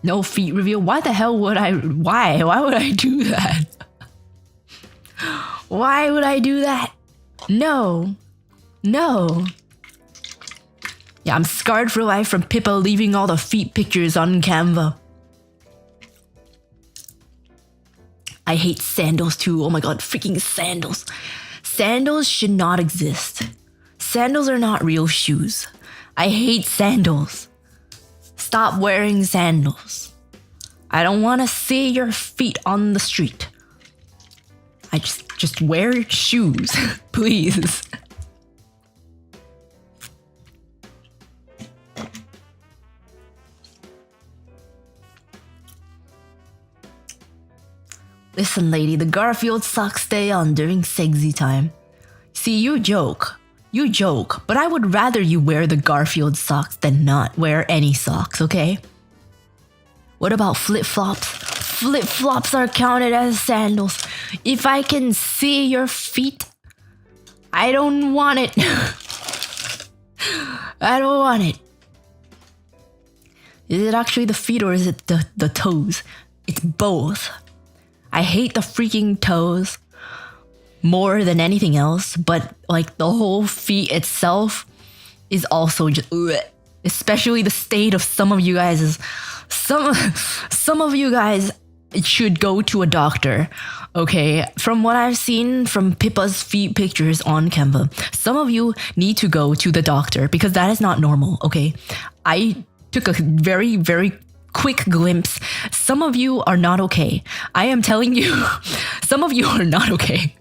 [SPEAKER 1] No feet reveal. Why the hell would I? Why would I do that? Why would I do that? No. Yeah, I'm scarred for life from Pippa leaving all the feet pictures on Canva. I hate sandals too. Oh my god, freaking sandals. Sandals should not exist. Sandals are not real shoes. I hate sandals. Stop wearing sandals. I don't want to see your feet on the street. I just wear shoes, please. Listen, lady, the Garfield socks stay on during sexy time. See, you joke, but I would rather you wear the Garfield socks than not wear any socks, okay? What about flip-flops? Flip-flops are counted as sandals. If I can see your feet, I don't want it. I don't want it. Is it actually the feet or is it the toes? It's both. I hate the freaking toes. more than anything else, but like the whole feet itself is also just ugh. Especially the state of some of you guys is some of you guys should go to a doctor. Okay, from what I've seen from Pippa's feet pictures on Canva, some of you need to go to the doctor because that is not normal. Okay, I took a very, very quick glimpse. Some of you are not okay. I am telling you, some of you are not okay.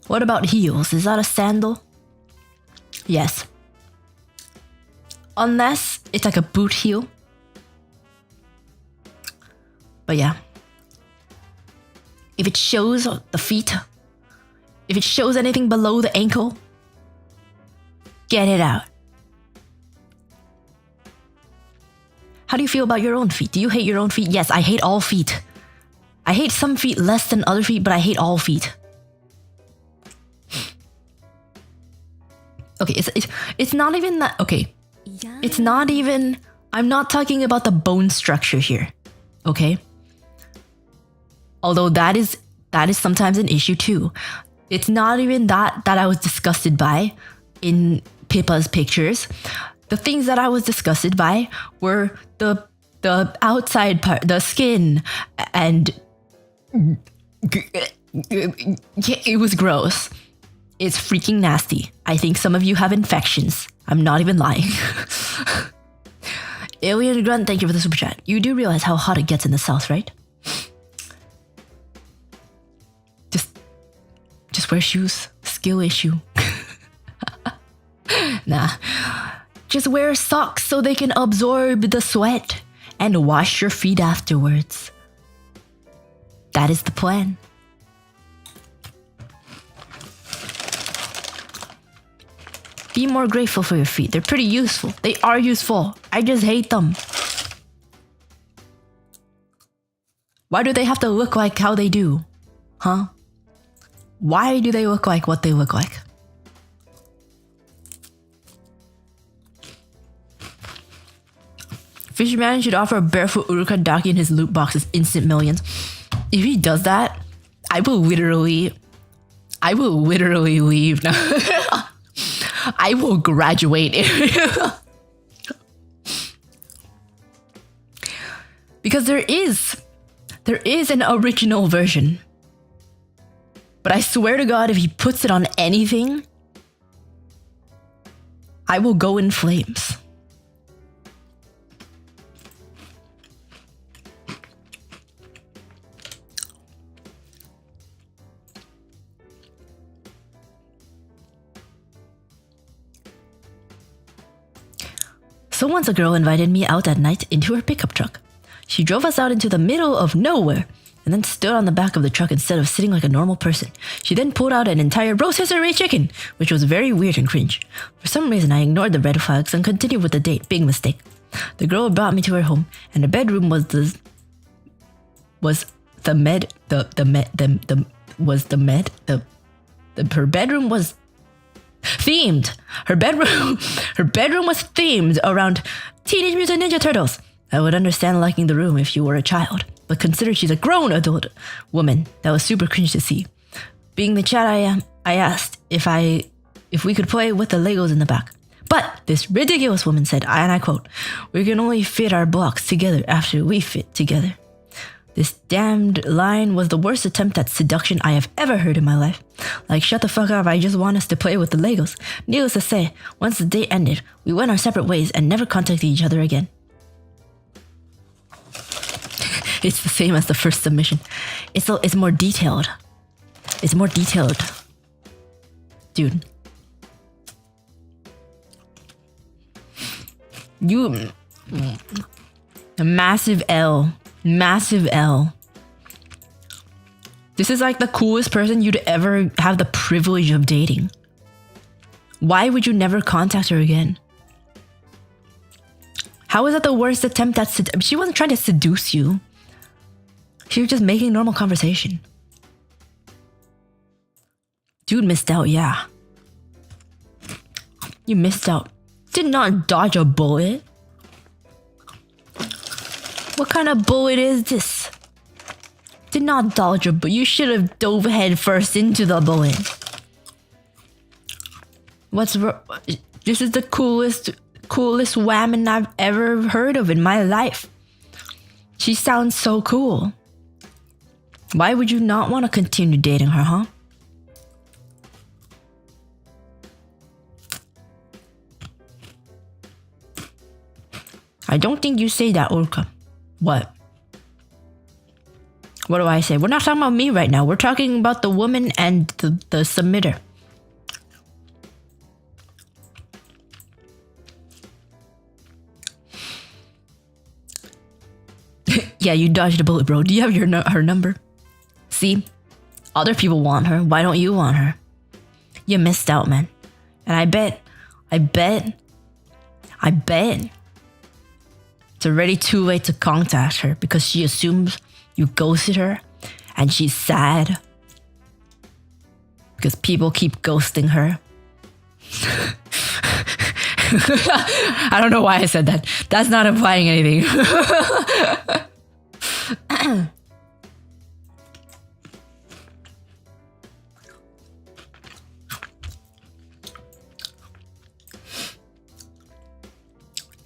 [SPEAKER 1] What about heels? Is that a sandal? Yes. Unless it's like a boot heel. But yeah. If it shows the feet, if it shows anything below the ankle, get it out. How do you feel about your own feet? Do you hate your own feet? Yes, I hate all feet. I hate some feet less than other feet, but I hate all feet. Okay, it's not even that. Okay,
[SPEAKER 2] Yeah.
[SPEAKER 1] it's not even. I'm not talking about the bone structure here. Okay. Although that is sometimes an issue too. It's not even that I was disgusted by in Pippa's pictures. The things that I was disgusted by were the outside part, the skin, and it was gross. It's freaking nasty. I think some of you have infections. I'm not even lying. Alien Grunt, thank you for the super chat. You do realize how hot it gets in the south, right? Just wear shoes. Skill issue. Nah. Just wear socks so they can absorb the sweat and wash your feet afterwards. That is the plan. Be more grateful for your feet. They're pretty useful. They are useful. I just hate them. Why do they have to look like how they do? Huh? Why do they look like what they look like? Fishman should offer a barefoot Uruka Daki in his loot boxes instant millions. If he does that, I will literally leave now. I will graduate. Because there is an original version. But I swear to God, if he puts it on anything, I will go in flames. So once a girl invited me out at night into her pickup truck. She drove us out into the middle of nowhere and then stood on the back of the truck instead of sitting like a normal person. She then pulled out an entire rotisserie chicken, which was very weird and cringe. For some reason, I ignored the red flags and continued with the date. Big mistake. The girl brought me to her home, and the bedroom was her bedroom was themed. Her bedroom was themed around Teenage Mutant Ninja Turtles. I would understand liking the room if you were a child, but consider she's a grown adult woman. That was super cringe to see. Being the chat I am, I asked if we could play with the Legos in the back. But this ridiculous woman said, and I quote, "We can only fit our blocks together after we fit together." This damned line was the worst attempt at seduction I have ever heard in my life. Like, shut the fuck up, I just want us to play with the Legos. Needless to say, once the date ended, we went our separate ways and never contacted each other again. It's the same as the first submission. It's more detailed. It's more detailed. Dude. You... A massive L. Massive L. This is like the coolest person you'd ever have the privilege of dating. Why would you never contact her again? How is that the worst attempt at she wasn't trying to seduce you. She was just making normal conversation. Dude missed out, yeah. You missed out Did not dodge a bullet. What kind of bullet is this? Did not dodge a bullet. You should have dove head first into the bullet. This is the coolest woman I've ever heard of in my life. She sounds so cool. Why would you not want to continue dating her, huh? I don't think you say that, Uruka. What? What do I say? We're not talking about me right now. We're talking about the woman and the submitter. Yeah, you dodged a bullet, bro. Do you have her number? See? Other people want her. Why don't you want her? You missed out, man. And I bet it's already too late to contact her because she assumes you ghosted her and she's sad because people keep ghosting her. I don't know why I said that. That's not implying anything.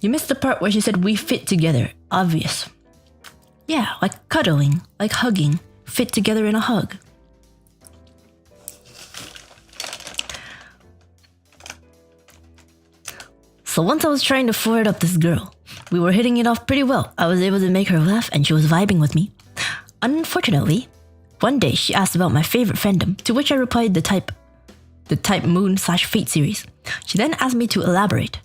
[SPEAKER 1] You missed the part where she said we fit together. Obvious. Yeah, like cuddling, like hugging. Fit together in a hug. So once I was trying to flirt up this girl. We were hitting it off pretty well. I was able to make her laugh and she was vibing with me. Unfortunately, one day she asked about my favorite fandom, to which I replied the type Moon/Fate series. She then asked me to elaborate.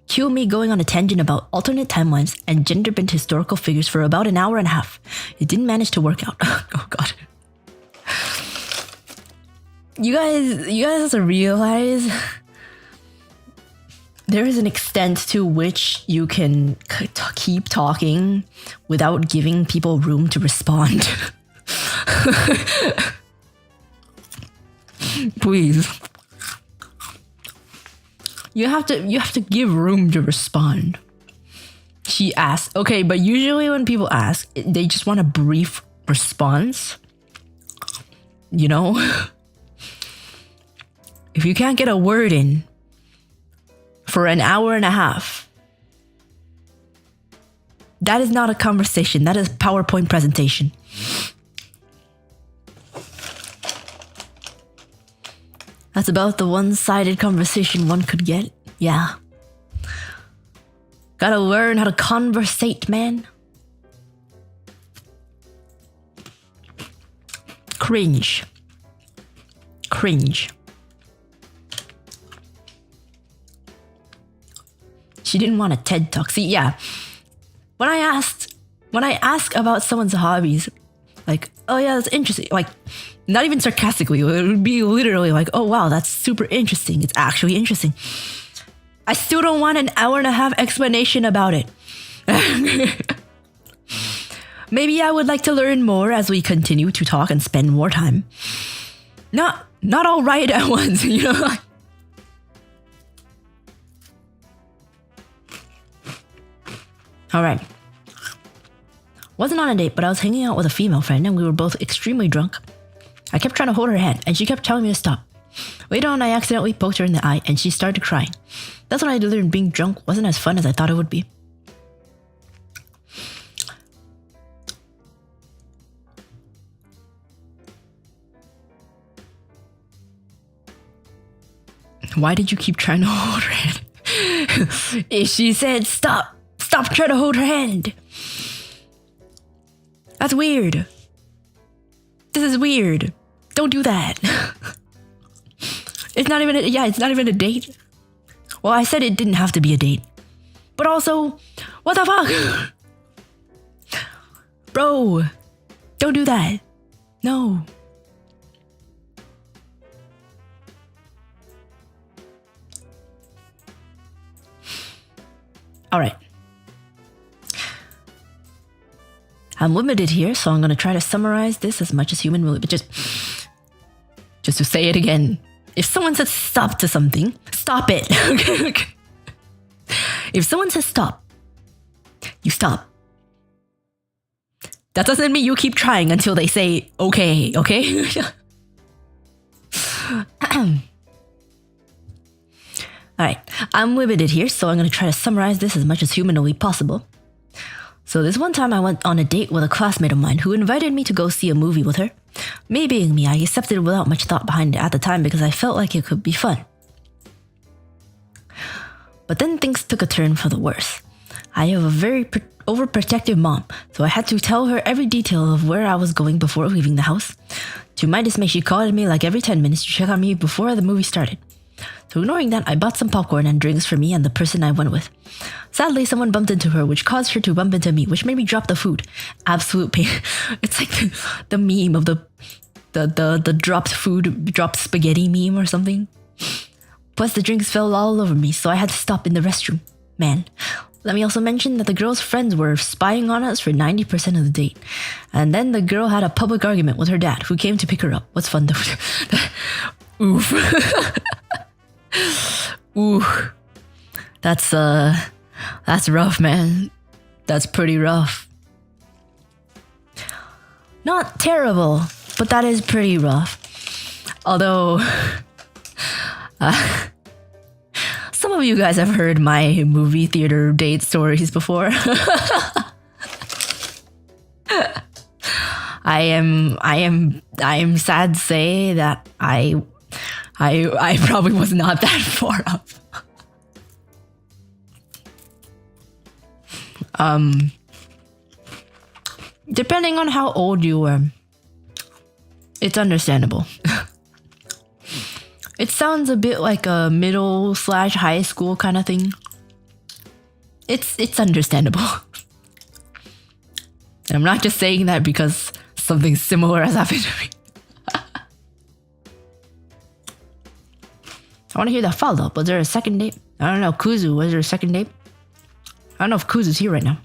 [SPEAKER 1] Cue me going on a tangent about alternate timelines and gender-bent historical figures for about an hour and a half. It didn't manage to work out. Oh god. You guys have to realize there is an extent to which you can keep talking without giving people room to respond. Please. You have to give room to respond. She asked, okay, but usually when people ask, they just want a brief response. You know? If you can't get a word in for an hour and a half, that is not a conversation. That is a PowerPoint presentation. That's about the one-sided conversation one could get. Yeah. Gotta learn how to conversate, man. Cringe. Cringe. She didn't want a TED Talk. See, yeah. When I ask about someone's hobbies, like, oh yeah, that's interesting. Like, not even sarcastically. It would be literally like, oh wow, that's super interesting. It's actually interesting. I still don't want an hour and a half explanation about it. Maybe I would like to learn more as we continue to talk and spend more time. Not all right at once, you know? All right. Wasn't on a date, but I was hanging out with a female friend and we were both extremely drunk. I kept trying to hold her hand and she kept telling me to stop. Later on, I accidentally poked her in the eye and she started crying. That's when I learned being drunk wasn't as fun as I thought it would be. Why did you keep trying to hold her hand? She said, stop trying to hold her hand. That's weird. This is weird. Don't do that. It's not even a date. Well, I said it didn't have to be a date. But also, what the fuck? Bro, don't do that. No. All right. I'm limited here, so I'm going to try to summarize this as much as human will. But just to say it again. If someone says stop to something, stop it. If someone says stop, you stop. That doesn't mean you keep trying until they say okay, okay? Alright, I'm limited here, so I'm gonna try to summarize this as much as humanly possible. So this one time I went on a date with a classmate of mine who invited me to go see a movie with her. Me being me, I accepted without much thought behind it at the time because I felt like it could be fun. But then things took a turn for the worse. I have a very overprotective mom, so I had to tell her every detail of where I was going before leaving the house. To my dismay, she called me like every 10 minutes to check on me before the movie started. So ignoring that, I bought some popcorn and drinks for me and the person I went with. Sadly, someone bumped into her, which caused her to bump into me, which made me drop the food. Absolute pain. It's like the meme of the dropped food, dropped spaghetti meme or something. Plus, the drinks fell all over me, so I had to stop in the restroom. Man. Let me also mention that the girl's friends were spying on us for 90% of the date. And then the girl had a public argument with her dad, who came to pick her up. What's fun though? Oof. Ooh. That's rough, man. That's pretty rough. Not terrible, but that is pretty rough. Although, some of you guys have heard my movie theater date stories before. I am sad to say that I probably was not that far up. Depending on how old you were, it's understandable. It sounds a bit like a middle/high school kind of thing. It's understandable. And I'm not just saying that because something similar has happened to me. I want to hear the follow-up. Was there a second date? I don't know. Kuzu, was there a second date? I don't know if Kuzu's here right now.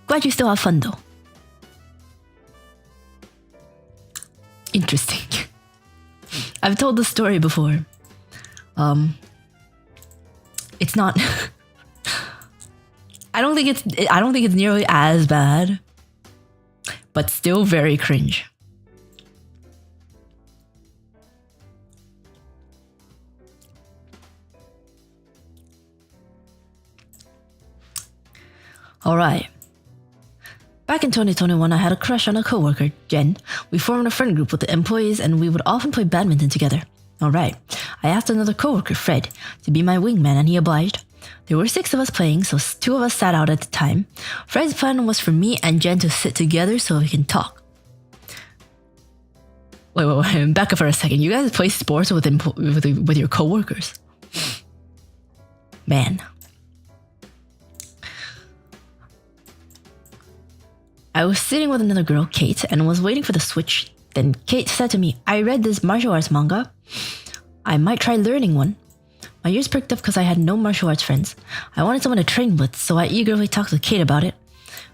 [SPEAKER 1] Glad you still have fun though. Interesting. I've told this story before. It's not. I don't think it's nearly as bad, but still very cringe. All right. Back in 2021, I had a crush on a coworker, Jen. We formed a friend group with the employees and we would often play badminton together. Alright, I asked another coworker, Fred, to be my wingman and he obliged. There were 6 of us playing, so 2 of us sat out at the time. Fred's plan was for me and Jen to sit together so we can talk. Wait, back up for a second. You guys play sports with your coworkers? Man. I was sitting with another girl, Kate, and was waiting for the switch. Then Kate said to me, I read this martial arts manga. I might try learning one. My ears perked up because I had no martial arts friends. I wanted someone to train with, so I eagerly talked with Kate about it.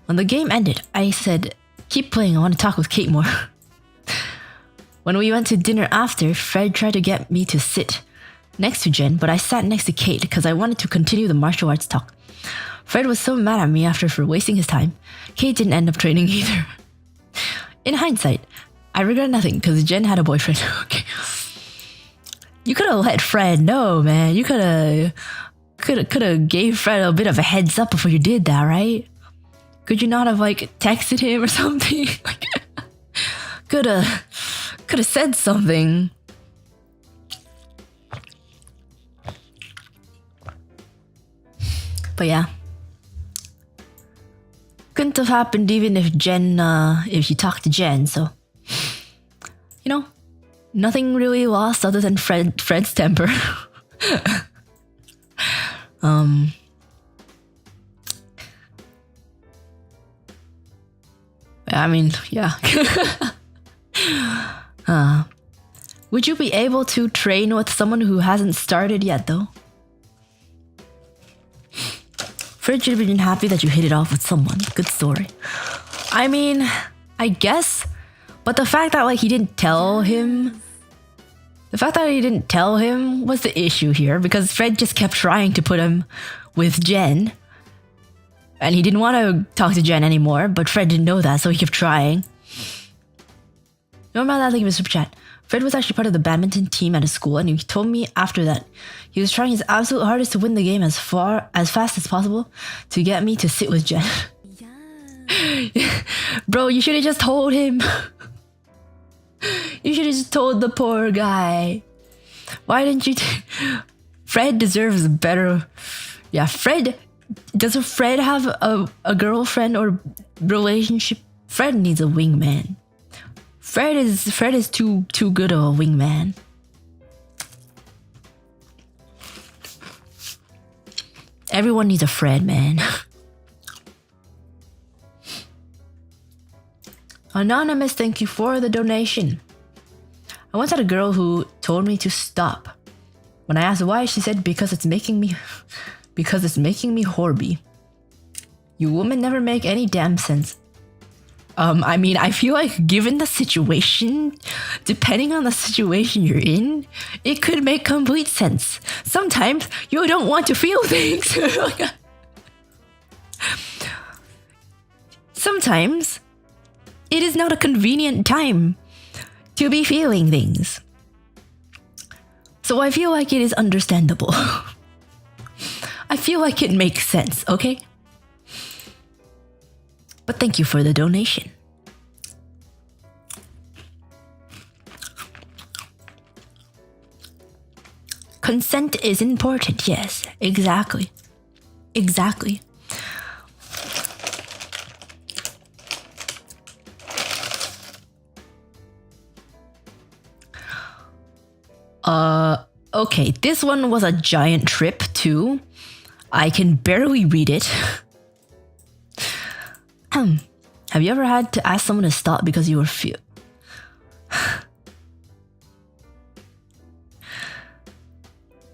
[SPEAKER 1] When the game ended, I said, keep playing, I want to talk with Kate more. When we went to dinner after, Fred tried to get me to sit next to Jen, but I sat next to Kate because I wanted to continue the martial arts talk. Fred was so mad at me after for wasting his time. Kate didn't end up training either. In hindsight, I regret nothing because Jen had a boyfriend. Okay. You could have let Fred know, man. You could have gave Fred a bit of a heads up before you did that, right? Could you not have texted him or something? Could have said something. But yeah. Couldn't have happened even if if you talked to Jen, so nothing really lost other than Fred's temper. I mean, yeah. Would you be able to train with someone who hasn't started yet, though? Fred should have been happy that you hit it off with someone. Good story. I mean, I guess. But the fact that he didn't tell him The fact that he didn't tell him was the issue here, because Fred just kept trying to put him with Jen. And he didn't want to talk to Jen anymore, but Fred didn't know that, so he kept trying. No matter that, thank you for super chat. Fred was actually part of the badminton team at his school, and he told me after that he was trying his absolute hardest to win the game as fast as possible to get me to sit with Jen.
[SPEAKER 2] Yes.
[SPEAKER 1] Bro, you should have just told him. You should have just told the poor guy. Why didn't you? Fred deserves better. Yeah, Fred. Doesn't Fred have a girlfriend or relationship? Fred needs a wingman. Fred is too good of a wingman. Everyone needs a Fred, man. Anonymous, thank you for the donation. I once had a girl who told me to stop. When I asked why, she said because it's making me horby. You women never make any damn sense. I mean, I feel like given the situation, depending on the situation you're in, it could make complete sense. Sometimes you don't want to feel things. Sometimes it is not a convenient time to be feeling things. So I feel like it is understandable. I feel like it makes sense, okay? But thank you for the donation. Consent is important, yes, exactly. Exactly. Okay, this one was a giant trip too. I can barely read it. Have you ever had to ask someone to stop because you were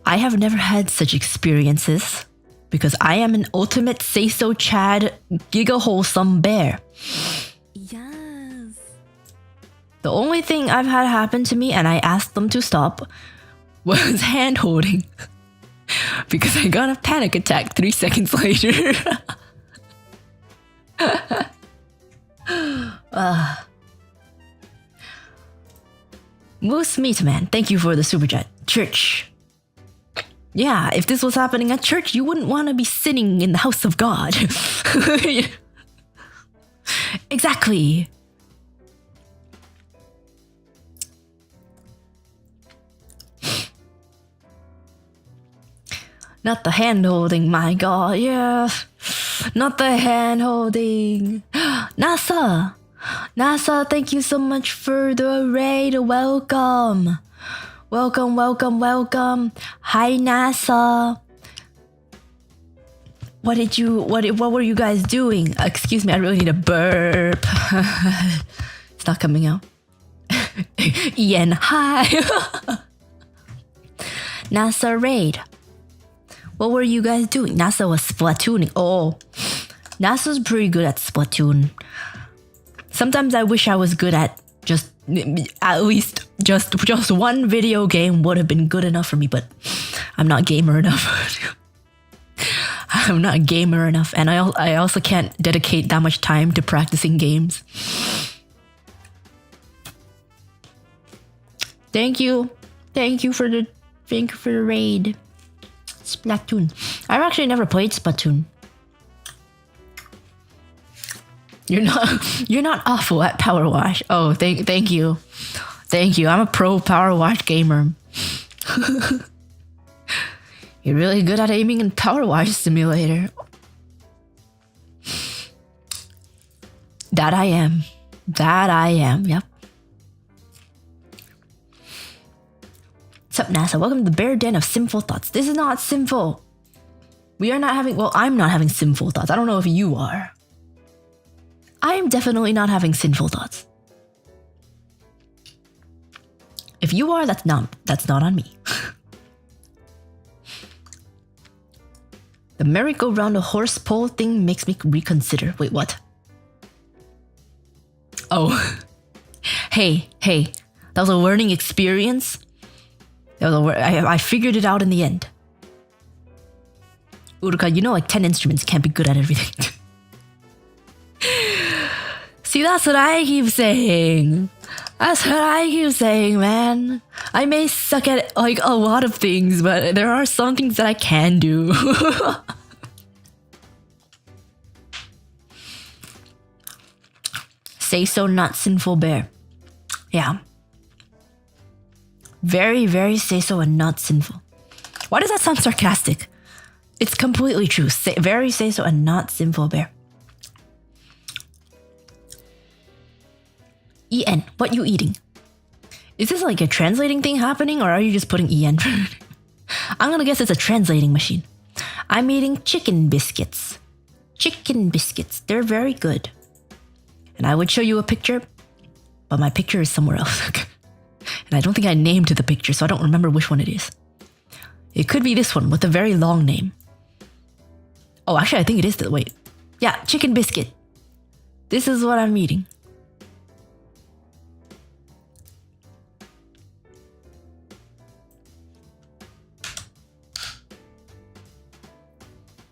[SPEAKER 1] I have never had such experiences because I am an ultimate say-so Chad giga wholesome bear.
[SPEAKER 2] Yes.
[SPEAKER 1] The only thing I've had happen to me and I asked them to stop was hand holding because I got a panic attack 3 seconds later. Moose Meat Man, thank you for the super chat. Church. Yeah, if this was happening at church, you wouldn't want to be sitting in the house of God. Exactly. Not the hand holding, my god, yes. Not the hand holding. NASA! NASA, thank you so much for the raid. Welcome. Welcome, welcome, welcome. Hi, NASA. What were you guys doing? Excuse me, I really need a burp. It's not coming out. Ian, hi. NASA raid. What were you guys doing? NASA was splatooning. Oh, NASA's pretty good at Splatoon. Sometimes I wish I was good at just at least just one video game would have been good enough for me, but I'm not gamer enough. I'm not gamer enough, and I also can't dedicate that much time to practicing games. Thank you for the raid. Splatoon. I've actually never played Splatoon. You're not awful at Power Wash. Oh, thank you. Thank you. I'm a pro Power Wash gamer. You're really good at aiming in Power Wash Simulator. That I am. Yep. What's up, NASA? Welcome to the Bear Den of Sinful Thoughts. This is not sinful. I'm not having sinful thoughts. I don't know if you are. I am definitely not having sinful thoughts. If you are, that's not on me. The merry-go-round a horse pole thing makes me reconsider. Wait, what? Oh. Hey. That was a learning experience. I figured it out in the end. Uruka, you know like 10 instruments can't be good at everything. See, that's what I keep saying. That's what I keep saying, man. I may suck at like a lot of things, but there are some things that I can do. Say so, not sinful bear. Yeah. Very, very say so and not sinful. Why does that sound sarcastic? It's completely true. Very say so and not sinful bear. EN, what you eating? Is this like a translating thing happening or are you just putting EN? I'm gonna guess it's a translating machine. I'm eating chicken biscuits. Chicken biscuits, they're very good. And I would show you a picture, but my picture is somewhere else. And I don't think I named the picture, so I don't remember which one it is. It could be this one with a very long name. Oh, actually, I think it is the, wait. Yeah, chicken biscuit. This is what I'm eating.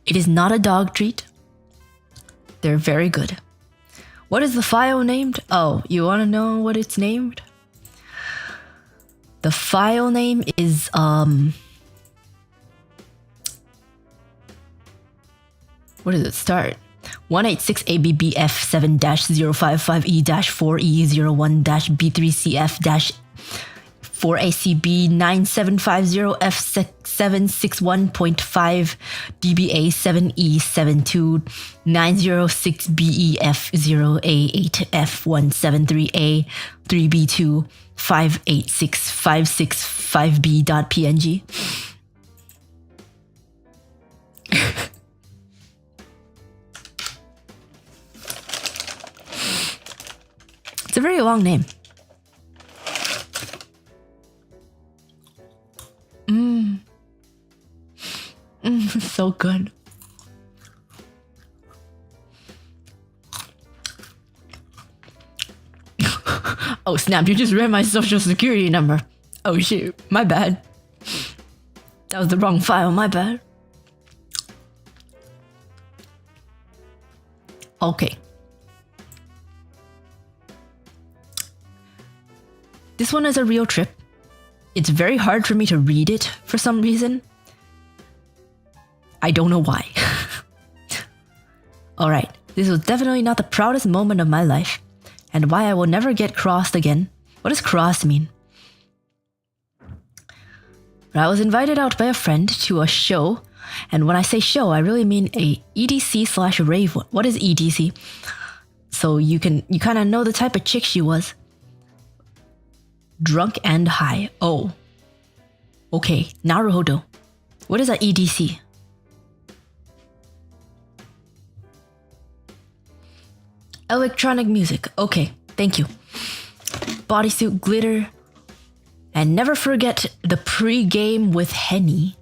[SPEAKER 1] It is not a dog treat. They're very good. What is the file named? Oh, you want to know what it's named? The file name is, what does it start? 186ABBF7-055EF17610-906BEF088F173A3B2586565B.png. It's a very long name. So good. Oh snap, you just read my social security number. Oh shoot, my bad. That was the wrong file, my bad. Okay. This one is a real trip. It's very hard for me to read it for some reason. I don't know why. Alright, this was definitely not the proudest moment of my life, and why I will never get crossed again. What does crossed mean? But I was invited out by a friend to a show, and when I say show, I really mean a EDC/rave one. What is EDC? So you kind of know the type of chick she was. Drunk and high. Oh. Okay, Naruhodo. What is a EDC? Electronic music. Okay, thank you. Bodysuit, glitter, and never forget the pre-game with Henny.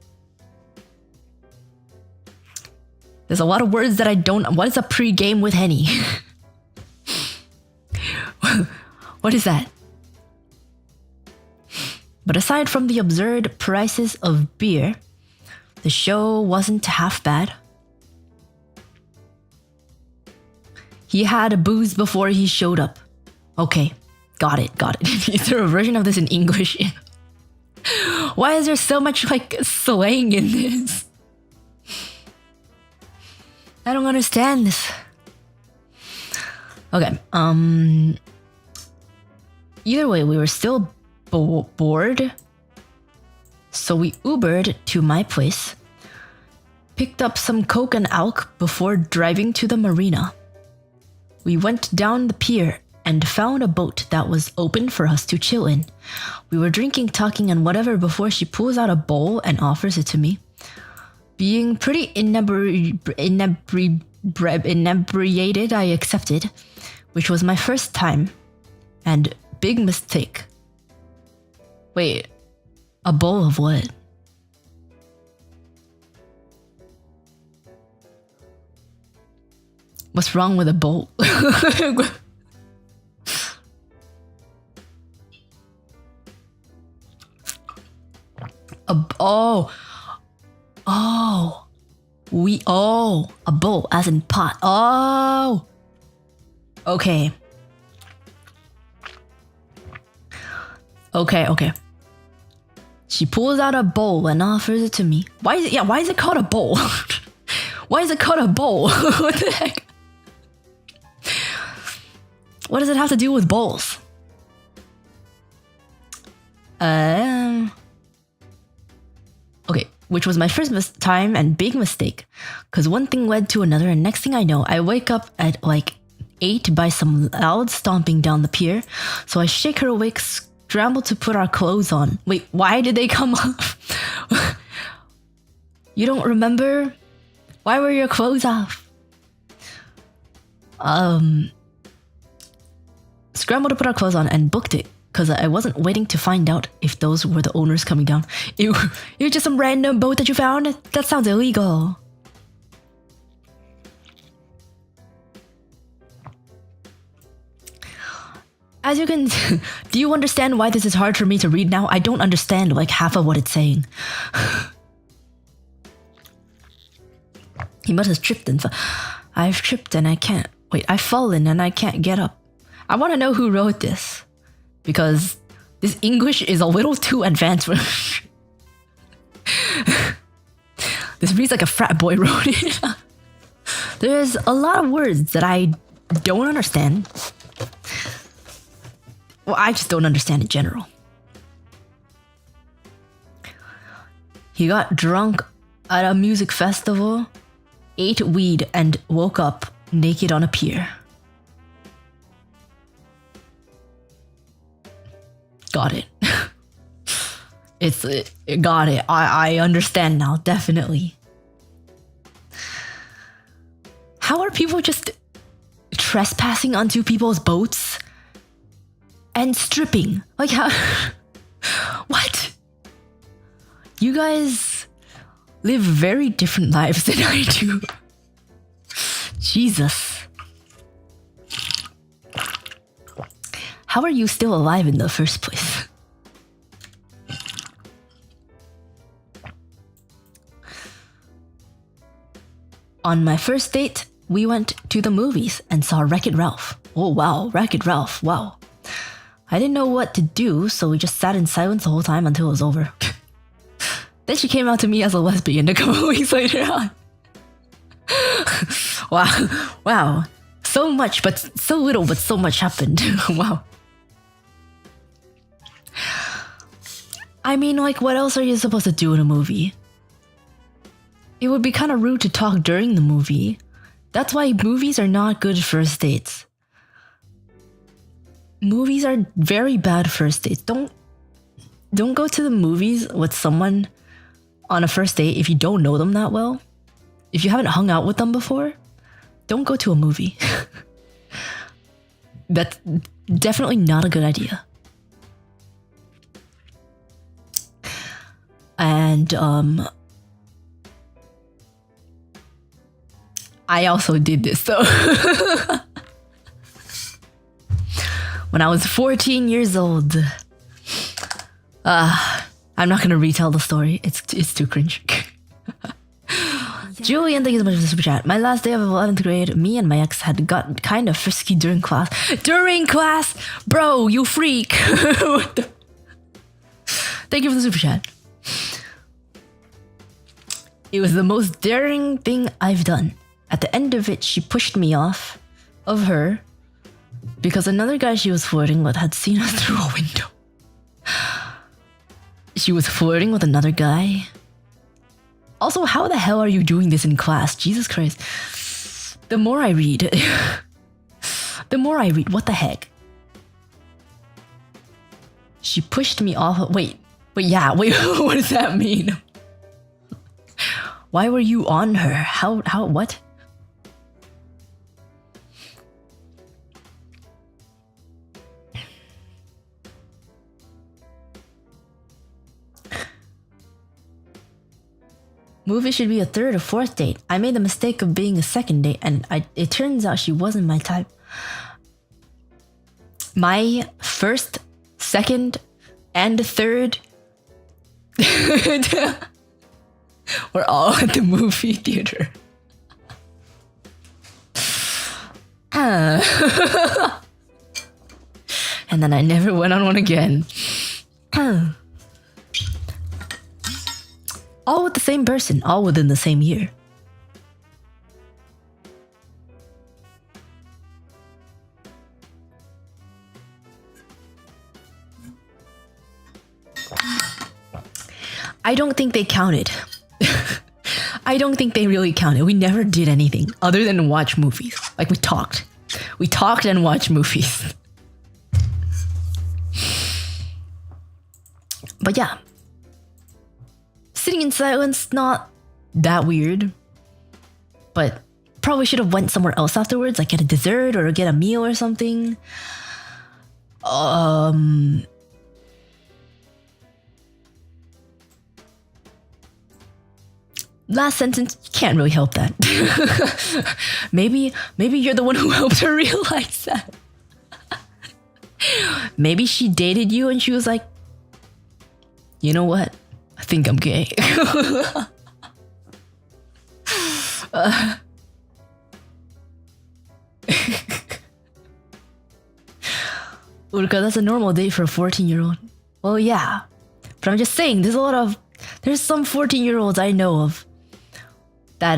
[SPEAKER 1] There's a lot of words that I don't... What is a pre-game with Henny? What is that? But aside from the absurd prices of beer, the show wasn't half bad. He had booze before he showed up. Okay, got it. Is there a version of this in English? Why is there so much like slang in this? I don't understand this. Okay, either way, we were still bored. So we Ubered to my place, picked up some Coke and Alk before driving to the marina. We went down the pier and found a boat that was open for us to chill in. We were drinking, talking, and whatever before she pulls out a bowl and offers it to me. Being pretty inebriated, I accepted, which was my first time. And big mistake. Wait, a bowl of what? What's wrong with a bowl? Oh. A bowl as in pot. Oh. Okay. She pulls out a bowl and offers it to me. Why is it called a bowl? Why is it called a bowl? What the heck? What does it have to do with bowls? Okay, which was my first time and big mistake. Because one thing led to another, and next thing I know, I wake up at like 8 by some loud stomping down the pier. So I shake her awake, scramble to put our clothes on. Wait, why did they come off? You don't remember? Why were your clothes off? Scrambled to put our clothes on and booked it. Because I wasn't waiting to find out if those were the owners coming down. It was just some random boat that you found? That sounds illegal. As you can... Do you understand why this is hard for me to read now? I don't understand like half of what it's saying. He must have tripped and... I've tripped and I can't... Wait, I've fallen and I can't get up. I want to know who wrote this. Because this English is a little too advanced for... This reads like a frat boy wrote it. There's a lot of words that I don't understand. Well, I just don't understand in general. He got drunk at a music festival, ate weed, and woke up naked on a pier. Got it. Got it. I understand now, definitely. How are people just trespassing onto people's boats and stripping? Like how? What? You guys live very different lives than I do. Jesus. How are you still alive in the first place? On my first date, we went to the movies and saw Wreck-It Ralph. Oh wow, Wreck-It Ralph, wow. I didn't know what to do, so we just sat in silence the whole time until it was over. Then she came out to me as a lesbian a couple weeks later on. Wow. So much, but so little, but so much happened. Wow. I mean, like, what else are you supposed to do in a movie? It would be kind of rude to talk during the movie. That's why movies are not good first dates. Movies are very bad first dates. Don't go to the movies with someone on a first date if you don't know them that well. If you haven't hung out with them before, don't go to a movie. That's definitely not a good idea. And I also did this though. When I was 14 years old. I'm not gonna retell the story. It's too cringe. Julian, thank you so much for the super chat. My last day of 11th grade, me and my ex had gotten kind of frisky during class. During class? Bro, you freak. Thank you for the super chat. It was the most daring thing I've done. At the end of it, she pushed me off of her because another guy she was flirting with had seen us through a window. She was flirting with another guy? Also, how the hell are you doing this in class? Jesus Christ. The more I read, what the heck? She pushed me off. Wait, what does that mean? Why were you on her? How, what? Movie should be a third or fourth date. I made the mistake of being a second date, and it turns out she wasn't my type. My first, second, and third We're all at the movie theater. And then I never went on one again. All with the same person, all within the same year. I don't think they counted. I don't think they really counted. We never did anything other than watch movies. Like we talked. We talked and watched movies. But yeah. Sitting in silence, not that weird. But probably should have went somewhere else afterwards, like get a dessert or get a meal or something. Last sentence, can't really help that. maybe you're the one who helped her realize that. Maybe she dated you and she was like, you know what? I think I'm gay. Uruka, that's a normal date for a 14-year-old. Well, yeah. But I'm just saying, there's some 14-year-olds I know of that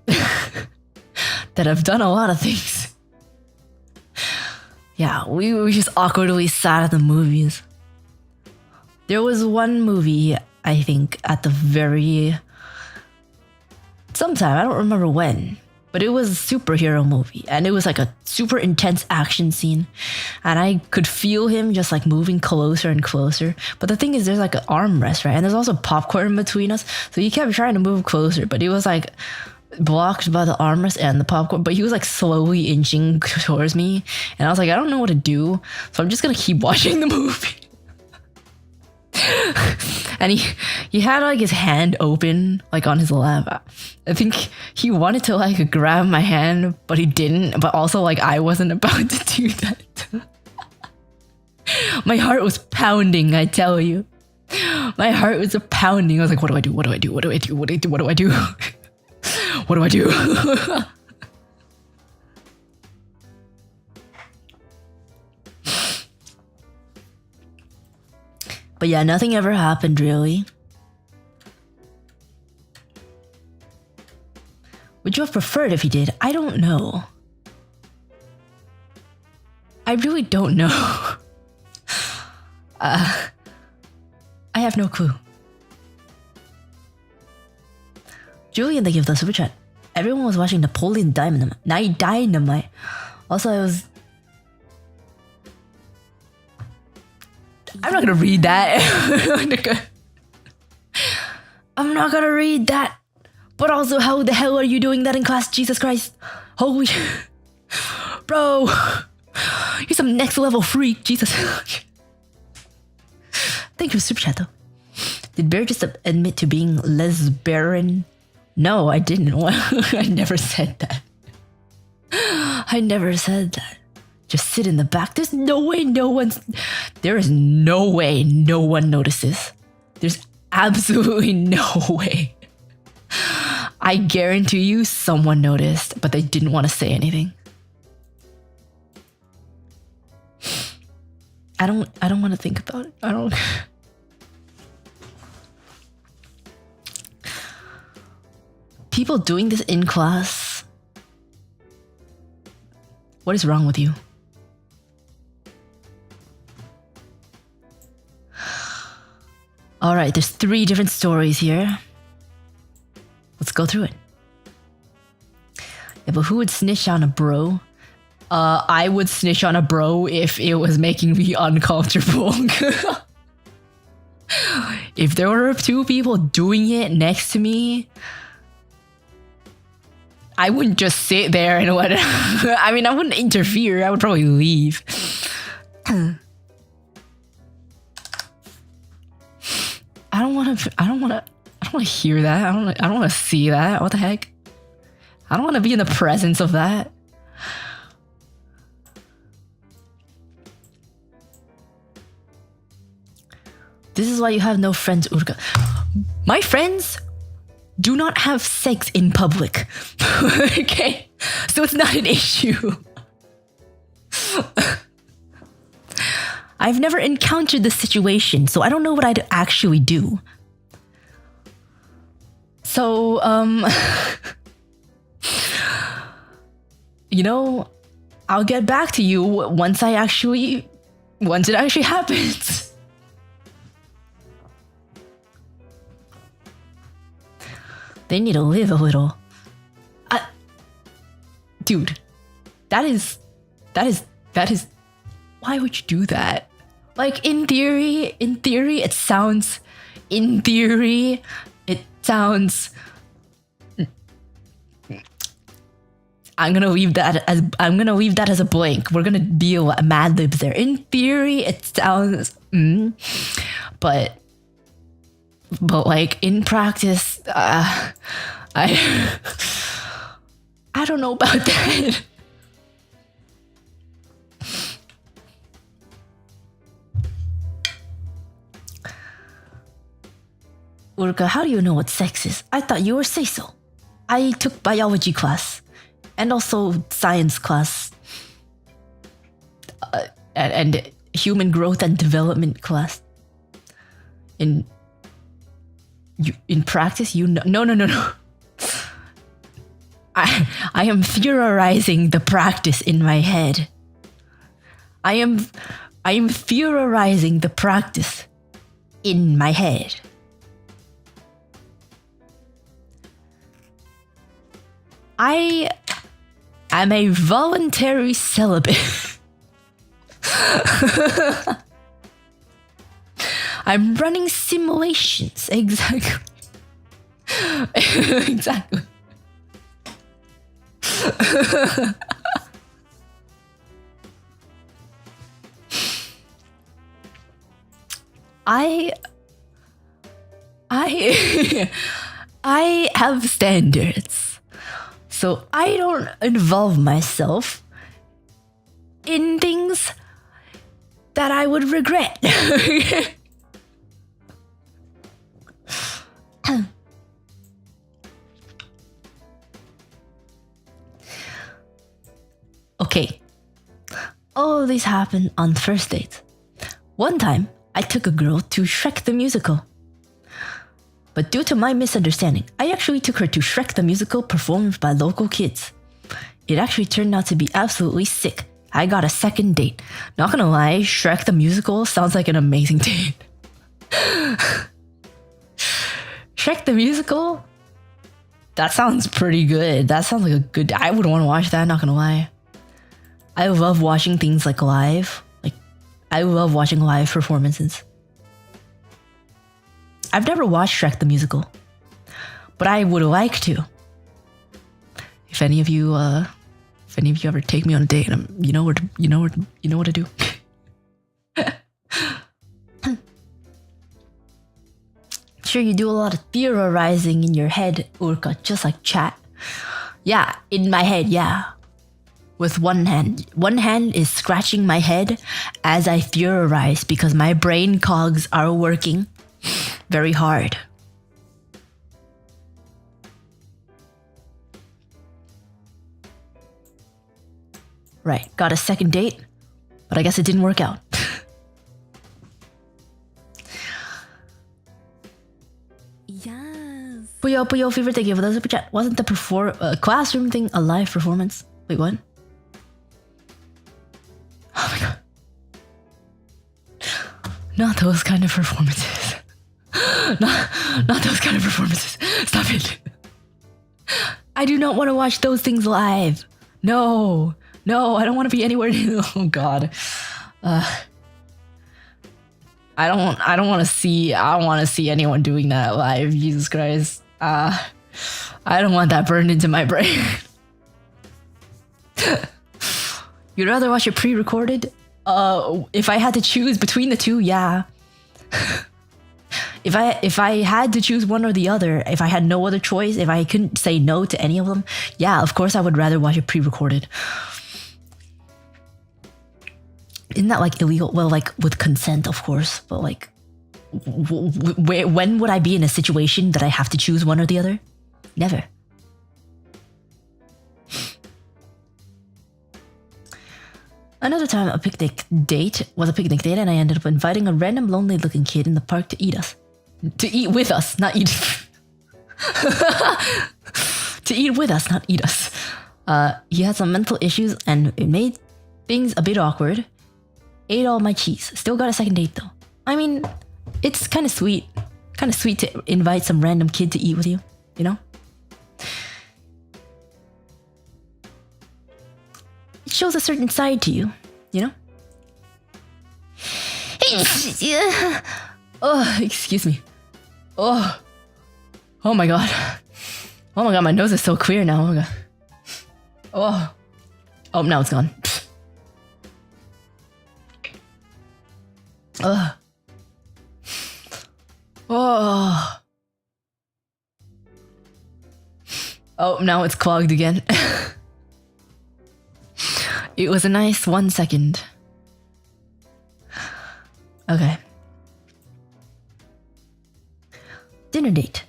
[SPEAKER 1] that have done a lot of things. Yeah, we just awkwardly sat at the movies. There was one movie, I think, at the sometime, I don't remember when, but it was a superhero movie, and it was like a super intense action scene, and I could feel him just like moving closer and closer. But the thing is, there's like an armrest, right? And there's also popcorn between us, so he kept trying to move closer, but he was like blocked by the armrest and the popcorn, but he was like slowly inching towards me, and I was like, I don't know what to do, so I'm just gonna keep watching the movie. And he had like his hand open like on his lap. I think he wanted to like grab my hand, but he didn't. But also like I wasn't about to do that. My heart was pounding, I tell you. My heart was pounding. I was like, what do I do? What do I do? What do I do? What do I do? What do I do? What do I do? But yeah, nothing ever happened really. Would you have preferred if he did? I don't know. I really don't know. I have no clue. Julian, thank you for the super chat. Everyone was watching Napoleon Dynamite. Also, I was... I'm not gonna read that. I'm not gonna read that. But also, how the hell are you doing that in class? Jesus Christ. Holy... Bro. You're some next level freak. Jesus. Thank you for super chat though. Did Bear just admit to being lesbian? No, I didn't. I never said that. I never said that. Just sit in the back. There is no way no one notices. There's absolutely no way. I guarantee you someone noticed, but they didn't want to say anything. I don't want to think about it. I don't. People doing this in class. What is wrong with you? All right, there's 3 different stories here. Let's go through it. Yeah, but who would snitch on a bro? I would snitch on a bro if it was making me uncomfortable. If there were 2 people doing it next to me, I wouldn't just sit there and let it. I mean, I wouldn't interfere. I would probably leave. I don't want to hear that. I don't want to see that. What the heck? I don't want to be in the presence of that. This is why you have no friends, Uruka. My friends do not have sex in public. Okay? So it's not an issue. I've never encountered this situation, so I don't know what I'd actually do. So, you know, I'll get back to you once it actually happens. They need to live a little. Dude, that is, why would you do that? Like, in theory, it sounds, I'm gonna leave that as a blank. We're gonna be a Mad Libs there. In theory, it sounds, but like in practice, I don't know about that. Uruka, how do you know what sex is? I thought you were say-so. I took biology class. And also science class. And human growth and development class. In practice, you know... No. I am theorizing the practice in my head. I am theorizing the practice in my head. I am a voluntary celibate. I'm running simulations. Exactly. Exactly. I have standards. So I don't involve myself in things that I would regret. Okay. All of these happen on first dates. One time, I took a girl to Shrek the Musical. But due to my misunderstanding, I actually took her to Shrek the Musical performed by local kids. It actually turned out to be absolutely sick. I got a second date. Not gonna lie, Shrek the Musical sounds like an amazing date. Shrek the Musical? That sounds pretty good. That sounds like a good... I would want to watch that, not gonna lie. I love watching things like live. Like, I love watching live performances. I've never watched Shrek the Musical, but I would like to. If any of you ever take me on a date, you know what to do. Sure, you do a lot of theorizing in your head, Uruka, just like chat. Yeah, in my head, yeah. With one hand. One hand is scratching my head as I theorize because my brain cogs are working very hard. Right, got a second date, but I guess it didn't work out.
[SPEAKER 2] Yes.
[SPEAKER 1] Puyo, fever, thank you for the super chat. Wasn't the classroom thing a live performance? Wait, what? Oh my god. Not those kind of performances. Not those kind of performances. Stop it. I do not want to watch those things live. No, I don't want to be anywhere near. Oh god. I don't want to see. I don't want to see anyone doing that live. Jesus Christ. I don't want that burned into my brain. You'd rather watch it pre-recorded? If I had to choose between the two, yeah. If I had to choose one or the other, if I had no other choice, if I couldn't say no to any of them, yeah, of course I would rather watch it pre-recorded. Isn't that like illegal? Well, like with consent, of course, but like When would I be in a situation that I have to choose one or the other? Never. Another time, a picnic date and I ended up inviting a random lonely-looking kid in the park to eat with us, not eat. To eat with us, not eat us. He had some mental issues and it made things a bit awkward. Ate all my cheese. Still got a second date though. I mean, it's kind of sweet. Kind of sweet to invite some random kid to eat with you, you know? It shows a certain side to you, you know? Oh, excuse me. Oh my god. Oh my god, my nose is so clear now. Oh my god. Oh, now it's gone. Oh, now it's clogged again. It was a nice 1 second. Okay. Dinner date.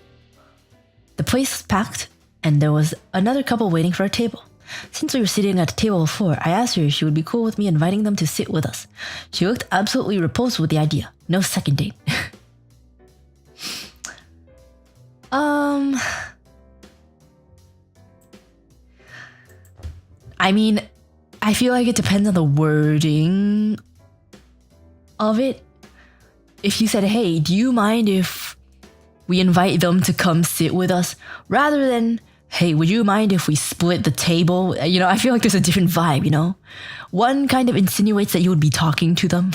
[SPEAKER 1] The place was packed, and there was another couple waiting for a table. Since we were sitting at a table of 4, I asked her if she would be cool with me inviting them to sit with us. She looked absolutely repulsed with the idea. No second date. I mean, I feel like it depends on the wording of it. If you said, hey, do you mind if we invite them to come sit with us? Rather than, hey, would you mind if we split the table? You know, I feel like there's a different vibe, you know? One kind of insinuates that you would be talking to them.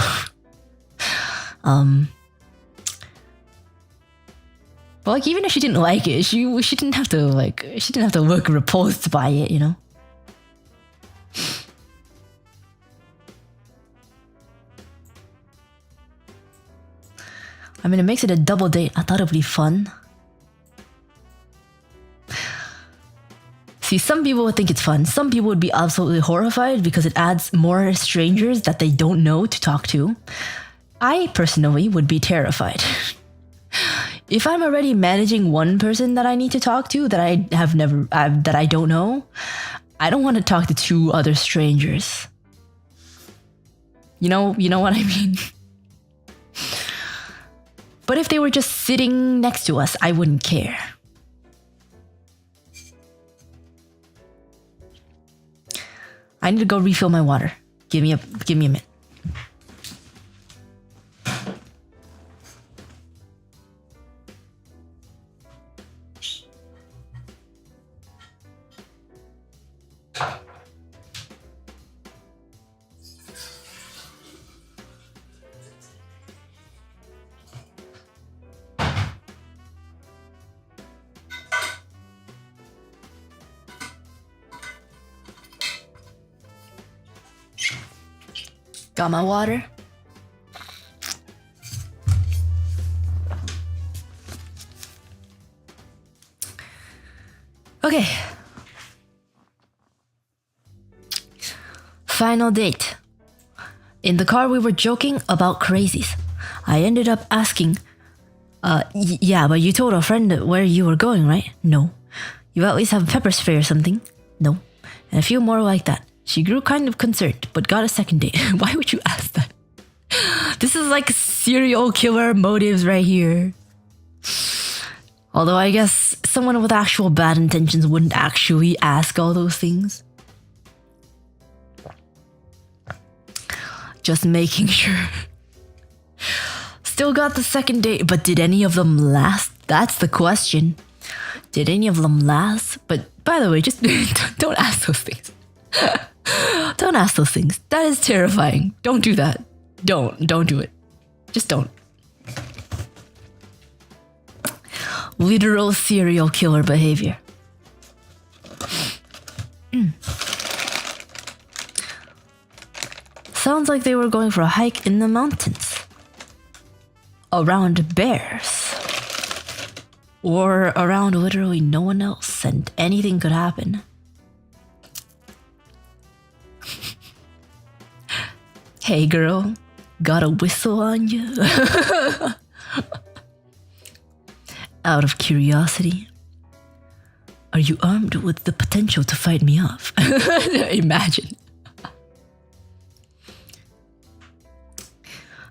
[SPEAKER 1] But like, even if she didn't like it, she didn't have to look repulsed by it, you know? I mean, it makes it a double date. I thought it would be fun. See, some people would think it's fun. Some people would be absolutely horrified because it adds more strangers that they don't know to talk to. I personally would be terrified. If I'm already managing one person that I need to talk to that I don't know, I don't want to talk to 2 other strangers. You know what I mean? But if they were just sitting next to us, I wouldn't care. I need to go refill my water. Give me a minute. Got my water. Okay. Final date. In the car, we were joking about crazies. I ended up asking, yeah, but you told a friend where you were going, right? No. You at least have pepper spray or something? No. And a few more like that. She grew kind of concerned, but got a second date. Why would you ask that? This is like serial killer motives right here. Although I guess someone with actual bad intentions wouldn't actually ask all those things. Just making sure. Still got the second date, but did any of them last? That's the question. Did any of them last? But by the way, just don't ask those things. Don't ask those things. That is terrifying. Don't do that. Don't do it. Just don't. Literal serial killer behavior. Sounds like they were going for a hike in the mountains. Around bears. Or around literally no one else, and anything could happen. Hey girl, got a whistle on you? Out of curiosity, are you armed with the potential to fight me off? Imagine.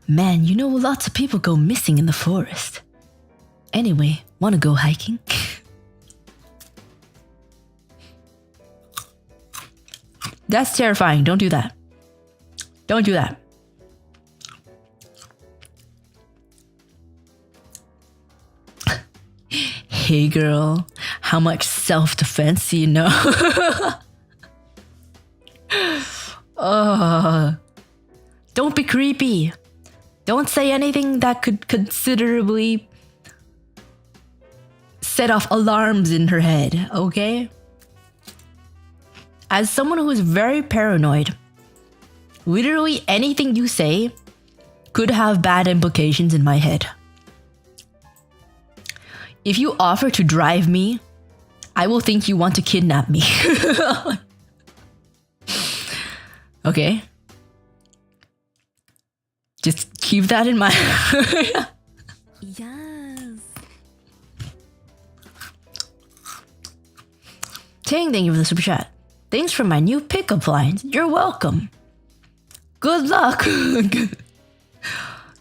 [SPEAKER 1] Man, you know lots of people go missing in the forest. Anyway, wanna go hiking? That's terrifying. Don't do that. Don't do that. Hey girl, how much self-defense do you know? Don't be creepy. Don't say anything that could considerably set off alarms in her head, okay? As someone who is very paranoid, literally anything you say could have bad implications in my head. If you offer to drive me, I will think you want to kidnap me. Okay? Just keep that in mind.
[SPEAKER 2] Yes.
[SPEAKER 1] Thank you for the super chat. Thanks for my new pickup lines. You're welcome. Good luck.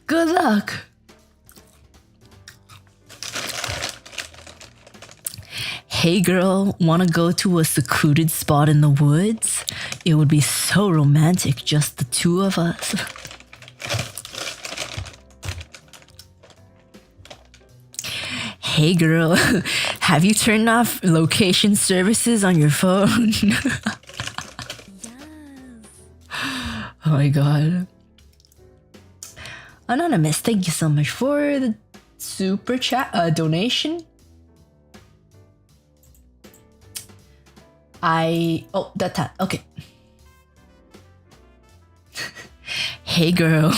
[SPEAKER 1] Good luck. Hey girl, wanna go to a secluded spot in the woods? It would be so romantic, just the two of us. Hey girl, have you turned off location services on your phone?
[SPEAKER 2] Yes.
[SPEAKER 1] Oh my god. Anonymous, thank you so much for the super chat donation. Okay. Hey girl,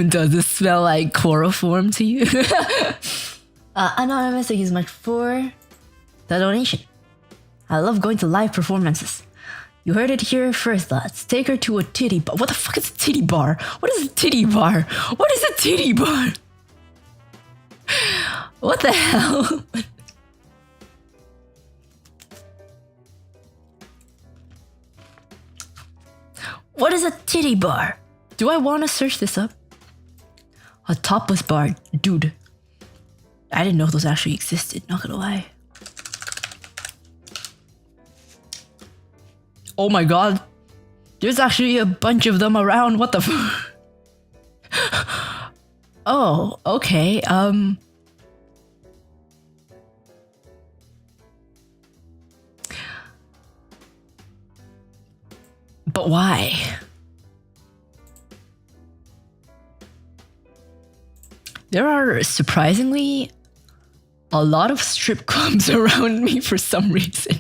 [SPEAKER 1] does it smell like chloroform to you? Anonymous, thank you so much for the donation. I love going to live performances. You heard it here first, lads. Take her to a titty bar. What the fuck is a titty bar? What is a titty bar? What is a titty bar? What the hell? What is a titty bar? Do I want to search this up? A topless bar. Dude. I didn't know those actually existed, not gonna lie. Oh my god. There's actually a bunch of them around. What the fuck? Oh, okay. But why? There are surprisingly a lot of strip clubs around me for some reason.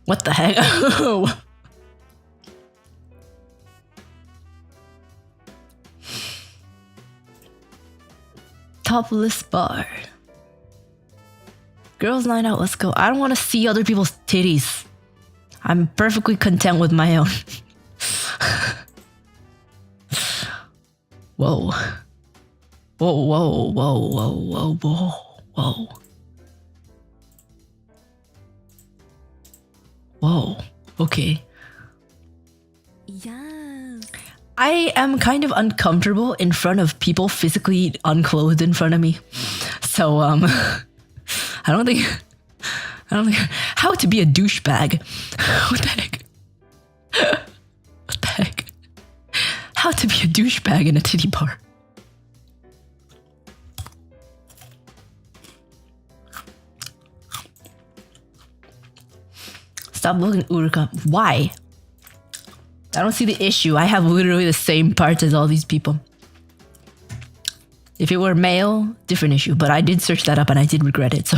[SPEAKER 1] What the heck? Topless bar. Girls night out, let's go. I don't want to see other people's titties. I'm perfectly content with my own. Whoa. Whoa, whoa, whoa, whoa, whoa, whoa, whoa. Whoa, okay.
[SPEAKER 2] Yes.
[SPEAKER 1] I am kind of uncomfortable in front of people physically unclothed in front of me. So, I don't think how to be a douchebag. What the heck? What the heck? How to be a douchebag in a titty bar. Stop looking Uruka. Why? I don't see the issue. I have literally the same parts as all these people. If it were male, different issue. But I did search that up and I did regret it, so.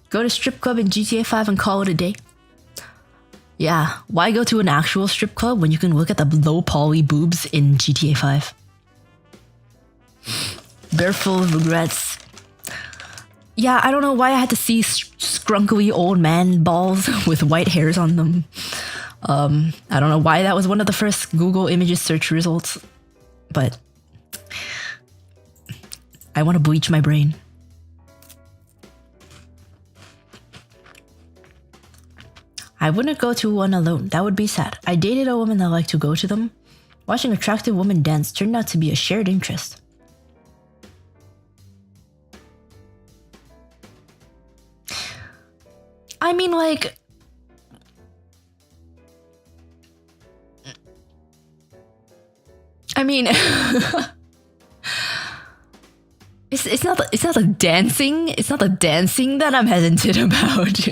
[SPEAKER 1] Go to strip club in GTA 5 and call it a day. Yeah, why go to an actual strip club when you can look at the low poly boobs in GTA 5? Bear full of regrets. yeah, I don't know why I had to see scrunkly old man balls with white hairs on them. I don't know why that was one of the first Google images search results, but I want to bleach my brain. I wouldn't go to one alone. That would be sad. I dated a woman that liked to go to them. Watching attractive women dance turned out to be a shared interest. I mean, like... I mean... it's not the dancing. It's not the dancing that I'm hesitant about.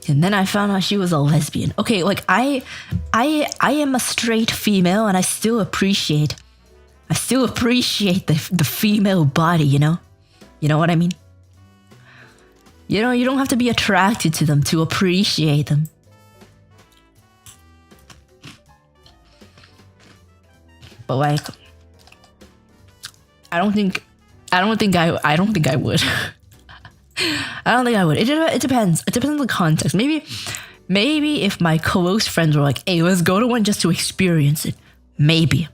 [SPEAKER 1] And then I found out she was a lesbian. Okay, like I am a straight female, and I still appreciate the female body, you know? You know what I mean? You know, you don't have to be attracted to them to appreciate them. But like, I don't think I would. I don't think I would. It depends. It depends on the context. Maybe if my close friends were like, "Hey, let's go to one just to experience it." Maybe.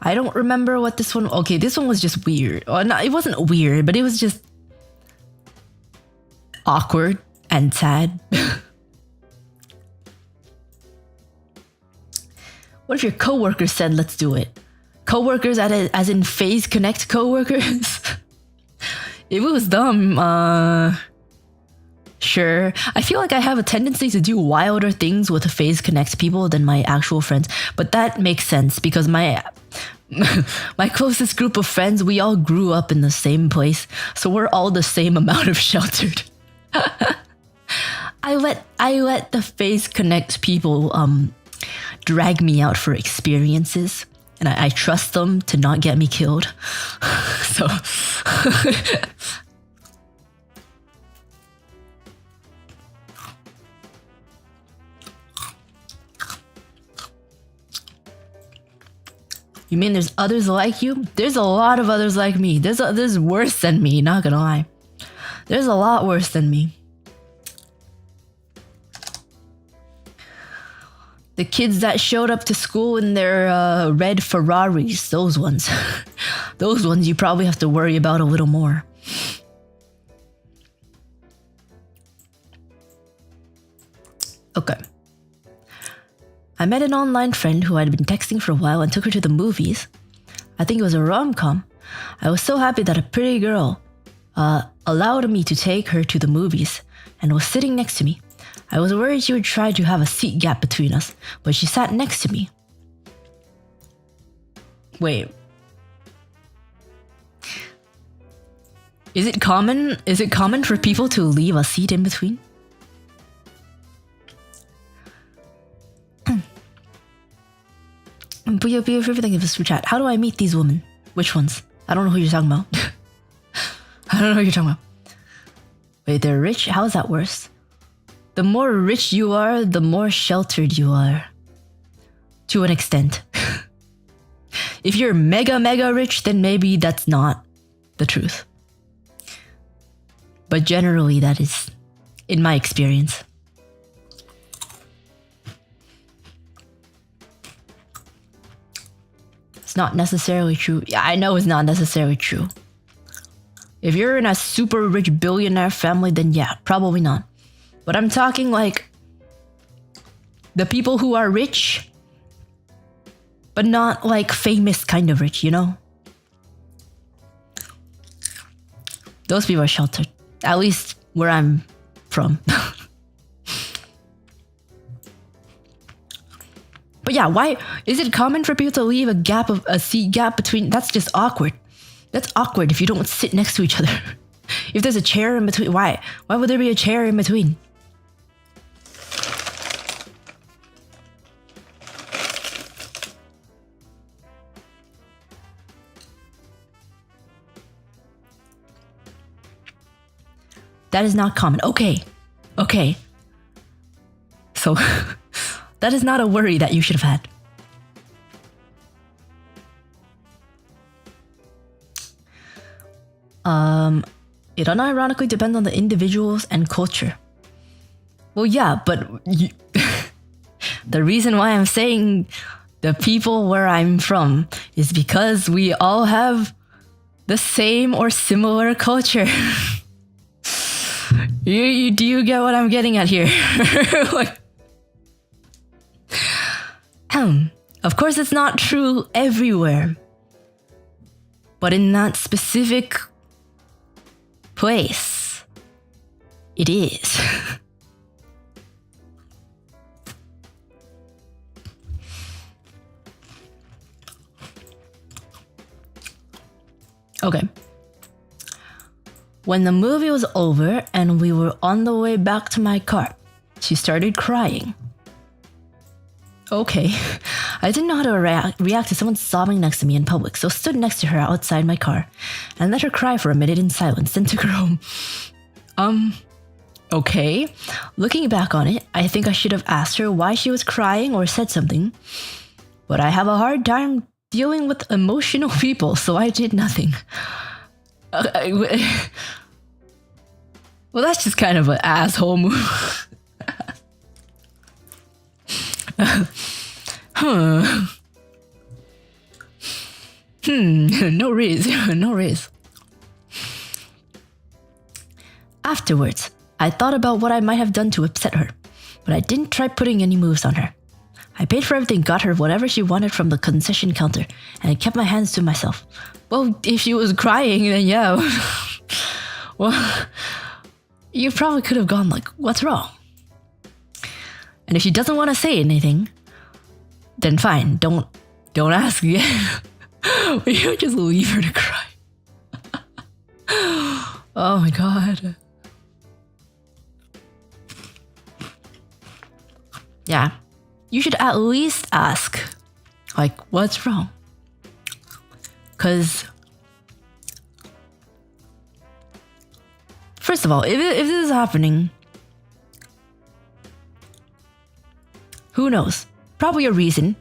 [SPEAKER 1] I don't remember what this one... Okay, this one was just weird. Or no, it wasn't weird, but it was just awkward and sad. What if your coworkers said, "Let's do it"? Coworkers as in Phase Connect coworkers? If it was them, sure. I feel like I have a tendency to do wilder things with Phase Connect people than my actual friends. But that makes sense because my closest group of friends, we all grew up in the same place, so we're all the same amount of sheltered. I let the Phase Connect people drag me out for experiences, and I trust them to not get me killed. So you mean there's others like you? There's a lot of others like me. There's worse than me, not gonna lie. There's a lot worse than me. The kids that showed up to school in their red Ferraris, those ones. Those ones you probably have to worry about a little more. Okay. I met an online friend who I'd been texting for a while and took her to the movies. I think it was a rom-com. I was so happy that a pretty girl allowed me to take her to the movies and was sitting next to me. I was worried she would try to have a seat gap between us, but she sat next to me. Wait. Is it common for people to leave a seat in between? Thank you for super chat. How do I meet these women? Which ones? I don't know who you're talking about. I don't know who you're talking about. Wait, they're rich? How is that worse? The more rich you are, the more sheltered you are. To an extent. If you're mega rich, then maybe that's not the truth. But generally, that is, in my experience. It's not necessarily true. Yeah, I know it's not necessarily true. If you're in a super rich billionaire family, then yeah, probably not. But I'm talking like the people who are rich, but not like famous kind of rich, you know? Those people are sheltered. At least where I'm from. But yeah, why is it common for people to leave a seat gap between? That's just awkward. That's awkward if you don't sit next to each other. If there's a chair in between, why? Why would there be a chair in between? That is not common. Okay. So, that is not a worry that you should have had. It unironically depends on the individuals and culture. Well, yeah, but the reason why I'm saying the people where I'm from is because we all have the same or similar culture. Do you get what I'm getting at here? Like, of course, it's not true everywhere, but in that specific place, it is. Okay. When the movie was over and we were on the way back to my car, she started crying. Okay. I didn't know how to react to someone sobbing next to me in public, so stood next to her outside my car and let her cry for a minute in silence, then took her home. Okay. Looking back on it, I think I should have asked her why she was crying or said something, but I have a hard time dealing with emotional people, so I did nothing. Well, that's just kind of an asshole move. No riz. Afterwards, I thought about what I might have done to upset her, but I didn't try putting any moves on her. I paid for everything, got her whatever she wanted from the concession counter, and I kept my hands to myself. Well, if she was crying, then yeah. Well, you probably could have gone like, what's wrong? And if she doesn't want to say anything, then fine, don't ask again. You just leave her to cry. Oh my god. Yeah. You should at least ask, like, what's wrong? Because, first of all, if this is happening, who knows? Probably a reason.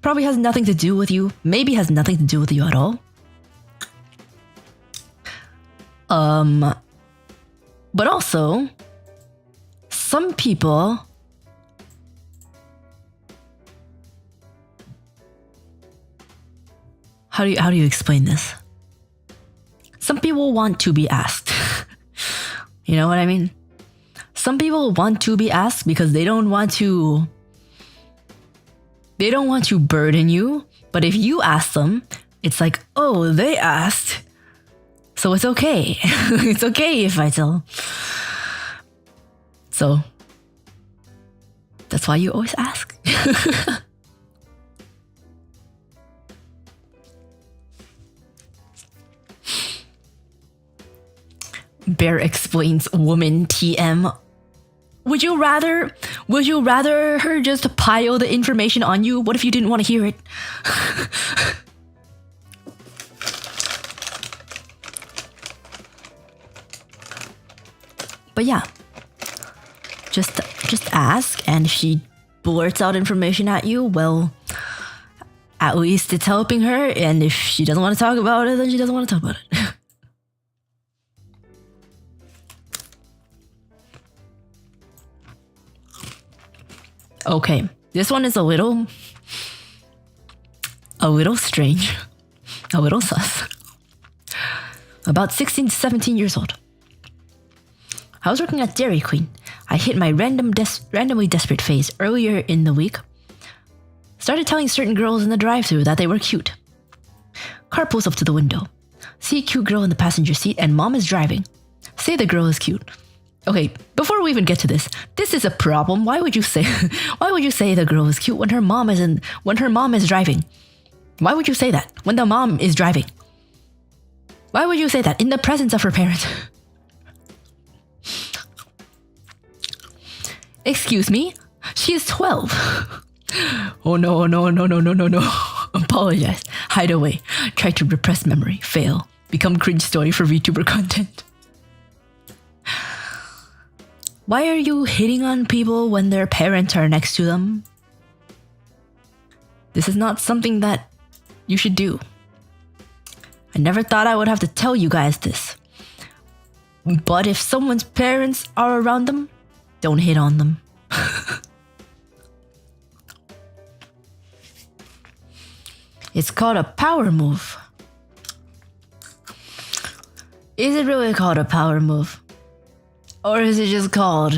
[SPEAKER 1] Probably has nothing to do with you. Maybe has nothing to do with you at all. But also, some people How do you explain this? Some people want to be asked. You know what I mean? Some people want to be asked because they don't want to burden you, but if you ask them, it's like, "Oh, they asked." So it's okay. It's okay if I tell. So that's why you always ask. Bear explains woman TM. Would you rather her just pile the information on you? What if you didn't want to hear it? But yeah. Just ask, and if she blurts out information at you, well, at least it's helping her, and if she doesn't want to talk about it, then she doesn't want to talk about it. Okay, this one is a little strange, a little sus. About 16 to 17 years old. I was working at Dairy Queen. I hit my randomly desperate phase earlier in the week. Started telling certain girls in the drive-thru that they were cute. Car pulls up to the window. See a cute girl in the passenger seat and mom is driving. Say the girl is cute. Okay, before we even get to this is a problem. Why would you say the girl is cute when her mom is driving? Why would you say that when the mom is driving? Why would you say that in the presence of her parents? Excuse me? She is 12. Oh no. Apologize. Hide away. Try to repress memory. Fail. Become cringe story for Vtuber content. Why are you hitting on people when their parents are next to them? This is not something that you should do. I never thought I would have to tell you guys this. But if someone's parents are around them, don't hit on them. It's called a power move. Is it really called a power move? Or is it just called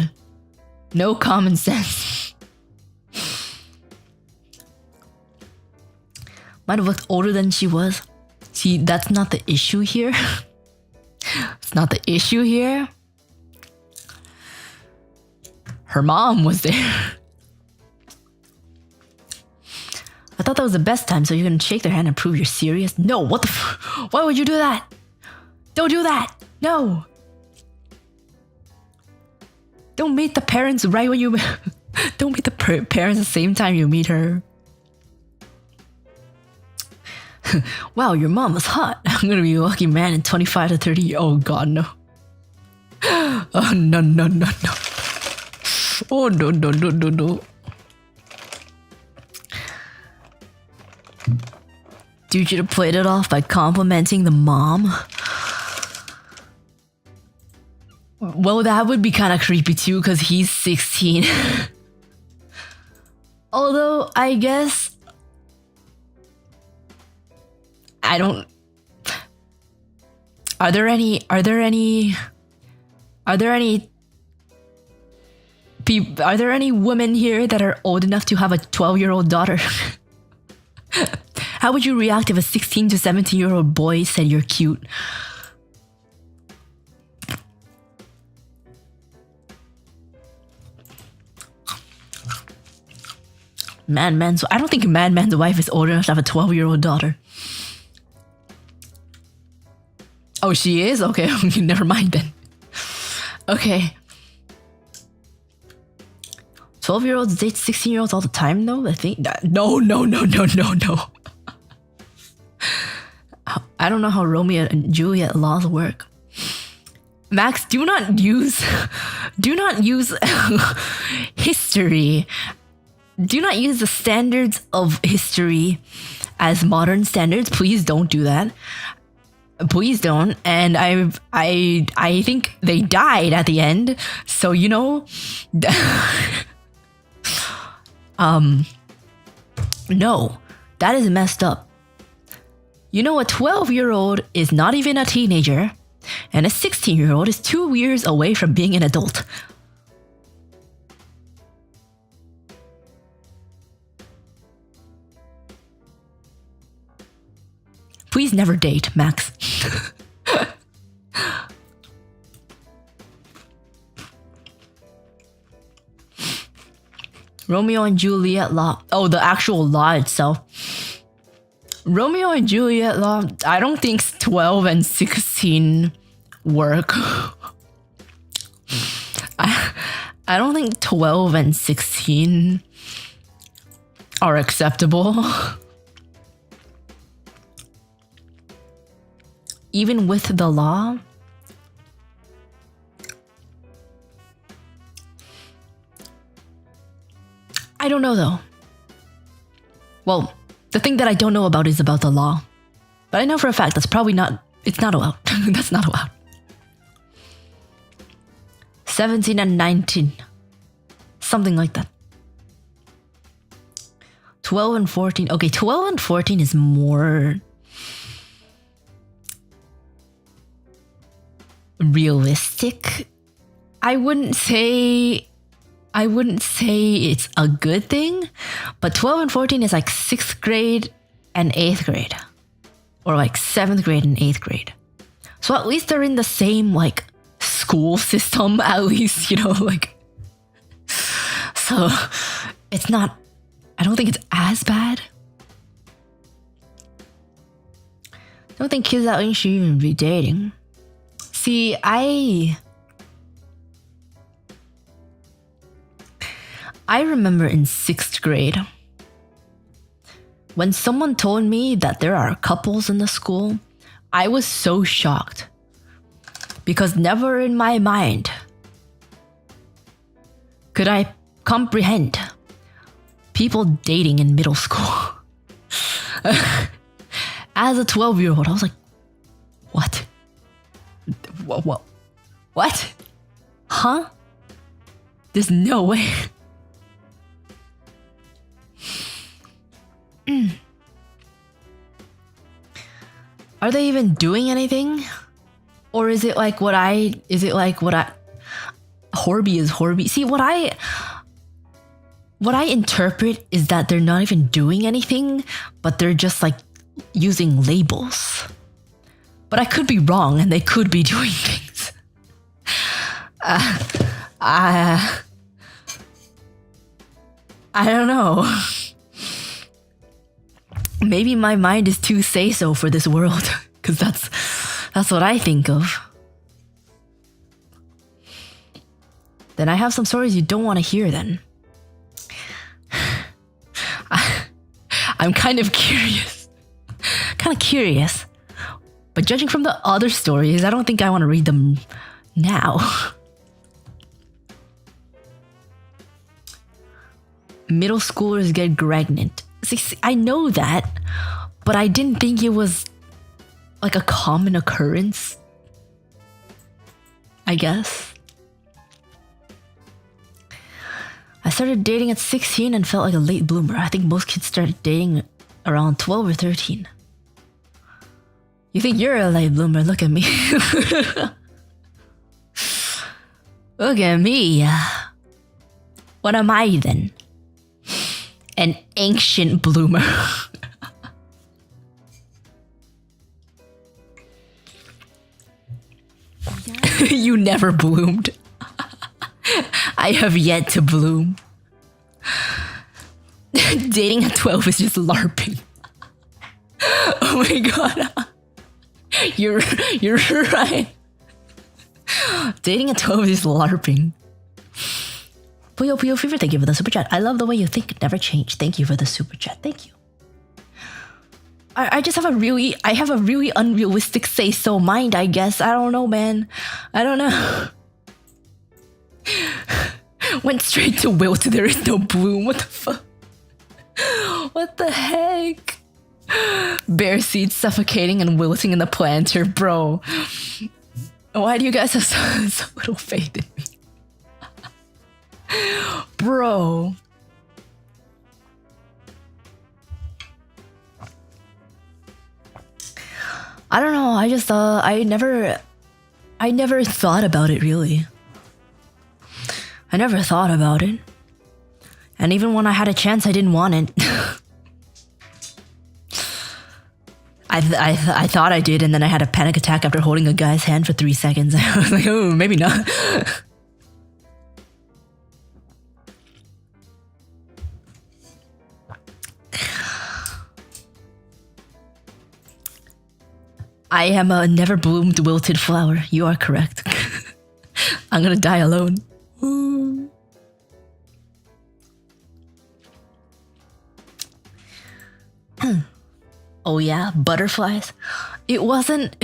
[SPEAKER 1] no common sense? Might have looked older than she was. See, that's not the issue here. It's not the issue here. Her mom was there. I thought that was the best time, so you're gonna shake their hand and prove you're serious? No, what the why would you do that? Don't do that! No! Don't meet the parents right when you... Don't meet the parents the same time you meet her. Wow, your mom is hot. I'm gonna be a lucky man in 25 to 30. Oh god, no. Oh, no, no, no, no. Oh, no, no, no, no, no. Dude should have played it off by complimenting the mom. Well, that would be kind of creepy too, because he's 16. Although, I guess... I don't... Are there any women here that are old enough to have a 12-year-old daughter? How would you react if a 16 to 17-year-old boy said you're cute? So I don't think Man's wife is old enough to have a 12-year-old daughter. Oh, she is? Okay, never mind then. Okay. 12-year-olds date 16-year-olds all the time, though? I think that... No. I don't know how Romeo and Juliet laws work. Max, do not use history. Do not use the standards of history as modern standards. Please don't do that. Please don't. And I think they died at the end. So, you know... No. That is messed up. You know, a 12-year-old is not even a teenager, and a 16-year-old is 2 years away from being an adult. Please never date, Max. Romeo and Juliet law. Oh, the actual law itself. Romeo and Juliet law, I don't think 12 and 16 work. I don't think 12 and 16 are acceptable. Even with the law. I don't know though. Well, the thing that I don't know about is about the law. But I know for a fact that's probably not... It's not allowed. That's not allowed. 17 and 19. Something like that. 12 and 14. Okay, 12 and 14 is more... realistic. I wouldn't say it's a good thing, but 12 and 14 is like 6th grade and 8th grade. Or like 7th grade and 8th grade. So at least they're in the same like school system, at least, you know, like. So it's not, I don't think it's as bad. I don't think kids that young should even be dating. See, I remember in 6th grade, when someone told me that there are couples in the school, I was so shocked. Because never in my mind could I comprehend people dating in middle school. As a 12-year-old, I was like, what? What? Huh? There's no way. Are they even doing anything? Or is it like what I Horby is Horby. See, what I interpret is that they're not even doing anything, but they're just like using labels. But I could be wrong and they could be doing things. I don't know. Maybe my mind is too say-so for this world, because that's what I think of. Then I have some stories you don't want to hear then. I'm kind of curious. But judging from the other stories, I don't think I want to read them now. Middle schoolers get pregnant. See, I know that, but I didn't think it was like a common occurrence. I guess. I started dating at 16 and felt like a late bloomer. I think most kids started dating around 12 or 13. You think you're a late bloomer? Look at me. Look at me. What am I then? An ancient bloomer. You never bloomed. I have yet to bloom. Dating at 12 is just LARPing. Oh my god. You're right. Dating at 12 is LARPing. Puyo Puyo Fever, thank you for the super chat. I love the way you think, never change. Thank you for the super chat. Thank you. I just have a really unrealistic say-so mind, I guess. I don't know, man. I don't know. Went straight to wilt, there is no bloom. What the fuck? What the heck? Bare seeds suffocating and wilting in the planter, bro. Why do you guys have so little faith in me? Bro. I don't know, I just I never thought about it really. I never thought about it. And even when I had a chance, I didn't want it. I thought I did, and then I had a panic attack after holding a guy's hand for 3 seconds. I was like, oh, maybe not. I am a never bloomed wilted flower. You are correct. I'm gonna die alone. Ooh. Oh yeah, butterflies. It wasn't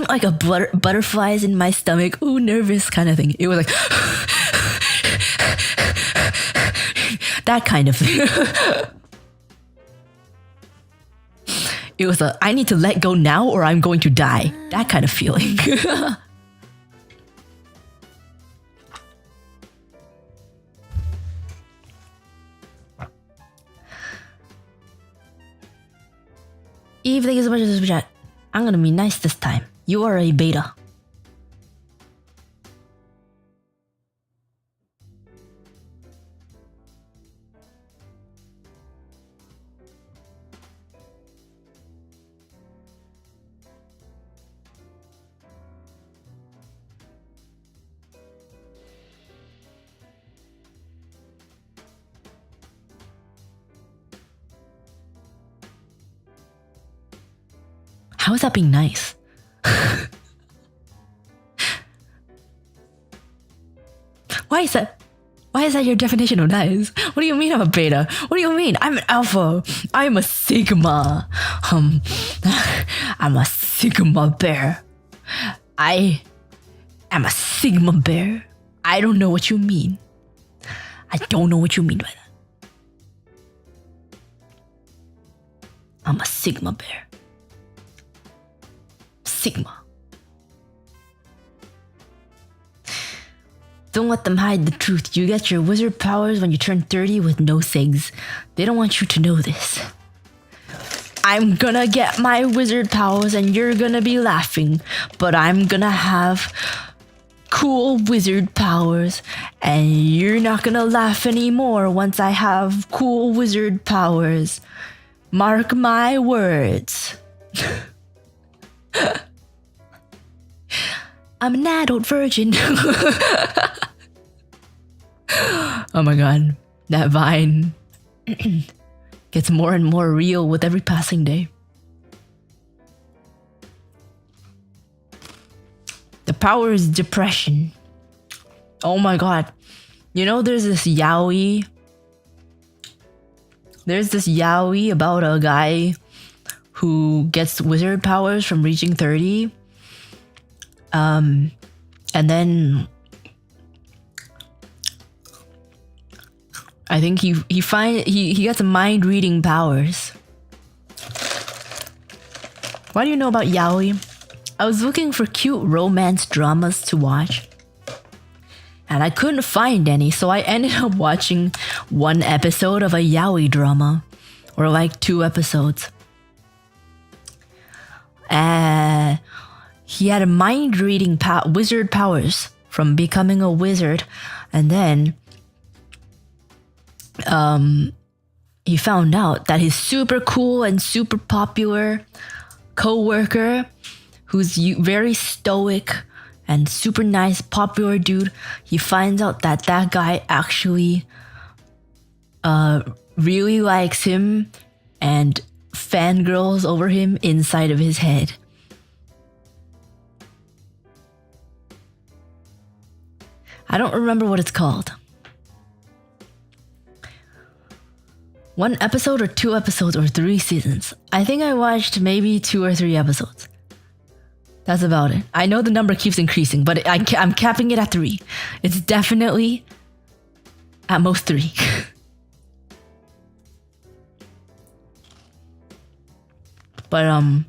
[SPEAKER 1] like a butterflies in my stomach. Ooh, nervous kind of thing. It was like that kind of thing. It was a I need to let go now or I'm going to die. That kind of feeling. Eve, thank you so much for the super chat. I'm gonna be nice this time. You are a beta. How is that being nice? Why is that your definition of nice? What do you mean I'm a beta? What do you mean? I'm an alpha. I'm a sigma. I'm a sigma bear. I am a sigma bear. I don't know what you mean. I don't know what you mean by that. I'm a Sigma bear. Sigma. Don't let them hide the truth. You get your wizard powers when you turn 30 with no SIGs. They don't want you to know this. I'm gonna get my wizard powers and you're gonna be laughing, but I'm gonna have cool wizard powers and you're not gonna laugh anymore once I have cool wizard powers. Mark my words. I'm an adult virgin. Oh my god, that vine gets more and more real with every passing day. The power is depression. Oh my god. You know there's this yaoi. There's this yaoi about a guy who gets wizard powers from reaching 30. And then I think he gets mind reading powers. Why do you know about yaoi? I was looking for cute romance dramas to watch, and I couldn't find any, so I ended up watching one episode of a yaoi drama, or like 2 episodes. He had a mind reading wizard powers from becoming a wizard, and then he found out that his super cool and super popular co-worker, who's very stoic and super nice, popular dude, he finds out that that guy actually really likes him and fangirls over him inside of his head. I don't remember what it's called. 1 episode or 2 episodes or 3 seasons. I think I watched maybe 2 or 3 episodes. That's about it. I know the number keeps increasing, but I'm capping it at 3. It's definitely at most 3. But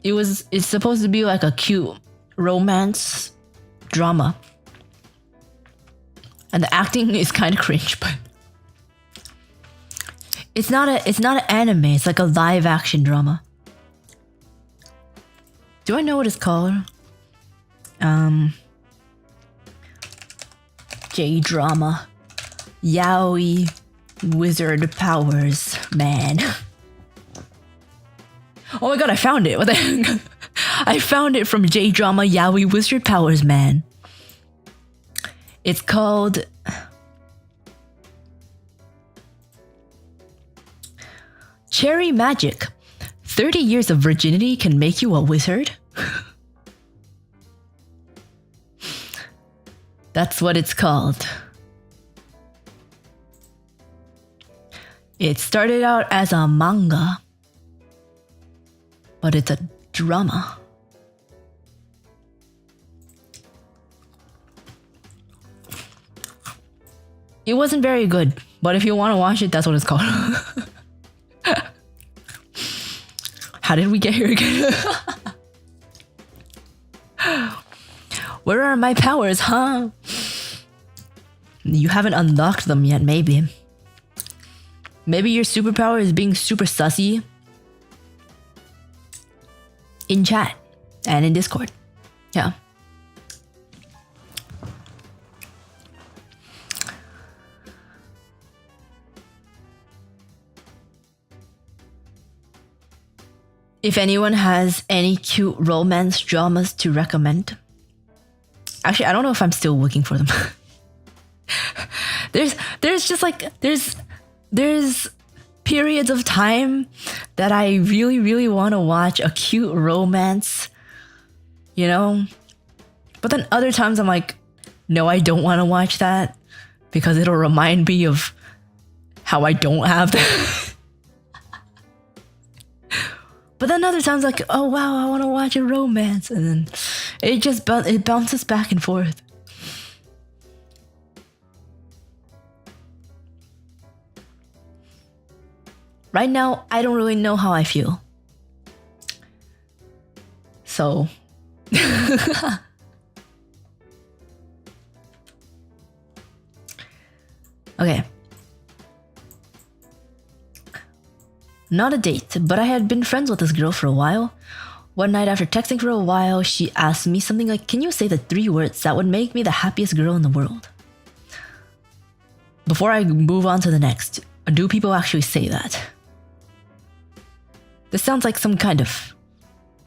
[SPEAKER 1] it's supposed to be like a cute romance drama. And the acting is kind of cringe, but it's not an anime, it's like a live action drama. Do I know what it's called? J-drama. Yaoi wizard powers, man. Oh my god, I found it. What the heck? I found it from J-drama Yaoi wizard powers, man. It's called Cherry Magic. 30 years of virginity can make you a wizard? That's what it's called. It started out as a manga, but it's a drama. It wasn't very good, but if you want to watch it, that's what it's called. How did we get here again? Where are my powers, huh? You haven't unlocked them yet, maybe. Maybe your superpower is being super sussy in chat and in Discord. Yeah. If anyone has any cute romance dramas to recommend. Actually, I don't know if I'm still looking for them. There's just like there's periods of time that I really, really want to watch a cute romance, you know? But then other times I'm like, no, I don't want to watch that because it'll remind me of how I don't have that. But then other times like, oh wow, I want to watch a romance, and then it bounces back and forth. Right now, I don't really know how I feel. So... Okay. Not a date, but I had been friends with this girl for a while. One night after texting for a while, she asked me something like, "Can you say the 3 words that would make me the happiest girl in the world?" Before I move on to the next, do people actually say that? This sounds like some kind of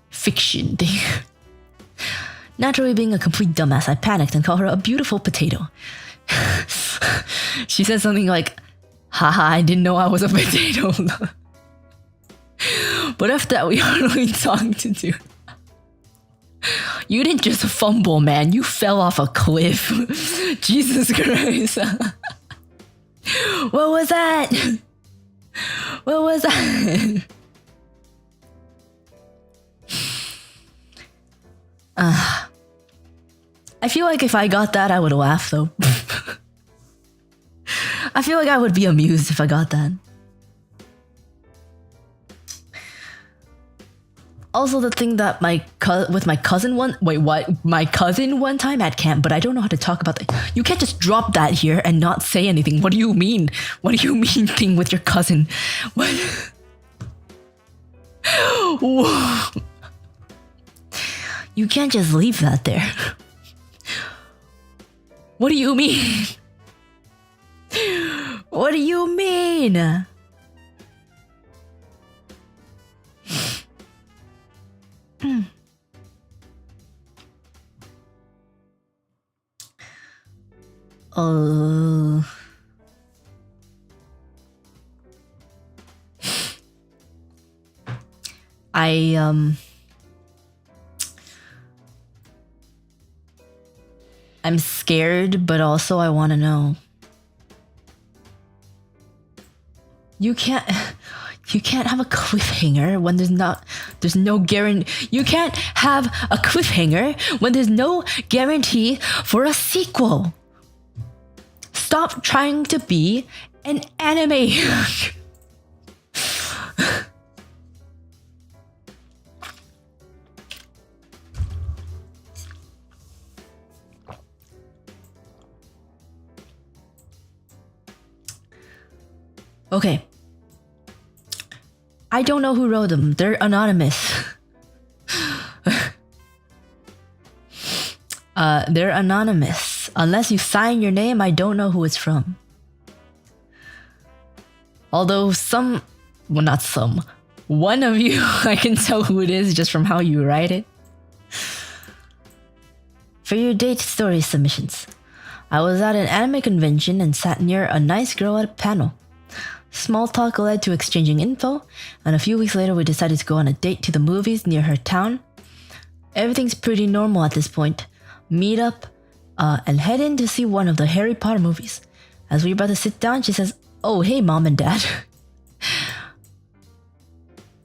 [SPEAKER 1] fiction thing. Naturally, being a complete dumbass, I panicked and called her a beautiful potato. She said something like, "Haha, I didn't know I was a potato." But after that, we hardly talked to do. You didn't just fumble, man. You fell off a cliff. Jesus Christ. What was that? What was that? I feel like if I got that, I would laugh though. I feel like I would be amused if I got that. Also, the thing that my cousin one time at camp, but I don't know how to talk about that. You can't just drop that here and not say anything. What do you mean? What do you mean thing with your cousin? What? You can't just leave that there. What do you mean? What do you mean? I'm scared, but also I want to know. You can't have a cliffhanger when there's no guarantee. You can't have a cliffhanger when there's no guarantee for a sequel. Stop trying to be an anime. Okay. I don't know who wrote them. They're anonymous. They're anonymous. Unless you sign your name, I don't know who it's from. Although one of you, I can tell who it is just from how you write it. For your date story submissions, I was at an anime convention and sat near a nice girl at a panel. Small talk led to exchanging info, and a few weeks later we decided to go on a date to the movies near her town. Everything's pretty normal at this point. Meet up and head in to see one of the Harry Potter movies. As we were about to sit down, she says, "Oh, hey, Mom and Dad."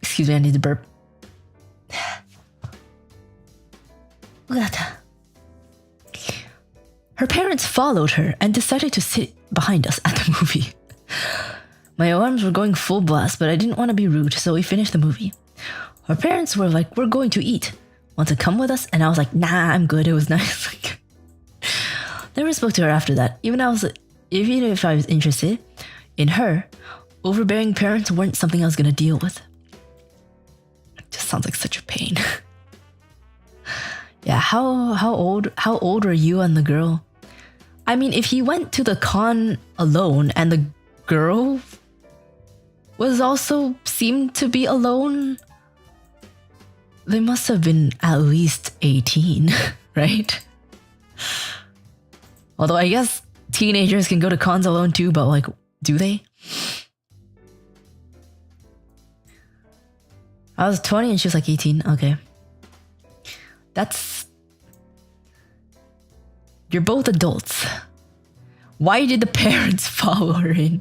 [SPEAKER 1] Excuse me, I need to burp. Look at that. Her parents followed her and decided to sit behind us at the movie. My alarms were going full blast, but I didn't want to be rude, so we finished the movie. Her parents were like, "We're going to eat. Want to come with us?" And I was like, "Nah, I'm good. It was nice." Never spoke to her after that. Even if I was interested in her, overbearing parents weren't something I was gonna deal with. It just sounds like such a pain. Yeah, how old were you and the girl? I mean, if he went to the con alone and the girl was also seemed to be alone, they must have been at least 18, right? Although I guess teenagers can go to cons alone too, but like, do they? I was 20 and she was like 18. Okay. You're both adults. Why did the parents follow her in?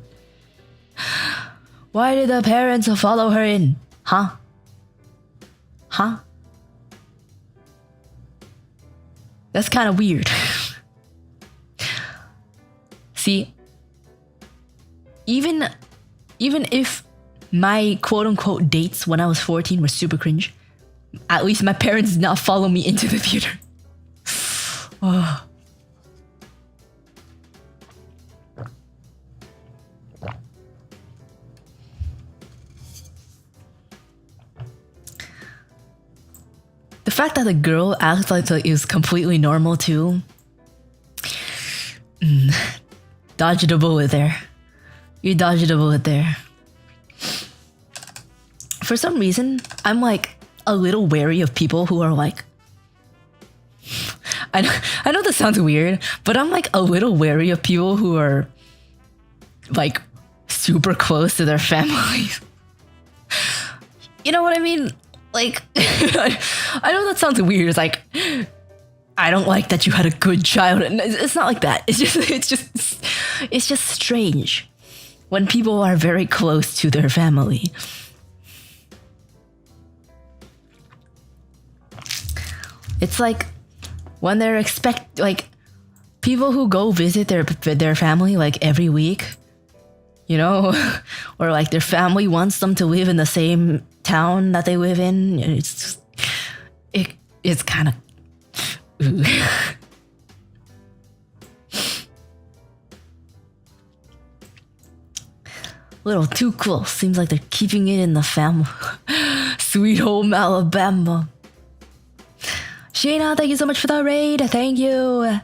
[SPEAKER 1] Why did the parents follow her in? Huh? That's kind of weird. See, even if my quote unquote dates when I was 14 were super cringe. At least my parents did not follow me into the theater. Oh. The fact that the girl acts like it was completely normal too. Dodged a bullet there. You dodged a bullet there. For some reason, I'm like a little wary of people who are like... I know this sounds weird, but I'm like a little wary of people who are like super close to their families. You know what I mean? Like, I know that sounds weird. It's like, I don't like that you had a good childhood. It's not like that. It's just strange when people are very close to their family. It's like when they're like people who go visit their family like every week, you know, or like their family wants them to live in the same town that they live in. It's kind of little too close. Seems like they're keeping it in the family. Sweet home Alabama. Shayna, thank you so much for the raid. Thank you.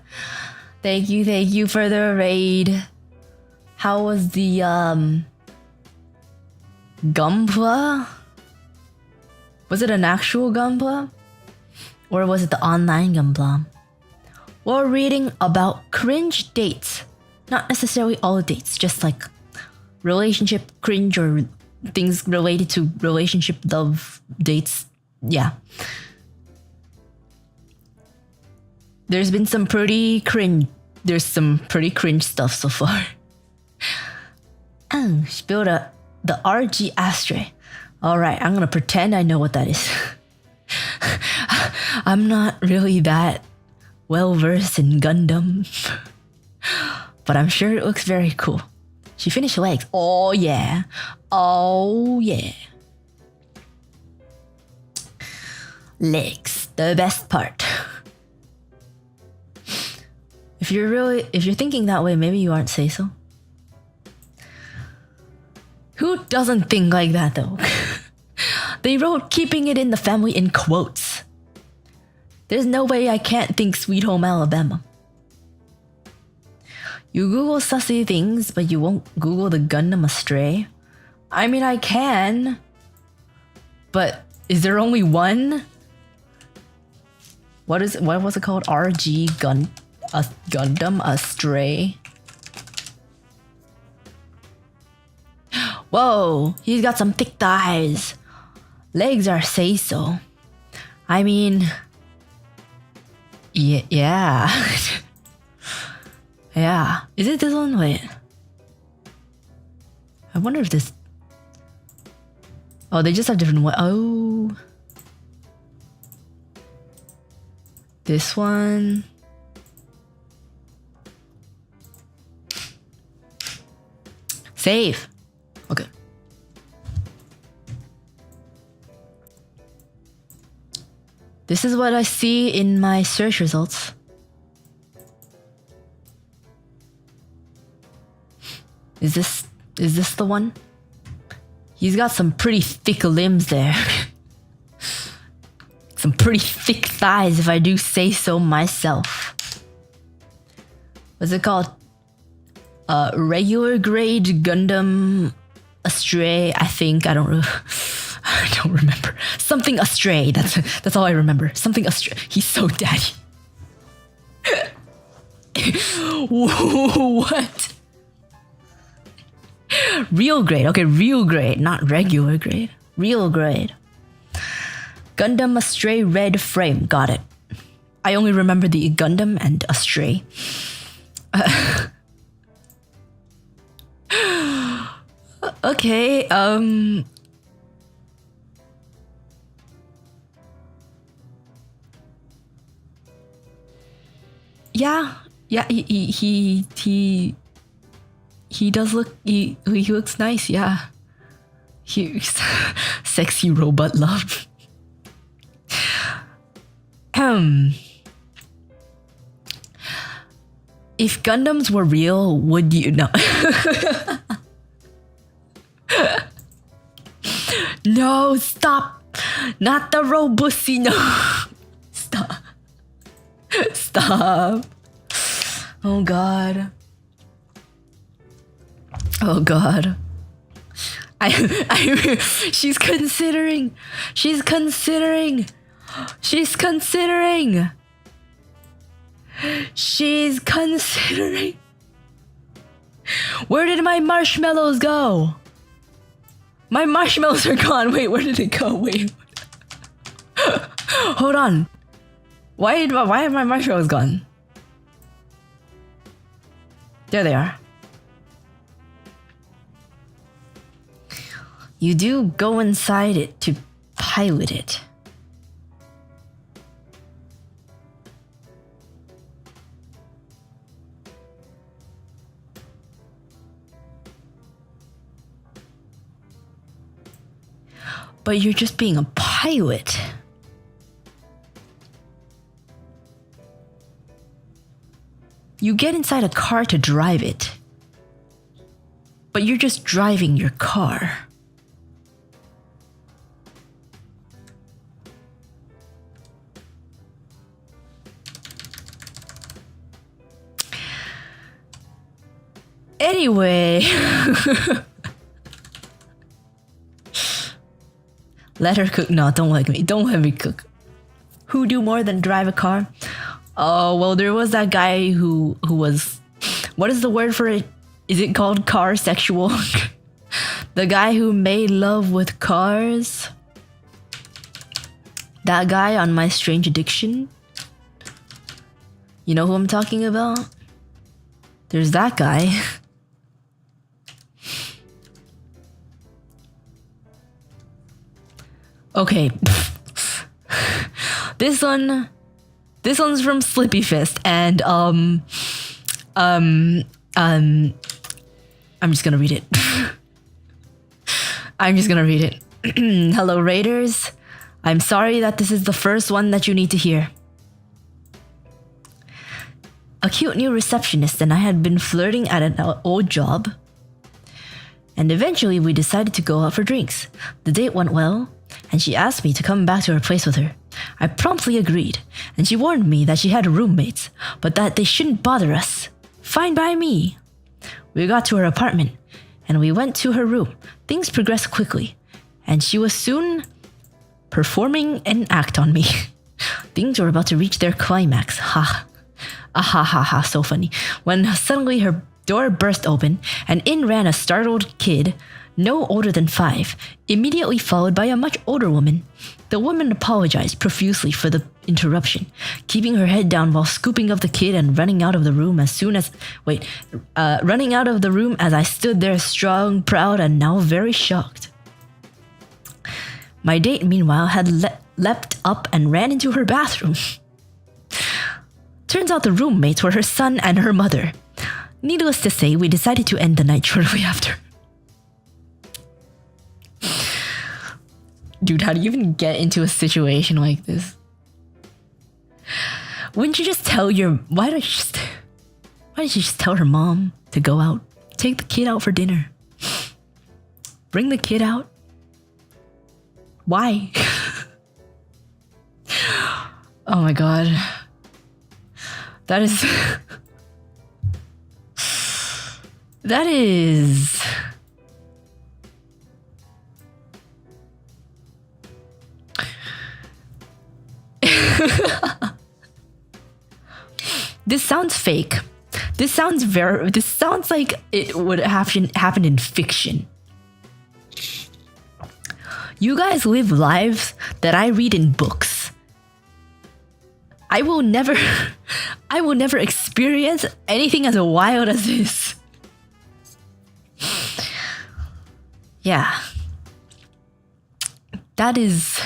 [SPEAKER 1] Thank you for the raid. How was the Gunpla? Was it an actual Gunpla? Or was it the online Gunpla? We're reading about cringe dates. Not necessarily all dates, just like relationship cringe or things related to relationship love dates. Yeah. There's some pretty cringe stuff so far. Oh, spilled the RG ashtray. Alright, I'm gonna pretend I know what that is. I'm not really that well versed in Gundam. But I'm sure it looks very cool. She finished legs. Oh yeah. Oh yeah. Legs, the best part. If you're thinking that way, maybe you aren't say so. Who doesn't think like that though? They wrote keeping it in the family in quotes. There's no way I can't think Sweet Home Alabama. You Google sussy things, but you won't Google the Gundam Astray? I mean, I can. But is there only one? What was it called? RG Gundam Astray? Whoa, he's got some thick thighs. Legs are say-so. I mean... Yeah. Yeah. Is it this one? Wait. I wonder if this... Oh, they just have different... Oh. This one... Save. Okay. This is what I see in my search results. Is this the one? He's got some pretty thick limbs there. Some pretty thick thighs, if I do say so myself. What's it called? Regular grade Gundam Astray, I think. I don't remember. Something Astray. That's all I remember. Something Astray. He's so daddy. What? Real grade. Okay, real grade, not regular grade. Real grade. Gundam Astray red frame. Got it. I only remember the Gundam and Astray. Okay, yeah, he does look, he looks nice, yeah. Here's sexy robot love. If Gundams were real, would you know? No, stop! Not the robussy, no! Stop. Stop. Oh god. Oh god. She's considering. She's considering. She's considering. She's considering. Where did my marshmallows go? My marshmallows are gone. Wait, where did it go? Wait. Hold on. Why have my marshmallows gone? There they are. You do go inside it to pilot it. But you're just being a pilot. You get inside a car to drive it. But you're just driving your car. Anyway. Let her cook. No, don't let me. Don't let me cook. Who do more than drive a car? Oh, well, there was that guy who was... What is the word for it? Is it called car sexual? The guy who made love with cars? That guy on My Strange Addiction? You know who I'm talking about? There's that guy. Okay. This one's from Slippy Fist, and I'm just gonna read it. I'm just gonna read it. Hello, Raiders. I'm sorry that this is the first one that you need to hear. A cute new receptionist and I had been flirting at an old job, and eventually we decided to go out for drinks. The date went well, and she asked me to come back to her place with her. I promptly agreed, and she warned me that she had roommates, but that they shouldn't bother us. Fine by me. We got to her apartment, and we went to her room. Things progressed quickly, and she was soon performing an act on me. Things were about to reach their climax. Ha. Ah ha ha ha, so funny. When suddenly her door burst open, and in ran a startled kid, no older than 5, immediately followed by a much older woman. The woman apologized profusely for the interruption, keeping her head down while scooping up the kid and running out of the room as I stood there strong, proud, and now very shocked. My date, meanwhile, had leapt up and ran into her bathroom. Turns out the roommates were her son and her mother. Needless to say, we decided to end the night shortly after. Dude, how do you even get into a situation like this? Wouldn't you just tell your... Why don't you just tell her mom to go out? Take the kid out for dinner. Bring the kid out. Why? Oh my god. That is... That is... This sounds fake. This sounds like it would have happened in fiction. You guys live lives that I read in books. I will never experience anything as wild as this. Yeah. That is...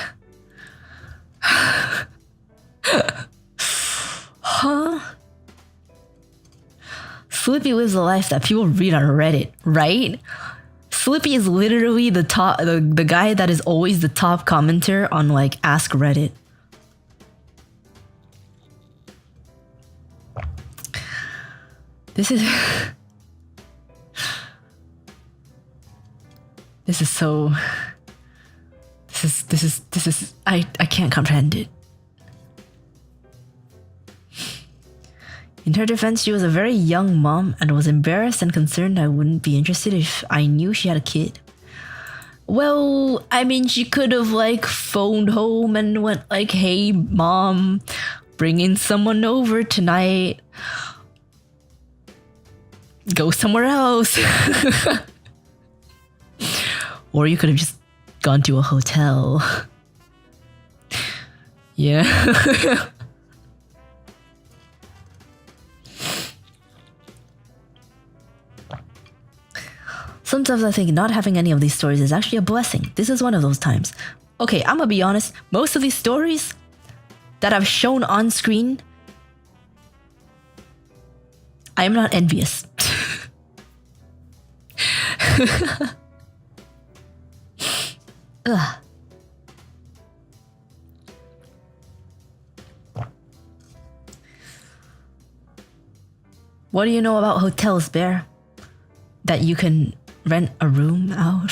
[SPEAKER 1] Huh? Slippy lives a life that people read on Reddit, right? Slippy is literally the guy that is always the top commenter on like Ask Reddit. This is I can't comprehend it. In her defense, she was a very young mom and was embarrassed and concerned I wouldn't be interested if I knew she had a kid. Well, I mean, she could have like phoned home and went like, "Hey, mom, bringing someone over tonight. Go somewhere else." Or you could have just gone to a hotel. Yeah. Sometimes I think not having any of these stories is actually a blessing. This is one of those times. Okay, I'm gonna be honest. Most of these stories that I've shown on screen, I am not envious. Ugh. What do you know about hotels, Bear? That you can rent a room out?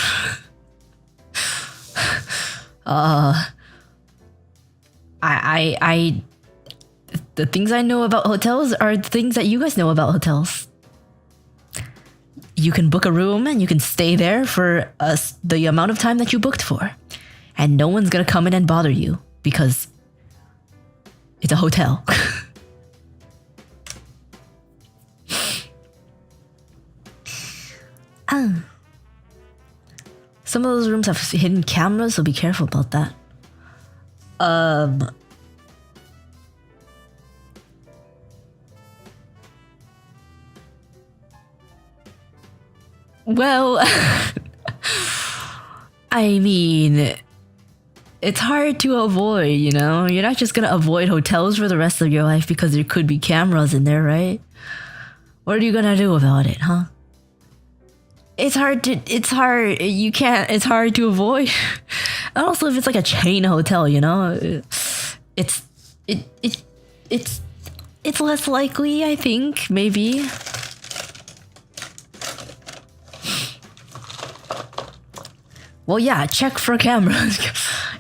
[SPEAKER 1] The things I know about hotels are the things that you guys know about hotels. You can book a room and you can stay there for the amount of time that you booked for. And no one's gonna come in and bother you because it's a hotel. Some of those rooms have hidden cameras, so be careful about that. Well, I mean, it's hard to avoid, you know? You're not just gonna avoid hotels for the rest of your life because there could be cameras in there, right? What are you gonna do about it, huh? It's hard to avoid. And also if it's like a chain hotel, you know, it's less likely, I think, maybe. Well, yeah, check for cameras.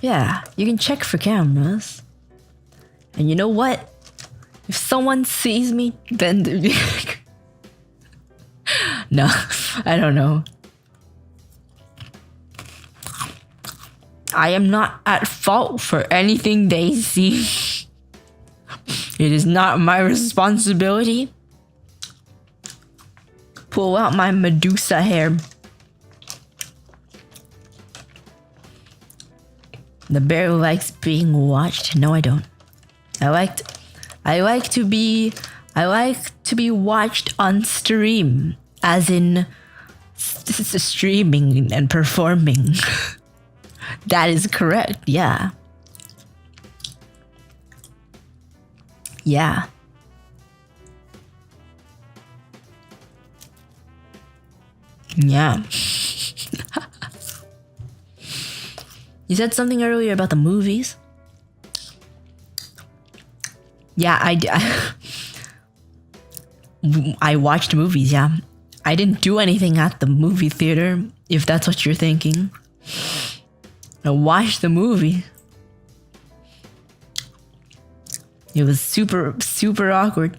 [SPEAKER 1] Yeah, you can check for cameras. And you know what? If someone sees me, then no, I don't know. I am not at fault for anything they see. It is not my responsibility. Pull out my Medusa hair. The bear likes being watched. No, I don't. I like to be watched on stream, as in streaming and performing. That is correct. Yeah. Yeah. Yeah. You said something earlier about the movies. Yeah, I watched movies, yeah. I didn't do anything at the movie theater, if that's what you're thinking. I watched the movie. It was super, super awkward.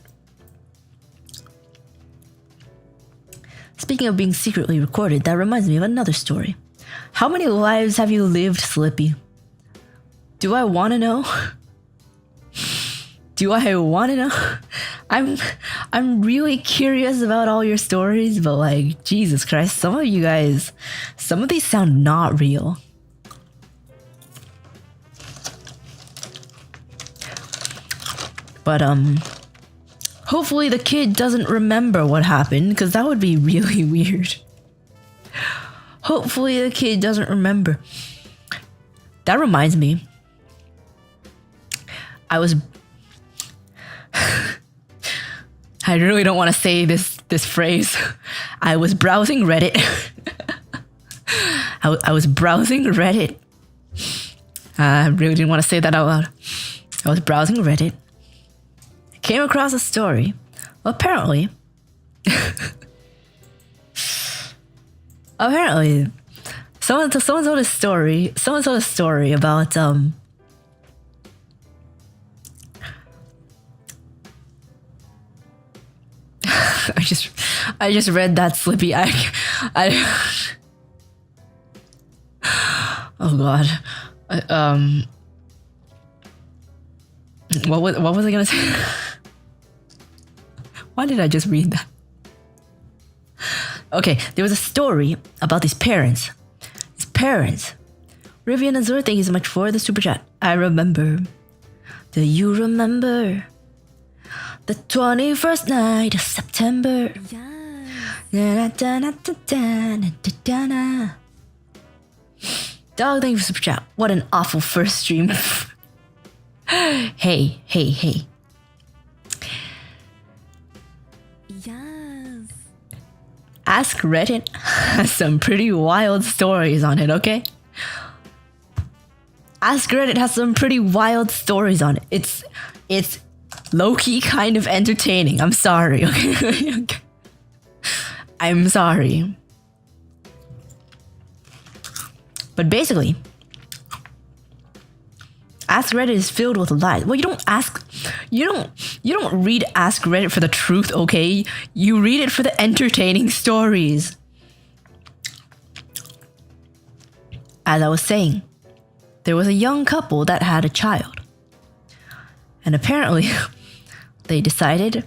[SPEAKER 1] Speaking of being secretly recorded, that reminds me of another story. How many lives have you lived, Slippy? Do I want to know? Do I want to know? I'm really curious about all your stories, but like, Jesus Christ, some of these sound not real. But hopefully the kid doesn't remember what happened, because that would be really weird. Hopefully the kid doesn't remember. That reminds me. I really don't want to say this phrase. I was browsing Reddit. I was browsing Reddit. I really didn't want to say that out loud. I was browsing Reddit. Came across a story. Apparently, someone told a story. Someone told a story about I just read that Slippy. I oh god. What was I gonna say? Why did I just read that? Okay, there was a story about these parents. Rivian and Azur, thank you so much for the super chat. I remember. Do you remember the 21st night of September?
[SPEAKER 2] Yes.
[SPEAKER 1] Dog, thank you for super chat. What an awful first stream. Hey.
[SPEAKER 2] Yes.
[SPEAKER 1] Ask Reddit has some pretty wild stories on it, okay? Ask Reddit has some pretty wild stories on it. It's low-key kind of entertaining. I'm sorry, okay? I'm sorry. But basically, Ask Reddit is filled with lies. Well, you don't read Ask Reddit for the truth, okay? You read it for the entertaining stories. As I was saying, there was a young couple that had a child. And apparently, they decided,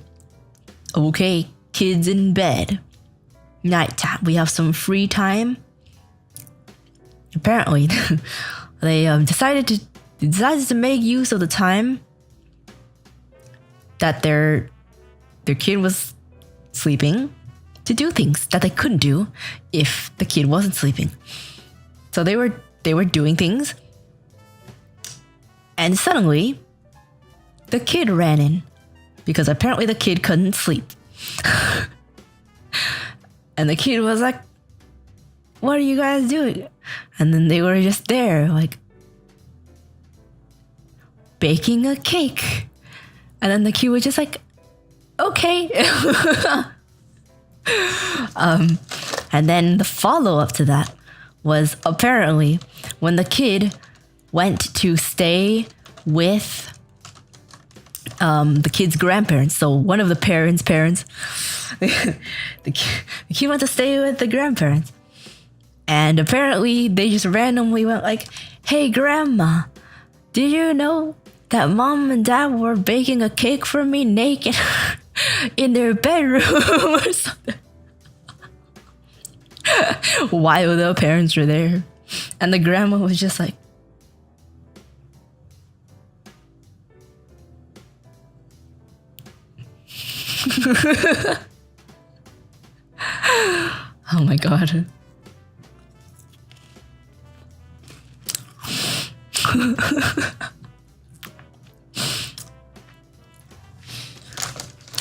[SPEAKER 1] okay, kids in bed. Nighttime, we have some free time. Apparently, they decided to make use of the time that their kid was sleeping to do things that they couldn't do if the kid wasn't sleeping. So they were doing things, and suddenly the kid ran in because apparently the kid couldn't sleep. And the kid was like, "What are you guys doing?" And then they were just there, like, baking a cake. And then the kid was just like, okay. And then the follow-up to that was apparently when the kid went to stay with the kid's grandparents. So one of the parents, the kid went to stay with the grandparents. And apparently they just randomly went like, "Hey grandma, did you know that mom and dad were baking a cake for me naked in their bedroom?" Or something. While the parents were there. And the grandma was just like, oh my god.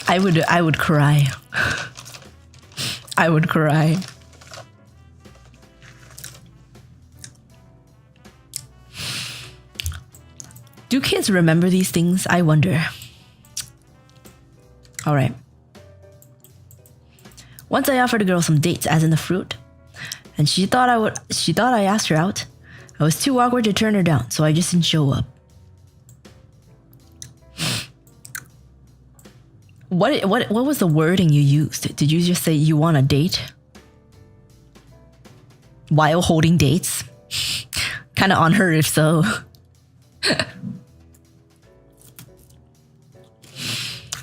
[SPEAKER 1] I would cry. I would cry. Do kids remember these things? I wonder. All right. Once I offered a girl some dates, as in the fruit, and she thought I asked her out. I was too awkward to turn her down, so I just didn't show up. What was the wording you used? Did you just say you want a date while holding dates? Kind of on her, if so.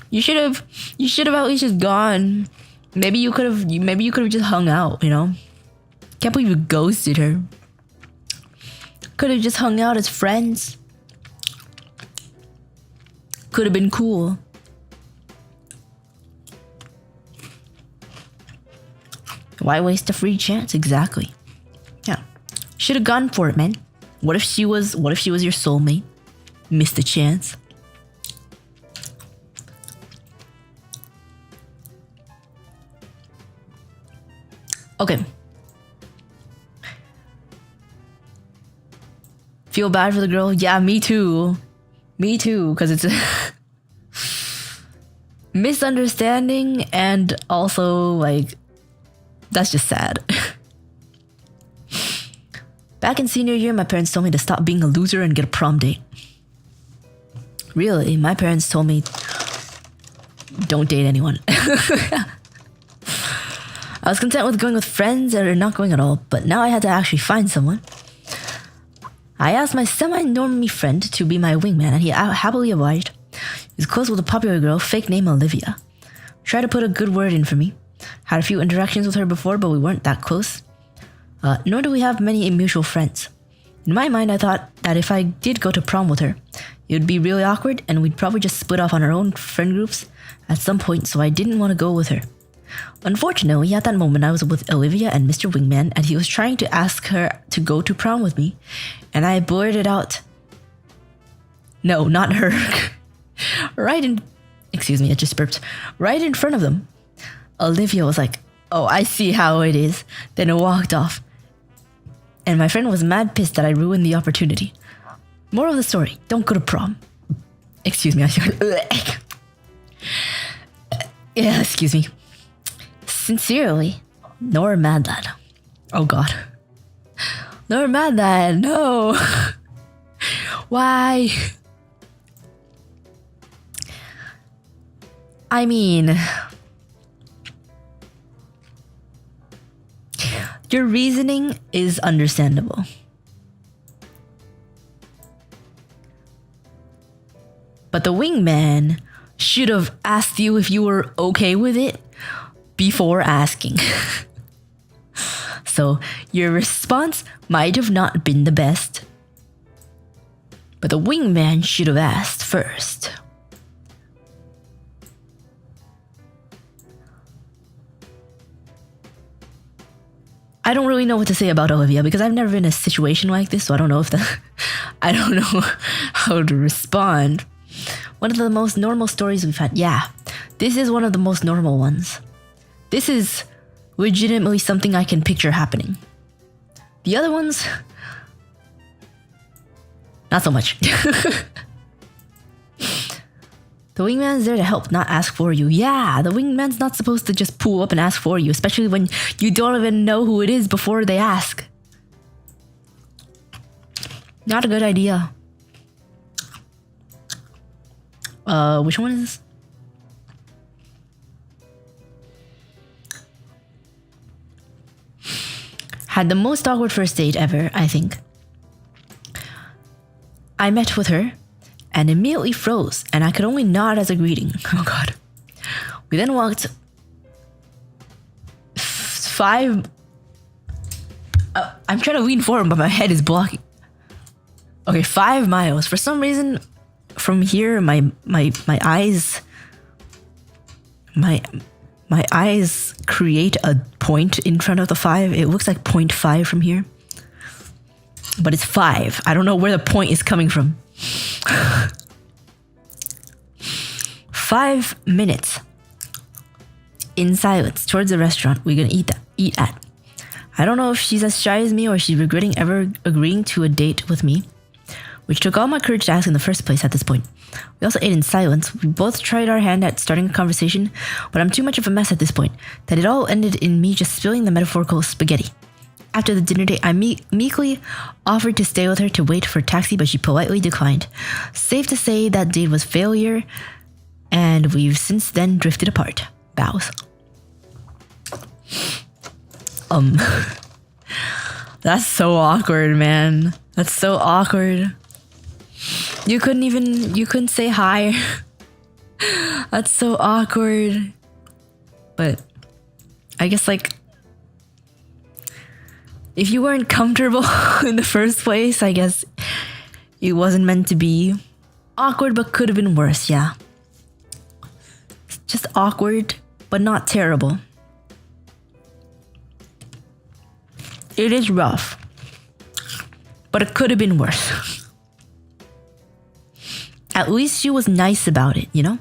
[SPEAKER 1] You should have at least just gone. Maybe you could have just hung out, you know? Can't believe you ghosted her. Could have just hung out as friends. Could have been cool. Why waste a free chance? Exactly. Yeah. Should have gone for it, man. What if she was your soulmate? Missed the chance. Okay. Feel bad for the girl? Yeah, me too. Me too, because it's a misunderstanding and also, like, that's just sad. Back in senior year, my parents told me to stop being a loser and get a prom date. Really, my parents told me, don't date anyone. I was content with going with friends or not going at all, but now I had to actually find someone. I asked my semi-normie friend to be my wingman, and he happily obliged. He was close with a popular girl, fake name Olivia. Tried to put a good word in for me. Had a few interactions with her before, but we weren't that close. Nor do we have many mutual friends. In my mind, I thought that if I did go to prom with her, it would be really awkward, and we'd probably just split off on our own friend groups at some point, so I didn't want to go with her. Unfortunately, at that moment, I was with Olivia and Mr. Wingman, and he was trying to ask her to go to prom with me, and I blurted out, no, not her. Excuse me, I just burped. Right in front of them. Olivia was like, oh, I see how it is. Then it walked off. And my friend was mad pissed that I ruined the opportunity. Moral of the story, don't go to prom. Excuse me, yeah, excuse me. Sincerely, Nor Madlad. Oh god. Nor Madlad, no. Why? I mean, your reasoning is understandable. But the wingman should have asked you if you were okay with it before asking. So your response might have not been the best. But the wingman should have asked first. I don't really know what to say about Olivia because I've never been in a situation like this, so I don't know I don't know how to respond. One of the most normal stories we've had. Yeah, this is one of the most normal ones. This is legitimately something I can picture happening. The other ones, not so much. The wingman's there to help, not ask for you. Yeah, the wingman's not supposed to just pull up and ask for you, especially when you don't even know who it is before they ask. Not a good idea. Which one is this? Had the most awkward first date ever, I think. I met with her and immediately froze, and I could only nod as a greeting. Oh god. We then walked 5... I'm trying to lean forward, but my head is blocking. Okay, 5 miles. For some reason, from here, my eyes... My eyes create a point in front of the 5. It looks like 0.5 from here. But it's 5. I don't know where the point is coming from. 5 minutes in silence towards the restaurant we're gonna eat at. I don't know if she's as shy as me or she's regretting ever agreeing to a date with me, which took all my courage to ask in the first place at this point. We also ate in silence. We both tried our hand at starting a conversation, but I'm too much of a mess at this point that it all ended in me just spilling the metaphorical spaghetti. After the dinner date, I meekly offered to stay with her to wait for a taxi, but she politely declined. Safe to say that date was failure, and we've since then drifted apart. Bows. That's so awkward, man. That's so awkward. You couldn't say hi. That's so awkward. But I guess, like, if you weren't comfortable in the first place, I guess it wasn't meant to be. Awkward, but could have been worse, yeah. Just awkward, but not terrible. It is rough, but it could have been worse. At least she was nice about it, you know?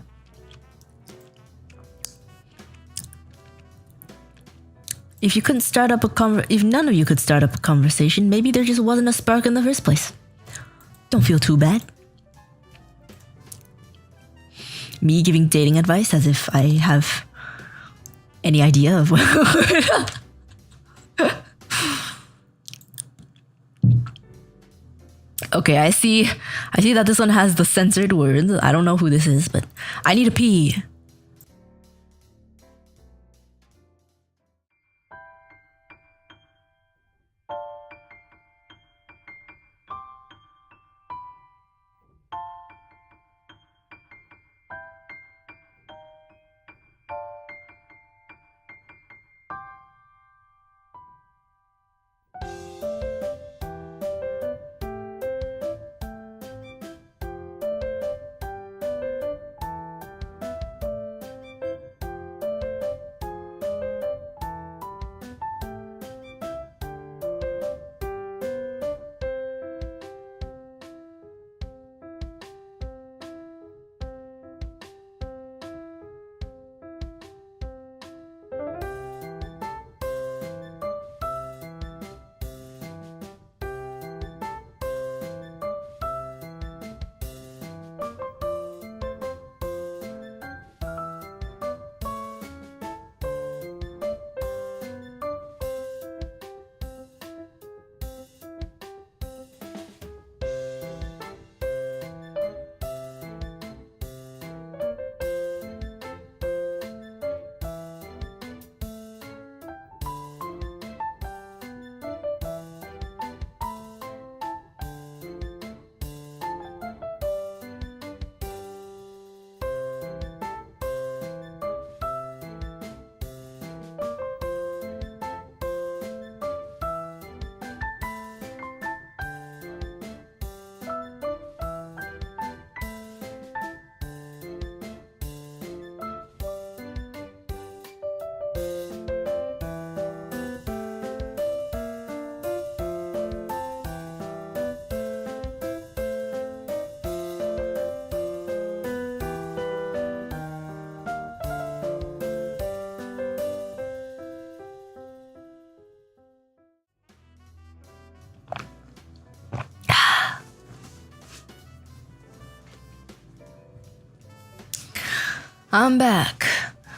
[SPEAKER 1] If none of you could start up a conversation, maybe there just wasn't a spark in the first place. Don't feel too bad. Me giving dating advice as if I have any idea of what... Okay, I see that this one has the censored words. I don't know who this is, but I need a pee. I'm back.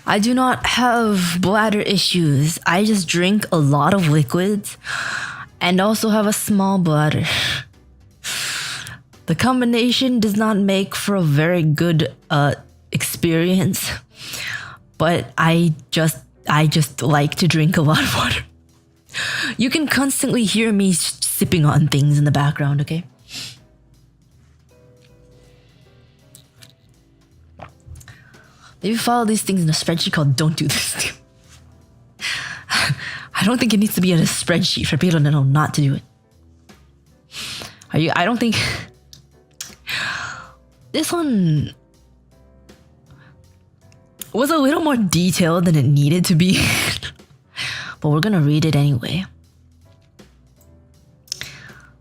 [SPEAKER 1] I do not have bladder issues. I just drink a lot of liquids and also have a small bladder. The combination does not make for a very good experience, but I just like to drink a lot of water. You can constantly hear me sipping on things in the background, okay? Maybe follow these things in a spreadsheet called Don't Do This. I don't think it needs to be in a spreadsheet for people to know not to do it. I don't think... This one was a little more detailed than it needed to be. But we're gonna read it anyway.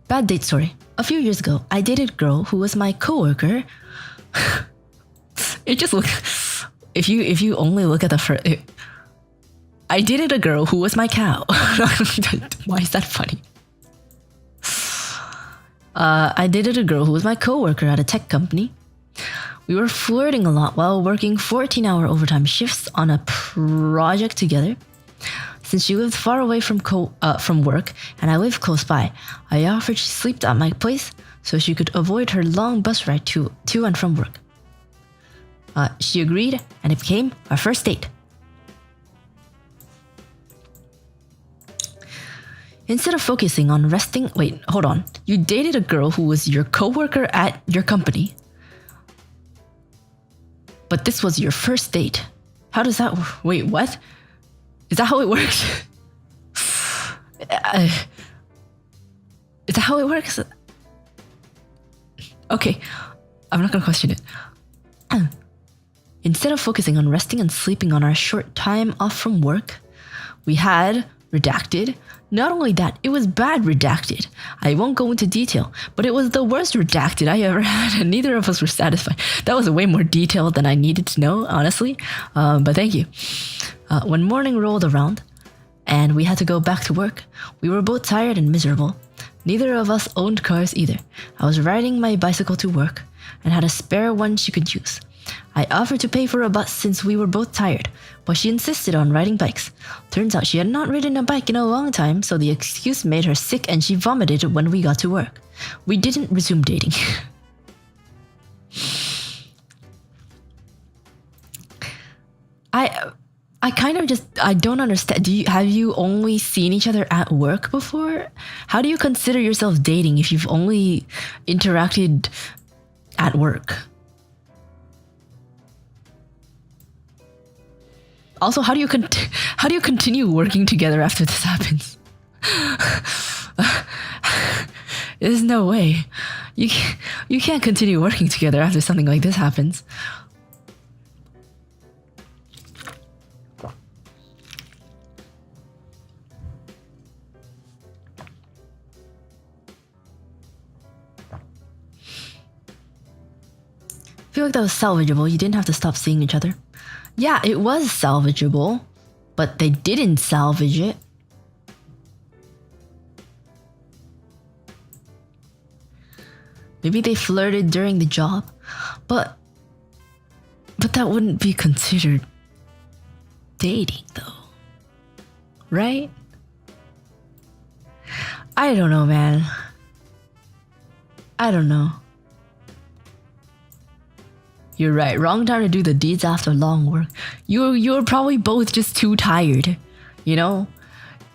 [SPEAKER 1] Bad date story. A few years ago, I dated a girl who was my coworker. It just looks... If you only look at the first... I dated a girl who was my cow. Why is that funny? I dated a girl who was my coworker at a tech company. We were flirting a lot while working 14-hour overtime shifts on a project together. Since she lived far away from work and I lived close by, I offered she sleep at my place so she could avoid her long bus ride to and from work. She agreed, and it became our first date. Instead of focusing on resting... Wait, hold on. You dated a girl who was your coworker at your company. But this was your first date. How does that work? Wait, what? Is that how it works? Is that how it works? Okay, I'm not gonna question it. Instead of focusing on resting and sleeping on our short time off from work, we had redacted. Not only that, it was bad redacted. I won't go into detail, but it was the worst redacted I ever had, and neither of us were satisfied. That was way more detailed than I needed to know, honestly, but thank you. When morning rolled around and we had to go back to work, we were both tired and miserable. Neither of us owned cars either. I was riding my bicycle to work and had a spare one she could use. I offered to pay for a bus since we were both tired, but she insisted on riding bikes. Turns out she had not ridden a bike in a long time, so the excuse made her sick and she vomited when we got to work. We didn't resume dating. I don't understand. Have you only seen each other at work before? How do you consider yourself dating if you've only interacted at work? Also, how do you continue working together after this happens? There's no way. You can't continue working together after something like this happens. I feel like that was salvageable. You didn't have to stop seeing each other. Yeah, it was salvageable, but they didn't salvage it. Maybe they flirted during the job, but that wouldn't be considered dating, though. Right? I don't know, man. I don't know. You're right. Wrong time to do the deeds after long work. You're probably both just too tired. You know?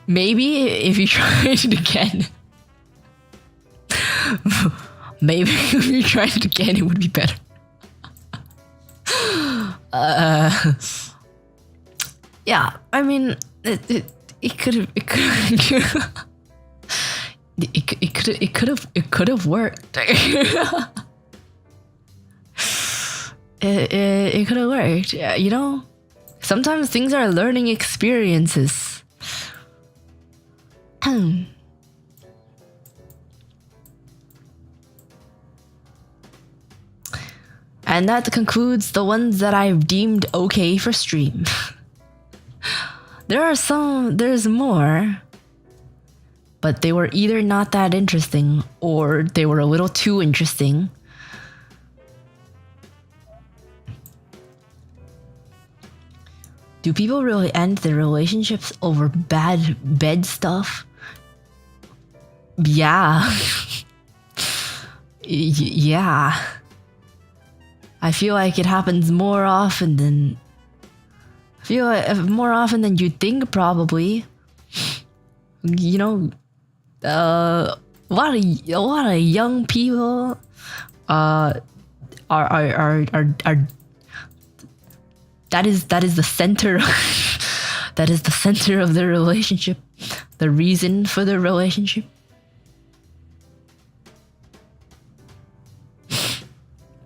[SPEAKER 1] Maybe if you tried it again. Maybe if you tried it again, it would be better. Yeah, I mean, it could have worked. It could have worked, you know? Sometimes things are learning experiences. And that concludes the ones that I've deemed okay for stream. There's more. But they were either not that interesting or they were a little too interesting. Do people really end their relationships over bad bed stuff? Yeah. Yeah. I feel like it happens more often than you'd think, probably. You know, a lot of young people are that is the center that is the center of the relationship, the reason for the relationship.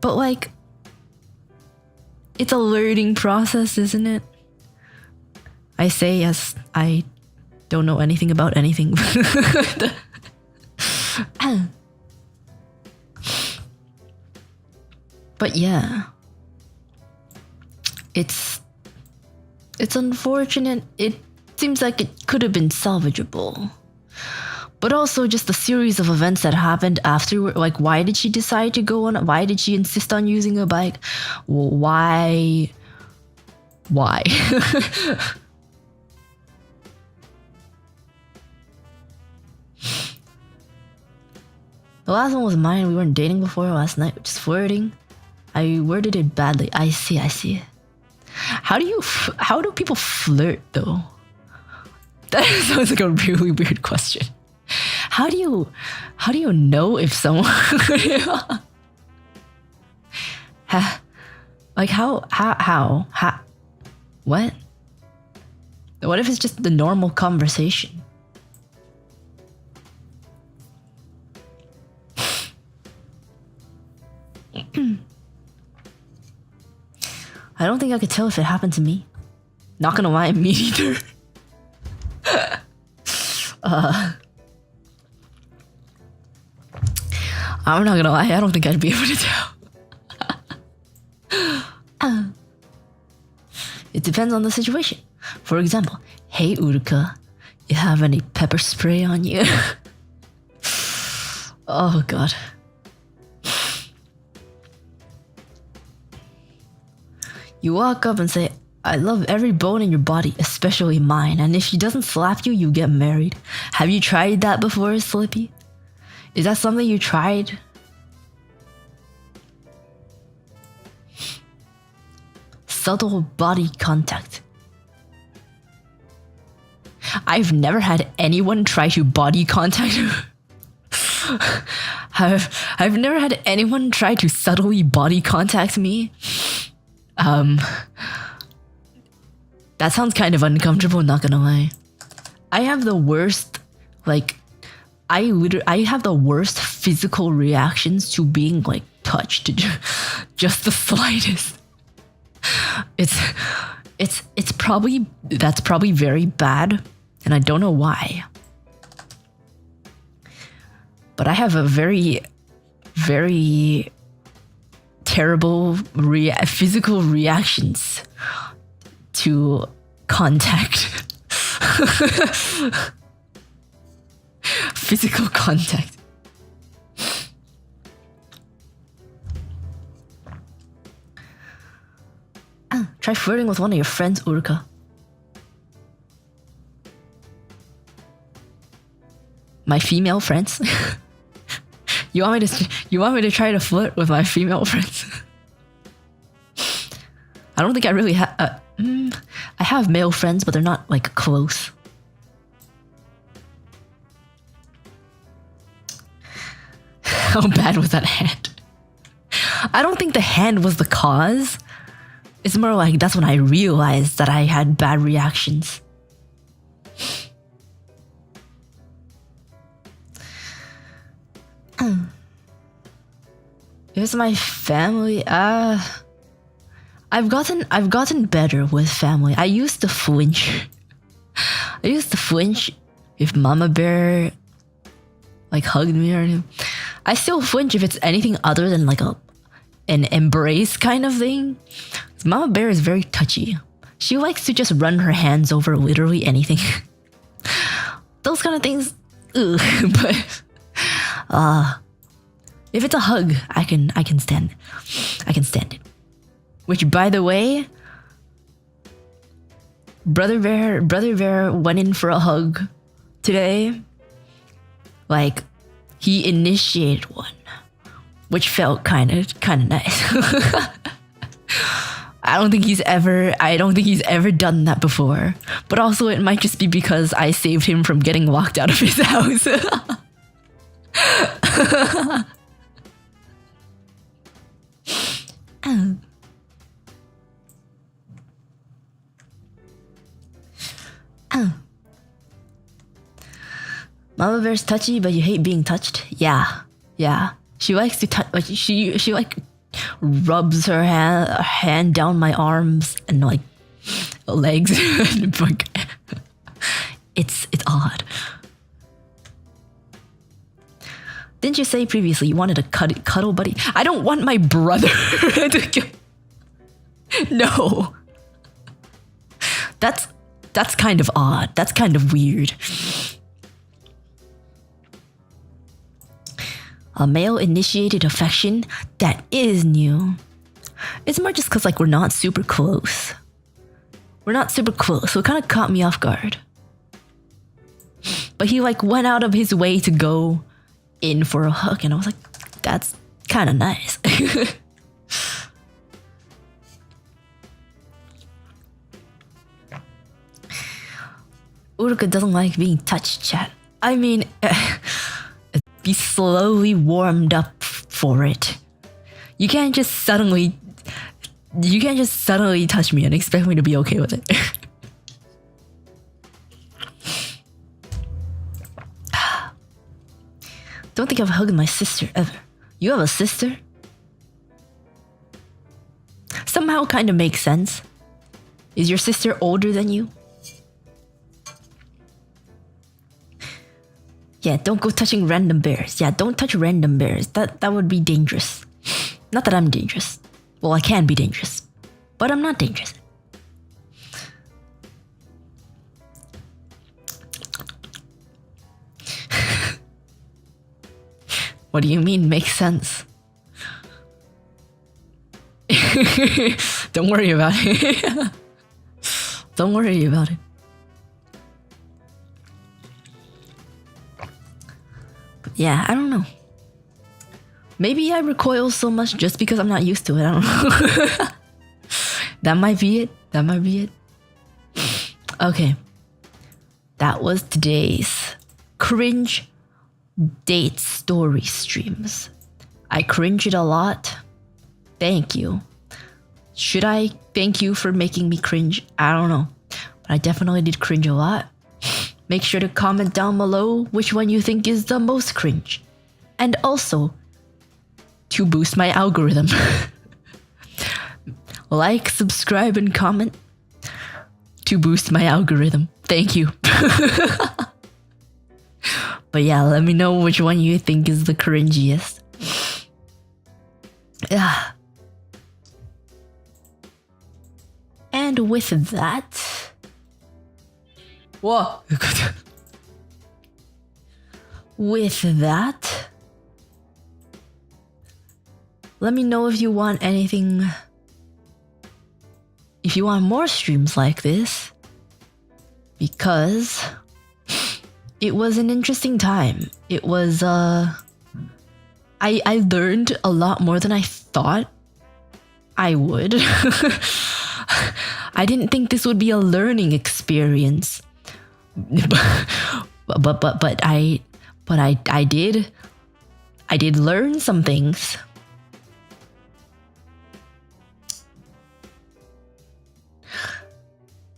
[SPEAKER 1] But like, it's a learning process, isn't it? I say yes, I don't know anything about anything. But yeah, it's unfortunate. It seems like it could have been salvageable. But also just a series of events that happened afterward. Like, why did she decide to go on? Why did she insist on using a bike? Well, why? The last one was mine. We weren't dating before last night, just flirting. I worded it badly. I see. How do people flirt though? That sounds like a really weird question. How do you know if someone like how what if it's just the normal conversation? I don't think I could tell if it happened to me. Not gonna lie, me neither. I'm not gonna lie, I don't think I'd be able to tell. It depends on the situation. For example, hey Uruka, you have any pepper spray on you? Oh god. You walk up and say, I love every bone in your body, especially mine, and if she doesn't slap you, you get married. Have you tried that before, Slippy? Is that something you tried? Subtle body contact. I've never had anyone try to body contact. I've never had anyone try to subtly body contact me. That sounds kind of uncomfortable, not gonna lie. I have the worst, like, I have the worst physical reactions to being, like, touched. Just the slightest. It's probably, that's probably very bad, and I don't know why. But I have a very, very terrible physical reactions to contact. Physical contact. Try flirting with one of your friends, Uruka. My female friends? You want me to try to flirt with my female friends? I don't think I really have. I have male friends, but they're not like close. How bad was that hand? I don't think the hand was the cause. It's more like that's when I realized that I had bad reactions. Here's my family. I've gotten better with family. I used to flinch. If Mama Bear like hugged me or anything. I still flinch if it's anything other than like an embrace kind of thing. Mama Bear is very touchy. She likes to just run her hands over literally anything. Those kind of things. Ugh, but if it's a hug, I can stand it. I can stand it. Which, by the way, Brother Bear went in for a hug today. Like, he initiated one, which felt kind of nice. I don't think he's ever done that before. But also, it might just be because I saved him from getting locked out of his house. Mama Bear's touchy, but you hate being touched? Yeah. She likes to touch, like, she like rubs her hand down my arms and like legs. It's odd. Didn't you say previously you wanted a cuddle buddy? I don't want my brother to No. That's kind of odd. That's kind of weird. A male-initiated affection? That is new. It's more just because, like, we're not super close. So it kind of caught me off guard. But he, like, went out of his way to go in for a hug, and I was like, that's kind of nice. Uruka doesn't like being touched, chat. I mean... be slowly warmed up for it. You can't just suddenly touch me and expect me to be okay with it. Don't think I've hugged my sister ever. You have a sister? Somehow kind of makes sense. Is your sister older than you? Yeah, don't go touching random bears. Yeah, don't touch random bears. That would be dangerous. Not that I'm dangerous. Well, I can be dangerous. But I'm not dangerous. What do you mean makes sense? Don't worry about it. Don't worry about it. But yeah, I don't know. Maybe I recoil so much just because I'm not used to it. I don't know. That might be it. That might be it. Okay. That was today's cringe date story streams. I cringed a lot. Thank you. Should I thank you for making me cringe? I don't know. But I definitely did cringe a lot. Make sure to comment down below which one you think is the most cringe. And also, to boost my algorithm, like, subscribe, and comment to boost my algorithm. Thank you. But yeah, let me know which one you think is the cringiest. Yeah. And with that... Whoa! With that... Let me know if you want anything... If you want more streams like this. Because... It was an interesting time. It was, I learned a lot more than I thought I would. I didn't think this would be a learning experience. But I did learn some things.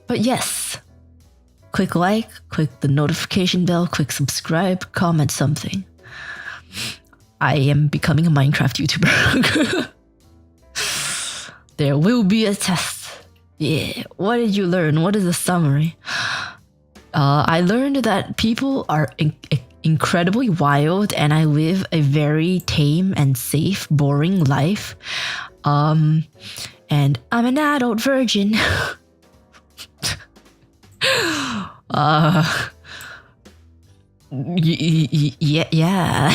[SPEAKER 1] But yes, click like, click the notification bell, click subscribe, comment something. I am becoming a Minecraft YouTuber. There will be a test. Yeah, what did you learn? What is the summary? I learned that people are incredibly wild and I live a very tame and safe, boring life. And I'm an adult virgin. Yeah.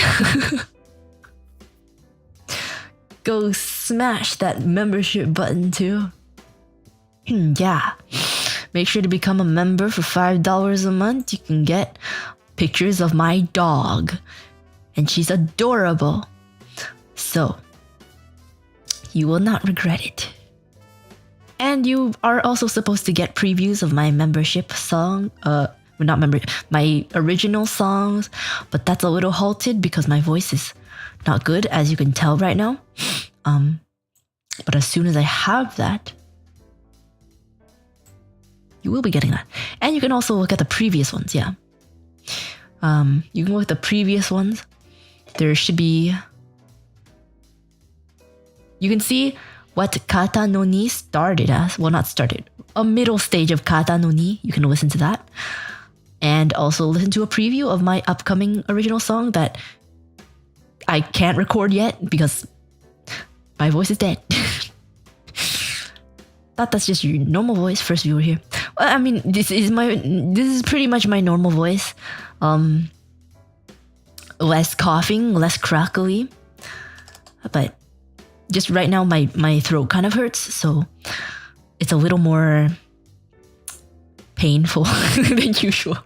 [SPEAKER 1] Go smash that membership button too. Yeah. Make sure to become a member for $5 a month. You can get pictures of my dog. And she's adorable. So, you will not regret it. And you are also supposed to get previews of my membership song. My original songs. But that's a little halted because my voice is not good, as you can tell right now. But as soon as I have that, you will be getting that. And you can also look at the previous ones, yeah. You can look at the previous ones. There should be... You can see what Kata no Ni started as. Well, not started. A middle stage of Kata no Ni. You can listen to that. And also listen to a preview of my upcoming original song that I can't record yet because my voice is dead. Thought that's just your normal voice, first viewer here. Well, I mean, this is pretty much my normal voice. Less coughing, less crackly. But just right now my throat kind of hurts, so it's a little more painful than usual.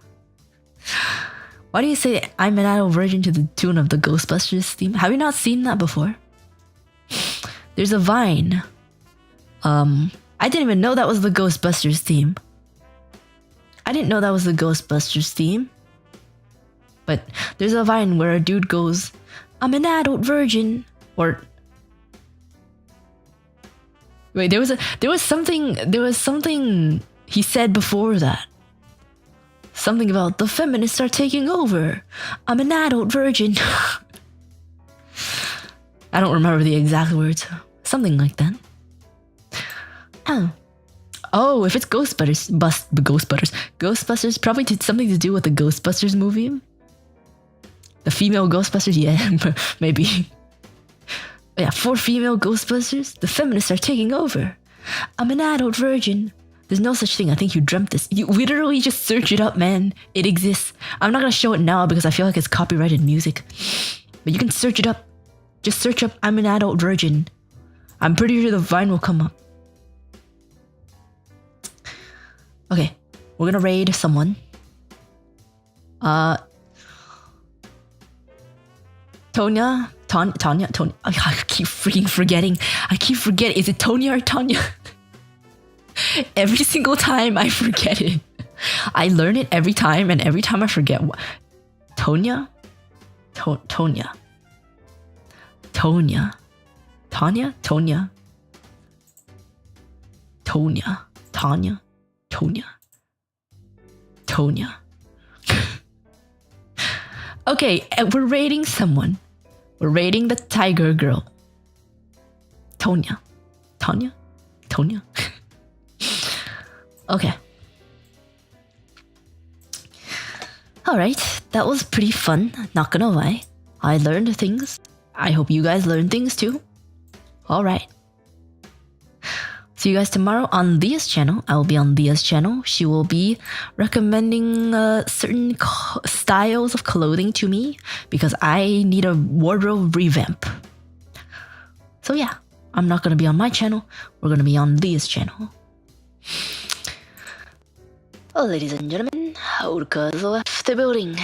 [SPEAKER 1] Why do you say I'm an adult virgin to the tune of the Ghostbusters theme? Have you not seen that before? There's a Vine. I didn't even know that was the Ghostbusters theme. I didn't know that was the Ghostbusters theme. But there's a Vine where a dude goes, I'm an adult virgin. Or wait, there was something he said before that. Something about the feminists are taking over. I'm an adult virgin. I don't remember the exact words. Something like that. Oh, if it's Ghostbusters probably did something to do with the Ghostbusters movie. The female Ghostbusters, yeah, maybe. Yeah, 4 female Ghostbusters. The feminists are taking over. I'm an adult virgin. There's no such thing. I think you dreamt this. You literally just search it up, man. It exists. I'm not gonna show it now because I feel like it's copyrighted music. But you can search it up. Just search up I'm an adult virgin. I'm pretty sure the Vine will come up. Okay, we're gonna raid someone. Tonya. I keep freaking forgetting. Is it Tonya or Tanya? Every single time I forget it. I learn it every time, and every time I forget. Tonya? Tonya. Tonya. Tanya? Tonya. Tonya. Tanya. Tonya. Tonya. Okay, we're rating someone. We're rating the tiger girl. Tonya. Tanya? Tonya? Okay. Alright, that was pretty fun, not gonna lie. I learned things. I hope you guys learned things too. Alright. See you guys tomorrow on Leah's channel. I will be on Leah's channel. She will be recommending certain styles of clothing to me because I need a wardrobe revamp. So yeah, I'm not going to be on my channel. We're going to be on Leah's channel. Oh, ladies and gentlemen, Uruka has left the building.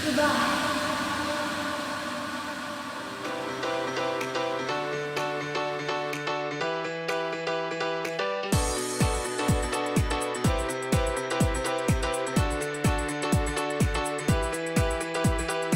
[SPEAKER 1] Goodbye.